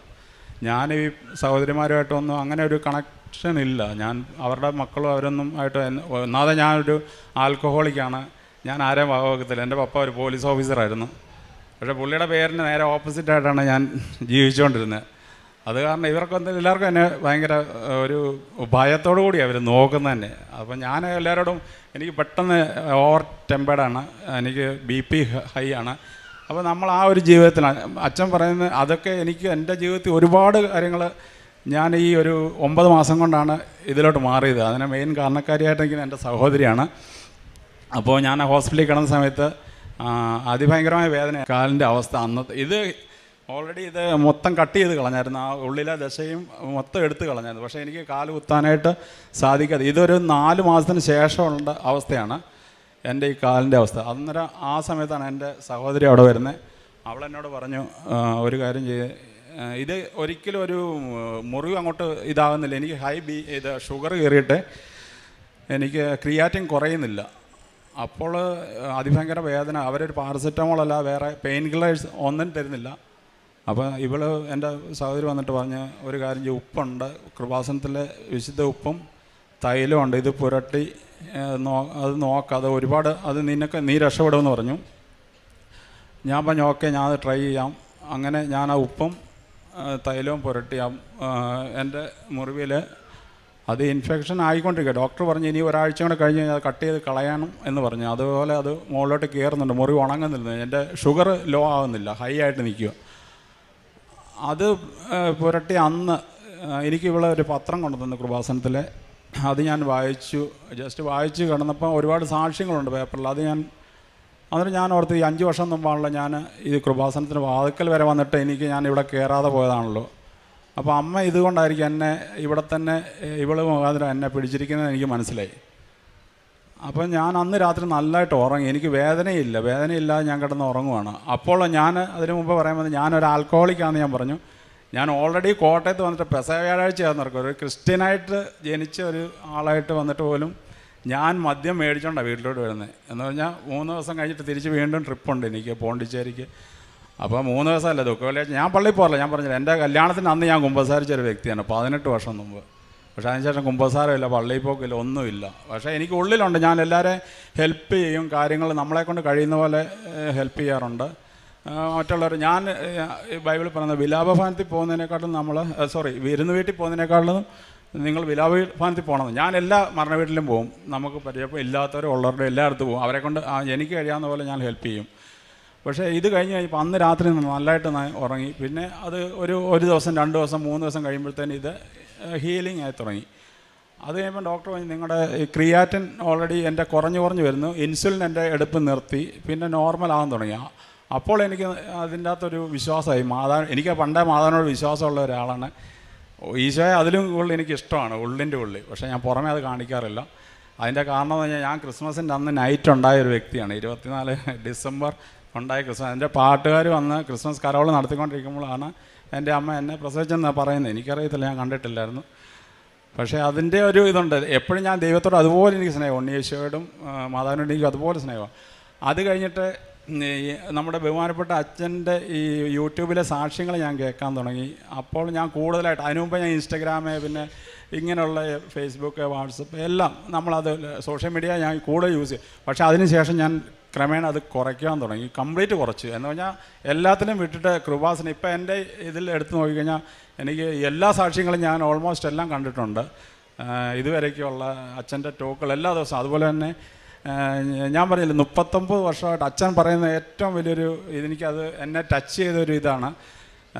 ഞാൻ ഈ സഹോദരിമാരുമായിട്ടൊന്നും അങ്ങനെ ഒരു കണക്ഷൻ ഇല്ല. ഞാൻ അവരുടെ മക്കളും അവരൊന്നും ആയിട്ട് ഒന്നാമതെ ഞാനൊരു ആൽക്കഹോളിക്കാണ്. ഞാൻ ആരെയും വകവെക്കത്തില്ല. എൻ്റെ പപ്പ ഒരു പോലീസ് ഓഫീസറായിരുന്നു. പക്ഷേ പുള്ളിയുടെ പേരിന് നേരെ ഓപ്പോസിറ്റായിട്ടാണ് ഞാൻ ജീവിച്ചുകൊണ്ടിരുന്നത്. അത് കാരണം എല്ലാവർക്കും എന്നെ ഭയങ്കര ഒരു ഭയത്തോടു കൂടി അവർ നോക്കുന്നത് തന്നെ. അപ്പോൾ ഞാൻ എല്ലാവരോടും എനിക്ക് പെട്ടെന്ന് ഓവർ ടെമ്പേർഡാണ്, എനിക്ക് BP ഹൈ ആണ്. അപ്പോൾ നമ്മൾ ആ ഒരു ജീവിതത്തിലാണ് അച്ഛൻ പറയുന്നത്. അതൊക്കെ എനിക്ക് എൻ്റെ ജീവിതത്തിൽ ഒരുപാട് കാര്യങ്ങൾ ഞാൻ ഈ ഒരു 9 മാസം കൊണ്ടാണ് ഇതിലോട്ട് മാറിയത്. അതിന് മെയിൻ കാരണക്കാരിയായിട്ട് നിൽക്കുന്ന എൻ്റെ സഹോദരിയാണ്. അപ്പോൾ ഞാൻ ഹോസ്പിറ്റലിൽ കിടന്ന സമയത്ത് അതിഭയങ്കരമായ വേദന, കാലിൻ്റെ അവസ്ഥ അന്നത്തെ ഇത് ഓൾറെഡി ഇത് മൊത്തം കട്ട് ചെയ്ത് കളഞ്ഞായിരുന്നു. ആ ഉള്ളിലെ ദശയും മൊത്തം എടുത്ത് കളഞ്ഞായിരുന്നു. പക്ഷേ എനിക്ക് കാല് കുത്താനായിട്ട് സാധിക്കാതെ ഇതൊരു 4 മാസത്തിന് ശേഷമുള്ള അവസ്ഥയാണ് എൻ്റെ ഈ കാലിൻ്റെ അവസ്ഥ. അന്നേരം ആ സമയത്താണ് എൻ്റെ സഹോദരി അവിടെ വരുന്നത്. അവളെന്നോട് പറഞ്ഞു ഒരു കാര്യം ഇത് ഒരിക്കലും ഒരു മുറിവ് അങ്ങോട്ട് ഇതാകുന്നില്ല. എനിക്ക് ഷുഗർ കയറിയിട്ട് എനിക്ക് ക്രിയാറ്റിൻ കുറയുന്നില്ല. അപ്പോൾ അതിഭയങ്കര വേദന. അവരൊരു പാരസെറ്റമോൾ അല്ല വേറെ പെയിൻ കില്ലേഴ്സ് ഒന്നും തരുന്നില്ല. അപ്പോൾ എൻ്റെ സഹോദരി വന്നിട്ട് പറഞ്ഞ് ഒരു കാര്യം ഉപ്പുണ്ട്, കൃപാസനത്തിലെ വിശുദ്ധ ഉപ്പും തൈലമുണ്ട്, ഇത് പുരട്ടി അത് നോക്കാം, അത് ഒരുപാട് അത് നീ രക്ഷപ്പെടുമെന്ന് പറഞ്ഞു. ഞാൻ പറഞ്ഞു ഓക്കെ ഞാൻ അത് ട്രൈ ചെയ്യാം. അങ്ങനെ ഞാൻ ആ ഉപ്പും തൈലവും പുരട്ടി എൻ്റെ മുറിവിൽ അത് ഇൻഫെക്ഷൻ ആയിക്കൊണ്ടിരിക്കുക. ഡോക്ടർ പറഞ്ഞു ഇനി ഒരാഴ്ച കൂടെ കഴിഞ്ഞ് കഴിഞ്ഞാൽ അത് കട്ട് ചെയ്ത് കളയണം എന്ന് പറഞ്ഞു. അതുപോലെ അത് മുകളിലോട്ട് കയറുന്നുണ്ട്, മുറിവ് ഉണങ്ങുന്നില്ല, എൻ്റെ ഷുഗർ ലോ ആകുന്നില്ല, ഹൈ ആയിട്ട് നിൽക്കുക. അത് പുരട്ടി അന്ന് എനിക്ക് ഇവിടെ ഒരു പത്രം കൊണ്ടുതന്നു കൃപാസനത്തിലെ. അത് ഞാൻ ജസ്റ്റ് വായിച്ച് കിടന്നപ്പോൾ ഒരുപാട് സാക്ഷ്യങ്ങളുണ്ട് പേപ്പറിൽ. അന്നേരം ഞാൻ ഓർത്ത് ഈ 5 വർഷം മുമ്പാണല്ലോ ഞാൻ ഈ കൃപാസനത്തിന് വാതിക്കൽ വരെ വന്നിട്ട് ഞാൻ ഇവിടെ കയറാതെ പോയതാണല്ലോ. അപ്പോൾ അമ്മ ഇതുകൊണ്ടായിരിക്കും എന്നെ ഇവിടെ തന്നെ ഇവള് മുഖാന്തരം എന്നെ പിടിച്ചിരിക്കുന്നത് എനിക്ക് മനസ്സിലായി. അപ്പോൾ ഞാൻ അന്ന് രാത്രി നല്ലതായിട്ട് ഉറങ്ങി. എനിക്ക് വേദനയില്ലാതെ ഞാൻ കിടന്ന് ഉറങ്ങുവാണ്. അപ്പോൾ ഞാൻ അതിന് മുമ്പ് പറയാൻ വന്നത് ഞാനൊരു ആൽക്കഹോളിക്കാണെന്ന് ഞാൻ പറഞ്ഞു. ഞാൻ ഓൾറെഡി കോട്ടയത്ത് വന്നിട്ട് പെസഹ വ്യാഴാഴ്ചയാണെന്ന് നടക്കും. ഒരു ക്രിസ്ത്യനായിട്ട് ജനിച്ച ഒരു ആളായിട്ട് വന്നിട്ട് പോലും ഞാൻ മദ്യം മേടിച്ചോണ്ടാണ് വീട്ടിലോട്ട് വരുന്നത്. എന്ന് പറഞ്ഞാൽ 3 ദിവസം കഴിഞ്ഞിട്ട് തിരിച്ച് വീണ്ടും ട്രിപ്പുണ്ട് എനിക്ക് പോണ്ടിച്ചേരിക്ക്. അപ്പോൾ 3 ദിവസമല്ല ദുഃഖവെള്ളിയാഴ്ച ഞാൻ പള്ളിയിൽ പോകില്ല. ഞാൻ പറഞ്ഞില്ല, എൻ്റെ കല്യാണത്തിന് അന്ന് ഞാൻ കുമ്പസാരിച്ചൊരു വ്യക്തിയാണ് 18 വർഷം മുമ്പ്. പക്ഷേ അതിനുശേഷം കുമ്പസാരമില്ല, പള്ളിയിൽ പോക്കില്ല, ഒന്നുമില്ല. പക്ഷേ എനിക്ക് ഉള്ളിലുണ്ട്, ഞാൻ എല്ലാവരെയും ഹെൽപ്പ് ചെയ്യും, കാര്യങ്ങൾ നമ്മളെക്കൊണ്ട് കഴിയുന്ന പോലെ ഹെൽപ്പ് ചെയ്യാറുണ്ട് മറ്റുള്ളവർ. ഞാൻ ബൈബിളിൽ പറയുന്നത് വിലാപഭവനത്തിൽ പോകുന്നതിനേക്കാളും വിരുന്ന് വീട്ടിൽ പോകുന്നതിനേക്കാളും നിങ്ങൾ വിലാപഭവനത്തിൽ പോകണമെന്ന്. ഞാൻ എല്ലാ മരണ വീട്ടിലും പോകും. നമുക്ക് പരിചയപ്പോൾ ഇല്ലാത്തവരും ഉള്ളവരുടെ എല്ലായിടത്തും പോകും. അവരെക്കൊണ്ട് എനിക്ക് കഴിയാവുന്ന പോലെ ഞാൻ ഹെൽപ്പ് ചെയ്യും. പക്ഷേ ഇത് കഴിഞ്ഞ് കഴിഞ്ഞപ്പോൾ അന്ന് രാത്രി നല്ലതായിട്ട് ഉറങ്ങി. പിന്നെ അത് ഒരു ദിവസം 2 ദിവസം 3 ദിവസം കഴിയുമ്പോഴത്തേന് ഇത് ഹീലിംഗ് ആയി തുടങ്ങി. അത് കഴിയുമ്പോൾ ഡോക്ടർ പറഞ്ഞു, നിങ്ങളുടെ ക്രിയാറ്റിൻ ഓൾറെഡി എൻ്റെ കുറഞ്ഞു വരുന്നു, ഇൻസുലിൻ എൻ്റെ എടുപ്പ് നിർത്തി, പിന്നെ നോർമൽ ആകാൻ തുടങ്ങി. അപ്പോൾ എനിക്ക് അതിൻ്റെ അകത്തൊരു വിശ്വാസമായി. എനിക്ക് പണ്ടേ മാതാവിനോട് വിശ്വാസമുള്ള ഒരാളാണ്. ഈശോയെ അതിലും കൂടുതൽ എനിക്കിഷ്ടമാണ് ഉള്ളിൻ്റെ ഉള്ളിൽ. പക്ഷേ ഞാൻ പുറമേ അത് കാണിക്കാറില്ല. അതിൻ്റെ കാരണം എന്ന് പറഞ്ഞാൽ ഞാൻ ക്രിസ്മസിൻ്റെ അന്ന് നൈറ്റ് ഉണ്ടായ ഒരു വ്യക്തിയാണ്. 24 ഡിസംബർ ഉണ്ടായ ക്രിസ്മസ്. എൻ്റെ പാട്ടുകാർ വന്ന് ക്രിസ്മസ് കരോൾ നടത്തിക്കൊണ്ടിരിക്കുമ്പോഴാണ് എൻ്റെ അമ്മ എന്നെ പ്രസവിച്ചെന്നാണ് പറയുന്നത്. എനിക്കറിയത്തില്ല, ഞാൻ കണ്ടിട്ടില്ലായിരുന്നു. പക്ഷേ അതിൻ്റെ ഒരു ഇതുണ്ട്. എപ്പോഴും ഞാൻ ദൈവത്തോട് അതുപോലെ എനിക്ക് സ്നേഹം, ഉണ്ണീശോയോടും മാതാവിനോടും എനിക്ക് അതുപോലെ സ്നേഹമാണ്. അത് കഴിഞ്ഞിട്ട് നമ്മുടെ ബഹുമാനപ്പെട്ട അച്ഛൻ്റെ ഈ യൂട്യൂബിലെ സാക്ഷ്യങ്ങൾ ഞാൻ കേൾക്കാൻ തുടങ്ങി. അപ്പോൾ ഞാൻ കൂടുതലായിട്ട്, അതിനു മുമ്പ് ഞാൻ ഇൻസ്റ്റഗ്രാമ്, പിന്നെ ഇങ്ങനെയുള്ള ഫേസ്ബുക്ക്, വാട്സപ്പ് എല്ലാം നമ്മളത് സോഷ്യൽ മീഡിയ ഞാൻ കൂടുതൽ യൂസ് ചെയ്യും. പക്ഷേ അതിനുശേഷം ഞാൻ ക്രമേണ അത് കുറയ്ക്കാൻ തുടങ്ങി, കംപ്ലീറ്റ് കുറച്ച്. എന്ന് പറഞ്ഞാൽ എല്ലാത്തിനും വിട്ടിട്ട് കൃപാസനം. ഇപ്പം എൻ്റെ ഇതിൽ എടുത്ത് നോക്കിക്കഴിഞ്ഞാൽ എനിക്ക് എല്ലാ സാക്ഷ്യങ്ങളും ഞാൻ ഓൾമോസ്റ്റ് എല്ലാം കണ്ടിട്ടുണ്ട്. ഇതുവരേക്കുള്ള അച്ഛൻ്റെ ടോക്കുകൾ എല്ലാ ദിവസവും. അതുപോലെ തന്നെ ഞാൻ പറഞ്ഞില്ല, 39 വർഷമായിട്ട് അച്ഛൻ പറയുന്ന ഏറ്റവും വലിയൊരു ഇതെനിക്കത് എന്നെ ടച്ച് ചെയ്തൊരു ഇതാണ്.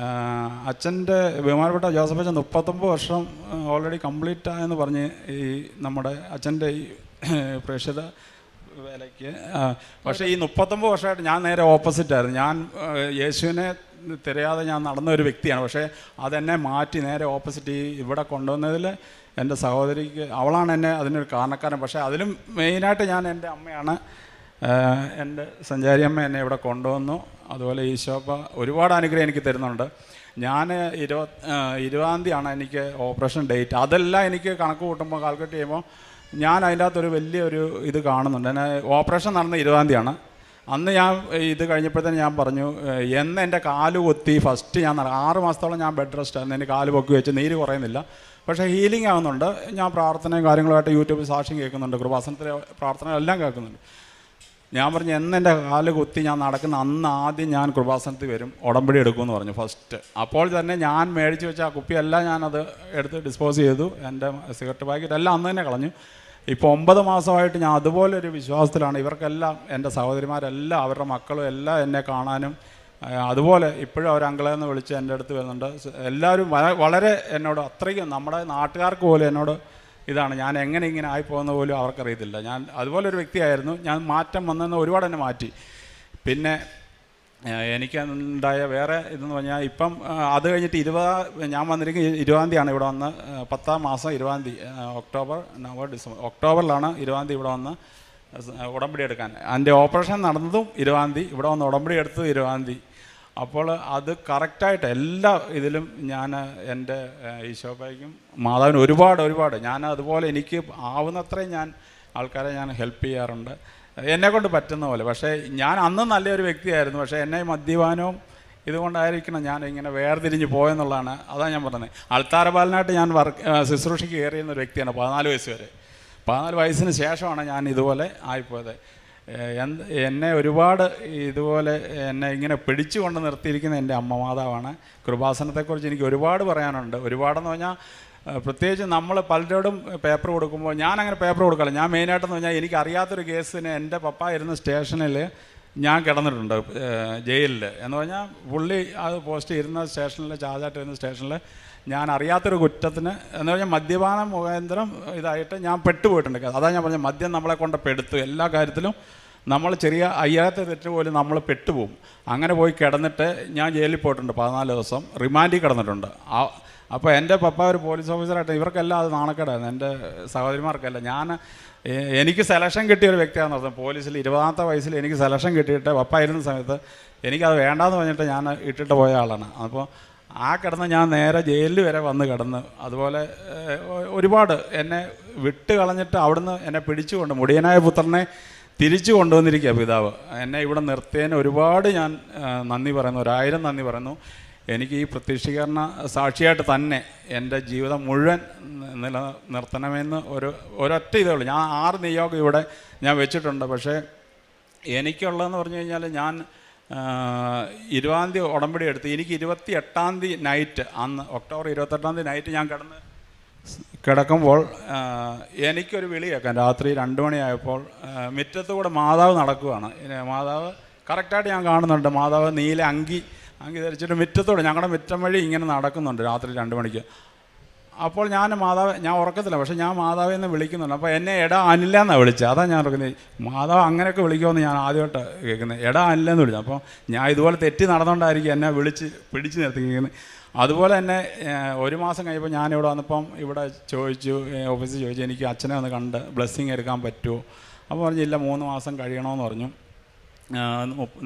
അച്ഛൻ്റെ ബഹുമാനപ്പെട്ട ജോസഫ് അച്ഛൻ 39 വർഷം ഓൾറെഡി കംപ്ലീറ്റ് ആയെന്ന് പറഞ്ഞ് ഈ നമ്മുടെ അച്ഛൻ്റെ ഈ പ്രേക്ഷിത വേലയ്ക്ക്. പക്ഷേ ഈ 39 വർഷമായിട്ട് ഞാൻ നേരെ ഓപ്പോസിറ്റായിരുന്നു. ഞാൻ യേശുവിനെ തിരയാതെ ഞാൻ നടന്ന ഒരു വ്യക്തിയാണ്. പക്ഷേ അതെന്നെ മാറ്റി നേരെ ഓപ്പോസിറ്റ് ഇവിടെ കൊണ്ടുവന്നതിൽ എൻ്റെ സഹോദരിക്ക്, അവളാണ് എന്നെ അതിനൊരു കാരണക്കാരൻ. പക്ഷേ അതിലും മെയിനായിട്ട് ഞാൻ എൻ്റെ അമ്മയാണ്. എൻ്റെ സഞ്ചാരി അമ്മ എന്നെ ഇവിടെ കൊണ്ടുവന്നു. അതുപോലെ ഈശോപ്പ ഒരുപാട് അനുഗ്രഹം എനിക്ക് തരുന്നുണ്ട്. ഞാൻ 20-ാം തീയതിയാണ് എനിക്ക് ഓപ്പറേഷൻ ഡേറ്റ്. അതെല്ലാം എനിക്ക് കണക്ക് കൂട്ടുമ്പോൾ കാൽക്കുലേറ്റ് ചെയ്യുമ്പോൾ ഞാൻ അതിൻ്റെ അകത്തൊരു വലിയൊരു ഇത് കാണുന്നുണ്ട്. എന്നെ ഓപ്പറേഷൻ നടന്ന 20-ാം തീയതിയാണ്. അന്ന് ഞാൻ ഇത് കഴിഞ്ഞപ്പോഴത്തേന് ഞാൻ പറഞ്ഞു, എന്ന് എൻ്റെ കാല് കൊത്തി ഫസ്റ്റ് ഞാൻ 6 മാസത്തോളം ഞാൻ ബെഡ് റെസ്റ്റ് ആയിരുന്നു. എൻ്റെ കാല് പൊക്കി വെച്ച് നീര് കുറയുന്നില്ല, പക്ഷേ ഹീലിംഗ് ആവുന്നുണ്ട്. ഞാൻ പ്രാർത്ഥനയും കാര്യങ്ങളുമായിട്ട് യൂട്യൂബിൽ സാക്ഷ്യം കേൾക്കുന്നുണ്ട്, കൃപാസനത്തിലെ പ്രാർത്ഥന എല്ലാം കേൾക്കുന്നുണ്ട്. ഞാൻ പറഞ്ഞു, എന്ന് എൻ്റെ കാല് കുത്തി ഞാൻ നടക്കുന്ന അന്ന് ആദ്യം ഞാൻ കൃപാസനത്തിൽ വരും, ഉടമ്പടി എടുക്കുമെന്ന് പറഞ്ഞു ഫസ്റ്റ്. അപ്പോൾ തന്നെ ഞാൻ മേടിച്ച് വെച്ച ആ കുപ്പിയെല്ലാം ഞാനത് എടുത്ത് ഡിസ്പോസ് ചെയ്തു. എൻ്റെ സിഗരറ്റ് പാക്കറ്റ് എല്ലാം അന്ന് തന്നെ കളഞ്ഞു. ഇപ്പോൾ 9 മാസമായിട്ട് ഞാൻ അതുപോലെ ഒരു വിശ്വാസത്തിലാണ്. ഇവർക്കെല്ലാം, എൻ്റെ സഹോദരിമാരെല്ലാം, അവരുടെ മക്കളും എല്ലാം എന്നെ കാണാനും അതുപോലെ ഇപ്പോഴും അവർ അങ്കിളെന്ന് വിളിച്ച് എൻ്റെ അടുത്ത് വരുന്നുണ്ട്. എല്ലാവരും വളരെ എന്നോട് അത്രയ്ക്കും, നമ്മുടെ നാട്ടുകാർക്ക് പോലും എന്നോട് ഇതാണ്, ഞാൻ എങ്ങനെ ഇങ്ങനെ ആയിപ്പോകുന്ന പോലും അവർക്കറിയത്തില്ല. ഞാൻ അതുപോലെ ഒരു വ്യക്തിയായിരുന്നു. ഞാൻ മാറ്റം വന്നെന്ന് ഒരുപാട് എന്നെ മാറ്റി. പിന്നെ എനിക്കുണ്ടായ വേറെ ഇതെന്ന് പറഞ്ഞാൽ, ഇപ്പം അത് കഴിഞ്ഞിട്ട് ഞാൻ വന്നിരിക്കുന്നത് 20-ാം തീയതിയാണ് ഇവിടെ വന്ന്, 10-ാം മാസം 20-ാം തീയതി, ഒക്ടോബർ, നവംബർ, ഡിസംബർ, ഒക്ടോബറിലാണ് 20-ാം തീയതി ഇവിടെ വന്ന് ഉടമ്പടി എടുക്കാൻ. എൻ്റെ ഓപ്പറേഷൻ നടന്നതും 20-ാം തീയതി, ഇവിടെ വന്ന് ഉടമ്പടി എടുത്തത് 20-ാം തീയതി. അപ്പോൾ അത് കറക്റ്റായിട്ട് എല്ലാ ഇതിലും ഞാൻ എൻ്റെ ഈശോപ്പയ്ക്കും മാതാവിനും ഒരുപാട് ഞാൻ അതുപോലെ എനിക്ക് ആവുന്നത്രയും ഞാൻ ആൾക്കാരെ ഞാൻ ഹെൽപ്പ് ചെയ്യാറുണ്ട്, എന്നെക്കൊണ്ട് പറ്റുന്ന പോലെ. പക്ഷേ ഞാൻ അന്ന് നല്ലൊരു വ്യക്തിയായിരുന്നു. പക്ഷേ എന്നെ മദ്യപാനവും ഇതുകൊണ്ടായിരിക്കണം ഞാൻ ഇങ്ങനെ വേർതിരിഞ്ഞ് പോയെന്നുള്ളതാണ്. അതാണ് ഞാൻ പറഞ്ഞത്. അൾത്താരപാലനായിട്ട് ഞാൻ ശുശ്രൂഷയ്ക്ക് കയറിയുന്ന ഒരു വ്യക്തിയാണ് 14 വയസ്സ് വരെ. 14 വയസ്സിന് ശേഷമാണ് ഞാൻ ഇതുപോലെ ആയിപ്പോയത്. എന്നെ ഒരുപാട് ഇതുപോലെ എന്നെ ഇങ്ങനെ പിടിച്ചു കൊണ്ട് നിർത്തിയിരിക്കുന്ന എൻ്റെ അമ്മ മാതാവാണ്. കൃപാസനത്തെക്കുറിച്ച് എനിക്ക് ഒരുപാട് പറയാനുണ്ട്. ഒരുപാടെന്ന് പറഞ്ഞാൽ പ്രത്യേകിച്ച് നമ്മൾ പലരോടും പേപ്പർ കൊടുക്കുമ്പോൾ ഞാൻ അങ്ങനെ പേപ്പർ കൊടുക്കില്ല. ഞാൻ മെയിനായിട്ടെന്ന് പറഞ്ഞാൽ എനിക്കറിയാത്തൊരു കേസിന് എൻ്റെ പപ്പ ഇരുന്ന സ്റ്റേഷനിൽ ഞാൻ കിടന്നിട്ടുണ്ട്, ജയിലിൽ. എന്ന് പറഞ്ഞാൽ പുള്ളി അത് പോസ്റ്റ് ഇരുന്ന സ്റ്റേഷനിൽ, ചാർജായിട്ട് ഇരുന്ന സ്റ്റേഷനിൽ ഞാൻ അറിയാത്തൊരു കുറ്റത്തിന്, എന്ന് പറഞ്ഞാൽ മദ്യപാനം മുഖാന്തരം ഇതായിട്ട് ഞാൻ പെട്ടുപോയിട്ടുണ്ട്. അതാണ് ഞാൻ പറഞ്ഞത്, മദ്യം നമ്മളെ കൊണ്ട് പെടുത്തു. എല്ലാ കാര്യത്തിലും നമ്മൾ ചെറിയ അയ്യാത്ത തെറ്റ് പോലും നമ്മൾ പെട്ടുപോകും. അങ്ങനെ പോയി കിടന്നിട്ട് ഞാൻ ജയിലിൽ പോയിട്ടുണ്ട് 14 ദിവസം, റിമാൻഡിൽ കിടന്നിട്ടുണ്ട്. അപ്പോൾ എൻ്റെ പപ്പ ഒരു പോലീസ് ഓഫീസറായിട്ട് ഇവർക്കെല്ലാം അത് നാണക്കേടായിരുന്നു, എൻ്റെ സഹോദരിമാർക്കല്ല. എനിക്ക് സെലക്ഷൻ കിട്ടിയ ഒരു വ്യക്തിയാണെന്ന് പറഞ്ഞത്. പോലീസിൽ 20ാമത്തെ വയസ്സിൽ എനിക്ക് സെലക്ഷൻ കിട്ടിയിട്ട് പപ്പ ഇരുന്ന സമയത്ത് എനിക്കത് വേണ്ടാന്ന് പറഞ്ഞിട്ട് ഞാൻ ഇട്ടിട്ട് പോയ ആളാണ്. അപ്പോൾ ആ കിടന്ന് ഞാൻ നേരെ ജയിലിൽ വരെ വന്ന് കിടന്ന്. അതുപോലെ ഒരുപാട് എന്നെ വിട്ട് കളഞ്ഞിട്ട് അവിടുന്ന് എന്നെ പിടിച്ചുകൊണ്ട് മുടിയനായ പുത്രനെ തിരിച്ചു കൊണ്ടുവന്നിരിക്കുക പിതാവ്. എന്നെ ഇവിടെ നിർത്തിയതിന് ഒരുപാട് ഞാൻ നന്ദി പറയുന്നു, 1000 നന്ദി പറയുന്നു. എനിക്ക് ഈ പ്രത്യക്ഷീകരണ സാക്ഷിയായിട്ട് തന്നെ എൻ്റെ ജീവിതം മുഴുവൻ നിലനിർത്തണമെന്ന് ഒരൊറ്റ ഇതേ ഉള്ളൂ. ഞാൻ 6 നിയോഗം ഇവിടെ ഞാൻ വെച്ചിട്ടുണ്ട്. പക്ഷേ എനിക്കുള്ളതെന്ന് പറഞ്ഞു കഴിഞ്ഞാൽ ഞാൻ 20ാം തീയതി ഉടമ്പടി എടുത്ത് എനിക്ക് 28ാം തീയതി നൈറ്റ്, അന്ന് ഒക്ടോബർ 28ാം തീയതി നൈറ്റ് ഞാൻ കിടക്കുമ്പോൾ എനിക്കൊരു വിളി കേൾക്കാം. രാത്രി 2 മണിയായപ്പോൾ മുറ്റത്തുകൂടെ മാതാവ് നടക്കുകയാണ്. മാതാവ് കറക്റ്റായിട്ട് ഞാൻ കാണുന്നുണ്ട്. മാതാവ് നീല അങ്കി ധരിച്ചിട്ട് മുറ്റത്തോടെ ഞങ്ങളുടെ മുറ്റം വഴി ഇങ്ങനെ നടക്കുന്നുണ്ട് രാത്രി 2 മണിക്ക്. അപ്പോൾ ഞാൻ ഉറക്കത്തില്ല, പക്ഷേ ഞാൻ മാതാവിൽ നിന്ന് വിളിക്കുന്നുണ്ട്. അപ്പോൾ എന്നെ എടാ അനില്ല എന്നാണ് വിളിച്ചത്. അതാണ് ഞാൻ ഓർക്കുന്നത്, മാതാവ് അങ്ങനെയൊക്കെ വിളിക്കുമെന്ന് ഞാൻ ആദ്യമായിട്ട് കേൾക്കുന്നത്. എടാ അനില്ലെന്ന് വിളിച്ചു. അപ്പോൾ ഞാൻ ഇതുപോലെ തെറ്റി നടന്നുകൊണ്ടായിരിക്കും എന്നെ പിടിച്ച് നിർത്തിയിരിക്കുന്നത്. അതുപോലെ തന്നെ 1 മാസം കഴിഞ്ഞപ്പോൾ ഞാനിവിടെ വന്നപ്പം ഇവിടെ ഓഫീസിൽ ചോദിച്ചു എനിക്ക് അച്ഛനെ ഒന്ന് കണ്ട് ബ്ലെസ്സിങ് എടുക്കാൻ പറ്റുമോ. അപ്പോൾ പറഞ്ഞു ഇല്ല, 3 മാസം കഴിയണമെന്ന് പറഞ്ഞു,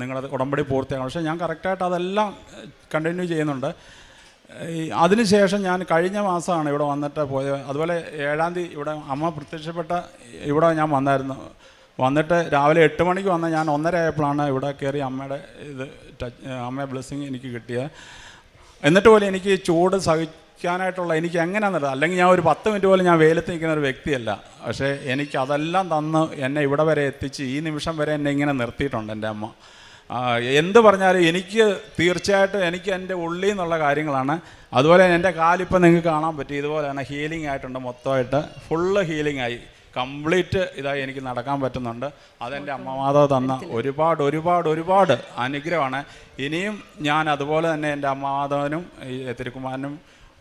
നിങ്ങളത് ഉടമ്പടി പൂർത്തിയാക്കണം. പക്ഷേ ഞാൻ കറക്റ്റായിട്ട് അതെല്ലാം കണ്ടിന്യൂ ചെയ്യുന്നുണ്ട്. അതിനുശേഷം ഞാൻ കഴിഞ്ഞ മാസമാണ് ഇവിടെ വന്നിട്ട് പോയത്. അതുപോലെ 7ാം തീയതി ഇവിടെ അമ്മ പ്രത്യക്ഷപ്പെട്ട ഇവിടെ ഞാൻ വന്നിട്ട് രാവിലെ 8 മണിക്ക് വന്ന ഞാൻ 1:30 ആയപ്പോഴാണ് ഇവിടെ കയറി അമ്മയുടെ അമ്മയുടെ ബ്ലെസ്സിങ് എനിക്ക് കിട്ടിയത്. എന്നിട്ട് പോലും എനിക്ക് ചൂട് സഹിക്കാനായിട്ടുള്ള എനിക്ക് എങ്ങനെയാണെന്നല്ല, അല്ലെങ്കിൽ ഞാൻ ഒരു 10 മിനിറ്റ് പോലും ഞാൻ വെയിലത്ത് നിൽക്കുന്ന ഒരു വ്യക്തിയല്ല. പക്ഷേ എനിക്ക് അതെല്ലാം തന്ന് എന്നെ ഇവിടെ വരെ എത്തിച്ച് ഈ നിമിഷം വരെ എന്നെ ഇങ്ങനെ നിർത്തിയിട്ടുണ്ട് എൻ്റെ അമ്മ. എന്ത് പറഞ്ഞാലും എനിക്ക് തീർച്ചയായിട്ടും എനിക്ക് എൻ്റെ ഉള്ളിൽ നിന്നുള്ള കാര്യങ്ങളാണ്. അതുപോലെ എൻ്റെ കാലിപ്പോൾ നിങ്ങൾക്ക് കാണാൻ പറ്റും, ഇതുപോലെ തന്നെ ഹീലിംഗ് ആയിട്ടുണ്ട്, മൊത്തമായിട്ട് ഫുള്ള് ഹീലിംഗ് ആയി, കംപ്ലീറ്റ് ഇതായി എനിക്ക് നടക്കാൻ പറ്റുന്നുണ്ട്. അതെൻ്റെ അമ്മ മാതാവ് തന്ന ഒരുപാട് അനുഗ്രഹമാണ്. ഇനിയും ഞാൻ അതുപോലെ തന്നെ എൻ്റെ അമ്മ മാതാവിനും തിരുക്കുമാരനും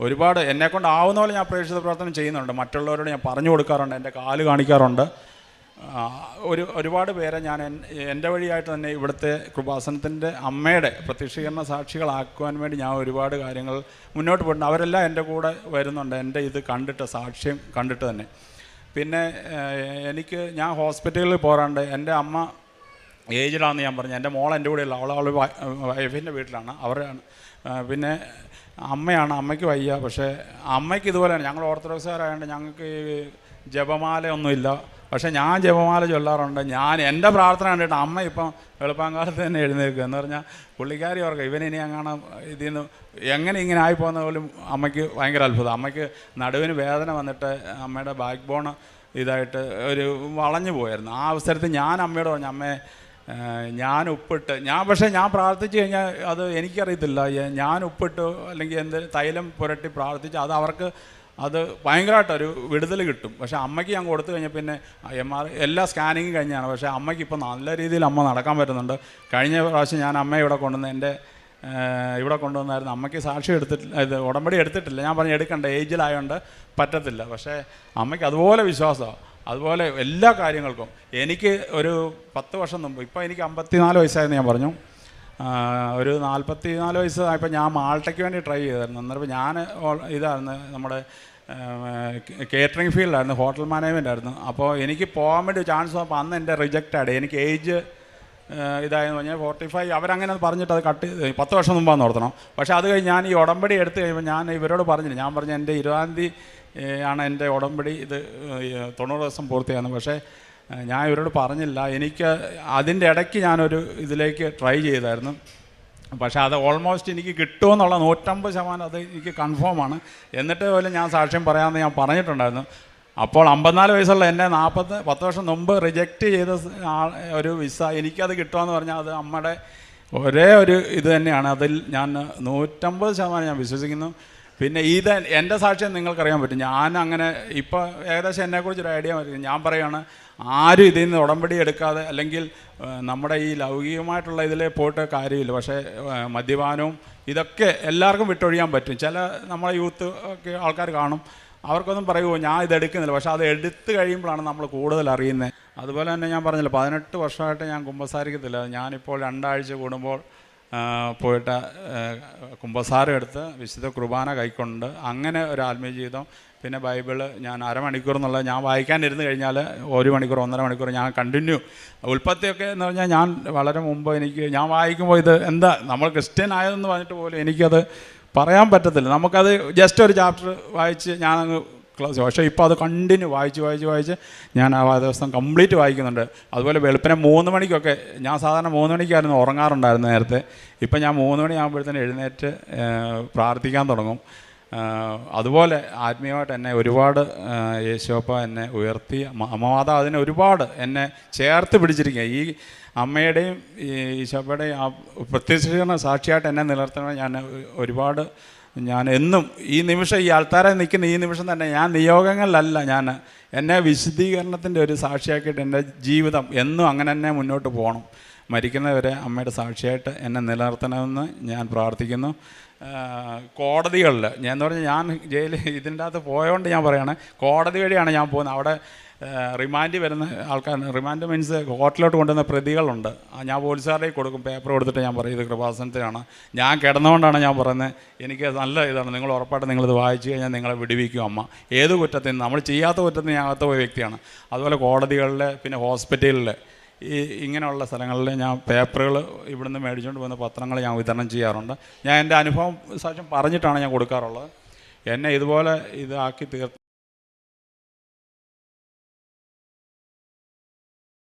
ഒരുപാട് എന്നെക്കൊണ്ട് ആവുന്ന പോലെ ഞാൻ പ്രേക്ഷിത പ്രവർത്തനം ചെയ്യുന്നുണ്ട്. മറ്റുള്ളവരോട് ഞാൻ പറഞ്ഞു കൊടുക്കാറുണ്ട്, എൻ്റെ കാല് കാണിക്കാറുണ്ട്. ഒരുപാട് പേരെ ഞാൻ എൻ്റെ വഴിയായിട്ട് തന്നെ ഇവിടുത്തെ കൃപാസനത്തിൻ്റെ അമ്മയുടെ പ്രത്യക്ഷീകരണ സാക്ഷികളാക്കുവാൻ വേണ്ടി ഞാൻ ഒരുപാട് കാര്യങ്ങൾ മുന്നോട്ട് പോയിട്ടുണ്ട്. അവരെല്ലാം എൻ്റെ കൂടെ വരുന്നുണ്ട്, എൻ്റെ ഇത് കണ്ടിട്ട്, സാക്ഷ്യം കണ്ടിട്ട് തന്നെ. പിന്നെ ഞാൻ ഹോസ്പിറ്റലിൽ പോകാറുണ്ട്. എൻ്റെ അമ്മ ഏജിലാണെന്ന് ഞാൻ പറഞ്ഞു. എൻ്റെ മോൾ എൻ്റെ കൂടെയുള്ള അവൾ വൈഫിൻ്റെ വീട്ടിലാണ്, അവരാണ്. പിന്നെ അമ്മയ്ക്ക് വയ്യ. പക്ഷേ അമ്മയ്ക്ക് ഇതുപോലെയാണ്. ഞങ്ങൾ ഓർത്തഡോക്സുകാരായതുകൊണ്ട് ഞങ്ങൾക്ക് ജപമാലയൊന്നുമില്ല. പക്ഷേ ഞാൻ ജപമാല ചൊല്ലാറുണ്ട്. എൻ്റെ പ്രാർത്ഥന കണ്ടിട്ട് അമ്മ ഇപ്പം വെളുപ്പാങ്കാലത്ത് തന്നെ എഴുന്നേൽക്കുക എന്ന് പറഞ്ഞാൽ പുള്ളിക്കാരി ഓർക്കുക ഇവനിനി അങ്ങനെ ഇതിൽ നിന്ന് എങ്ങനെ ഇങ്ങനെ ആയിപ്പോകുന്ന പോലും അമ്മയ്ക്ക് ഭയങ്കര അത്ഭുതം. അമ്മയ്ക്ക് നടുവിന് വേദന വന്നിട്ട് അമ്മയുടെ ബാക്ക് ബോൺ ഇതായിട്ട് വളഞ്ഞു പോയായിരുന്നു. ആ അവസരത്തിൽ ഞാൻ അമ്മയോട് പറഞ്ഞു, അമ്മേ ഞാൻ ഉപ്പിട്ട് പക്ഷേ ഞാൻ പ്രാർത്ഥിച്ചു കഴിഞ്ഞാൽ അത് എനിക്കറിയത്തില്ല, ഞാൻ ഉപ്പിട്ട് അല്ലെങ്കിൽ തൈലം പുരട്ടി പ്രാർത്ഥിച്ച് അത് ഭയങ്കരമായിട്ടൊരു വിടുതൽ കിട്ടും. പക്ഷേ അമ്മയ്ക്ക് ഞാൻ കൊടുത്തു കഴിഞ്ഞാൽ പിന്നെ എല്ലാ സ്കാനിങ്ങും കഴിഞ്ഞാണ്. പക്ഷേ അമ്മയ്ക്ക് ഇപ്പോൾ നല്ല രീതിയിൽ അമ്മ നടക്കാൻ പറ്റുന്നുണ്ട്. കഴിഞ്ഞ പ്രാവശ്യം ഞാൻ അമ്മയെ ഇവിടെ കൊണ്ടുവന്നായിരുന്നു. അമ്മയ്ക്ക് സാക്ഷി എടുത്തിട്ടില്ല, ഉടമ്പടി എടുത്തിട്ടില്ല. ഞാൻ പറഞ്ഞു എടുക്കണ്ട, ഏജിലായതുകൊണ്ട് പറ്റത്തില്ല. പക്ഷേ അമ്മയ്ക്ക് അതുപോലെ വിശ്വാസമാണ്. അതുപോലെ എല്ലാ കാര്യങ്ങൾക്കും. എനിക്ക് ഒരു 10 വർഷം മുമ്പ്, ഇപ്പോൾ എനിക്ക് 54 വയസ്സായെന്ന് ഞാൻ പറഞ്ഞു, ഒരു 44 വയസ്സായപ്പോൾ ഞാൻ മാൾട്ടയ്ക്ക് വേണ്ടി ട്രൈ ചെയ്തായിരുന്നു. അന്നേരം ഞാൻ ഇതായിരുന്നു, നമ്മുടെ കേറ്ററിംഗ് ഫീൽഡായിരുന്നു, ഹോട്ടൽ മാനേജ്മെൻ്റ് ആയിരുന്നു. അപ്പോൾ എനിക്ക് പോകാൻ വേണ്ടി ചാൻസ് വന്നപ്പോൾ അന്ന് എൻ്റെ റിജക്റ്റാണ്. എനിക്ക് ഏജ് ഇതായെന്ന് പറഞ്ഞാൽ 45. അവരങ്ങനെ പറഞ്ഞിട്ട് അത് കട്ട് 10 വർഷം മുമ്പാന്ന് ഓർത്തണം. പക്ഷേ അത് കഴിഞ്ഞ് ഞാൻ ഈ ഉടമ്പടി എടുത്തു കഴിയുമ്പോൾ ഞാൻ ഇവരോട് പറഞ്ഞില്ല. ഞാൻ പറഞ്ഞു എൻ്റെ 20ാം തീയതി ആണ് എൻ്റെ ഉടമ്പടി, ഇത് 90 ദിവസം പൂർത്തിയാകുന്നത്. പക്ഷേ ഞാൻ ഇവരോട് പറഞ്ഞില്ല. എനിക്ക് അതിൻ്റെ ഇടയ്ക്ക് ഞാനൊരു ഇതിലേക്ക് ട്രൈ ചെയ്തായിരുന്നു. പക്ഷേ അത് ഓൾമോസ്റ്റ് എനിക്ക് കിട്ടുമെന്നുള്ള 150% അത് എനിക്ക് കൺഫേമാണ്. എന്നിട്ട് പോലും ഞാൻ സാക്ഷ്യം പറയാമെന്ന് ഞാൻ പറഞ്ഞിട്ടുണ്ടായിരുന്നു. അപ്പോൾ 54 വയസ്സുള്ള എന്നെ 10 വർഷം മുമ്പ് റിജക്റ്റ് ചെയ്ത ഒരു വിസ എനിക്കത് കിട്ടുമെന്ന് പറഞ്ഞാൽ അത് അമ്മയുടെ ഒരേ ഒരു ഇത് തന്നെയാണ്. അതിൽ ഞാൻ 150% ഞാൻ വിശ്വസിക്കുന്നു. പിന്നെ എൻ്റെ സാക്ഷ്യം നിങ്ങൾക്കറിയാൻ പറ്റും. ഞാൻ അങ്ങനെ ഇപ്പോൾ ഏകദേശം എന്നെക്കുറിച്ചൊരു ഐഡിയ വരും. ഞാൻ പറയുകയാണ്, ആരും ഇതിൽ നിന്ന് ഉടമ്പടി എടുക്കാതെ അല്ലെങ്കിൽ നമ്മുടെ ഈ ലൗകികമായിട്ടുള്ള ഇതിൽ പോയിട്ട് കാര്യമില്ല. പക്ഷേ മദ്യപാനവും ഇതൊക്കെ എല്ലാവർക്കും വിട്ടൊഴിയാൻ പറ്റും. ചില നമ്മളെ യൂത്ത് ഒക്കെ ആൾക്കാർ കാണും, അവർക്കൊന്നും പറയുമോ ഞാൻ ഇതെടുക്കുന്നില്ല. പക്ഷേ അത് എടുത്തു കഴിയുമ്പോഴാണ് നമ്മൾ കൂടുതൽ അറിയുന്നത്. അതുപോലെ തന്നെ ഞാൻ പറഞ്ഞില്ല, 18 വർഷമായിട്ട് ഞാൻ കുമ്പസാരിക്കത്തില്ല. ഞാനിപ്പോൾ 2 ആഴ്ച കൂടുമ്പോൾ പോയിട്ട് കുമ്പസാരം എടുത്ത് വിശുദ്ധ കുർബാന കൈക്കൊണ്ട് അങ്ങനെ ഒരു ആത്മീയ ജീവിതം. പിന്നെ ബൈബിള് ഞാൻ അരമണിക്കൂർ എന്നുള്ളത് ഞാൻ വായിക്കാനിരുന്ന് കഴിഞ്ഞാൽ 1 മണിക്കൂർ 1.5 മണിക്കൂർ ഞാൻ കണ്ടിന്യൂ. ഉൽപ്പത്തിയൊക്കെ എന്ന് പറഞ്ഞാൽ ഞാൻ വളരെ മുമ്പ് ഞാൻ വായിക്കുമ്പോൾ ഇത് എന്താ നമ്മൾ ക്രിസ്ത്യൻ ആയതെന്ന് പറഞ്ഞിട്ട് പോലും എനിക്കത് പറയാൻ പറ്റത്തില്ല. നമുക്കത് ജസ്റ്റ് ഒരു ചാപ്റ്റർ വായിച്ച് ഞാനങ്ങ് ക്ലാസ്. പക്ഷേ ഇപ്പോൾ അത് കണ്ടിന്യൂ വായിച്ച് ഞാൻ ആ ദിവസം കംപ്ലീറ്റ് വായിക്കുന്നുണ്ട്. അതുപോലെ വെളുപ്പിനെ 3 മണിക്കൊക്കെ ഞാൻ സാധാരണ 3 മണിക്കായിരുന്നു ഉറങ്ങാറുണ്ടായിരുന്നു നേരത്തെ. ഇപ്പം ഞാൻ 3 മണിയാകുമ്പോഴത്തേന് എഴുന്നേറ്റ് പ്രാർത്ഥിക്കാൻ തുടങ്ങും. അതുപോലെ ആത്മീയമായിട്ട് എന്നെ ഒരുപാട് യേശോപ്പ എന്നെ ഉയർത്തി. അമ്മമാതാ അതിനെ ഒരുപാട് എന്നെ ചേർത്ത് പിടിച്ചിരിക്കുക. ഈ അമ്മയുടെയും ഈ ഈശോപ്പയുടെയും ആ പ്രത്യക്ഷീകരണ സാക്ഷിയായിട്ട് എന്നെ നിലനിർത്തണം. ഞാൻ എന്നും ഈ നിമിഷം ഈ ആൾത്താരെ നിൽക്കുന്ന ഈ നിമിഷം തന്നെ ഞാൻ നിയോഗങ്ങളിലല്ല, ഞാൻ എന്നെ വിശുദ്ധീകരണത്തിൻ്റെ ഒരു സാക്ഷിയാക്കിയിട്ട് എൻ്റെ ജീവിതം എന്നും അങ്ങനെ തന്നെ മുന്നോട്ട് പോകണം. മരിക്കുന്നവരെ അമ്മയുടെ സാക്ഷിയായിട്ട് എന്നെ നിലനിർത്തണമെന്ന് ഞാൻ പ്രാർത്ഥിക്കുന്നു. കോടതികളിൽ എന്ന് പറഞ്ഞാൽ ഞാൻ ജയിലിൽ ഇതിൻ്റെ അകത്ത് പോയതുകൊണ്ട് ഞാൻ പറയുകയാണ്, കോടതി വഴിയാണ് ഞാൻ പോകുന്നത്. അവിടെ റിമാൻഡ് വരുന്ന ആൾക്കാർ, റിമാൻഡ് മീൻസ് കോർട്ടിലോട്ട് കൊണ്ടുവന്ന പ്രതികളുണ്ട്. ഞാൻ പോലീസുകാരുടെ കൊടുക്കും, പേപ്പർ കൊടുത്തിട്ട് ഞാൻ പറയും ഇത് കൃപാസനത്തിലാണ്. ഞാൻ കിടന്നുകൊണ്ടാണ് ഞാൻ പറയുന്നത്, എനിക്ക് നല്ല ഇതാണ്, നിങ്ങൾ ഉറപ്പായിട്ട് നിങ്ങളിത് വായിച്ചു കഴിഞ്ഞാൽ നിങ്ങളെ വിടുവിക്കും അമ്മ. ഏത് കുറ്റത്തിൽ നിന്ന്, നമ്മൾ ചെയ്യാത്ത കുറ്റത്തിന് ഞാൻ അകത്ത് പോയ വ്യക്തിയാണ്. അതുപോലെ കോടതികളിൽ, പിന്നെ ഹോസ്പിറ്റലിൽ, ഇങ്ങനെയുള്ള സ്ഥലങ്ങളിൽ ഞാൻ പേപ്പറുകൾ ഇവിടുന്ന് മേടിച്ചുകൊണ്ട് വന്ന പത്രങ്ങൾ ഞാൻ വിതരണം ചെയ്യാറുണ്ട്. ഞാൻ എൻ്റെ അനുഭവം സാക്ഷ്യം പറഞ്ഞിട്ടാണ് ഞാൻ കൊടുക്കാറുള്ളത്. എന്നെ ഇതുപോലെ ഇതാക്കി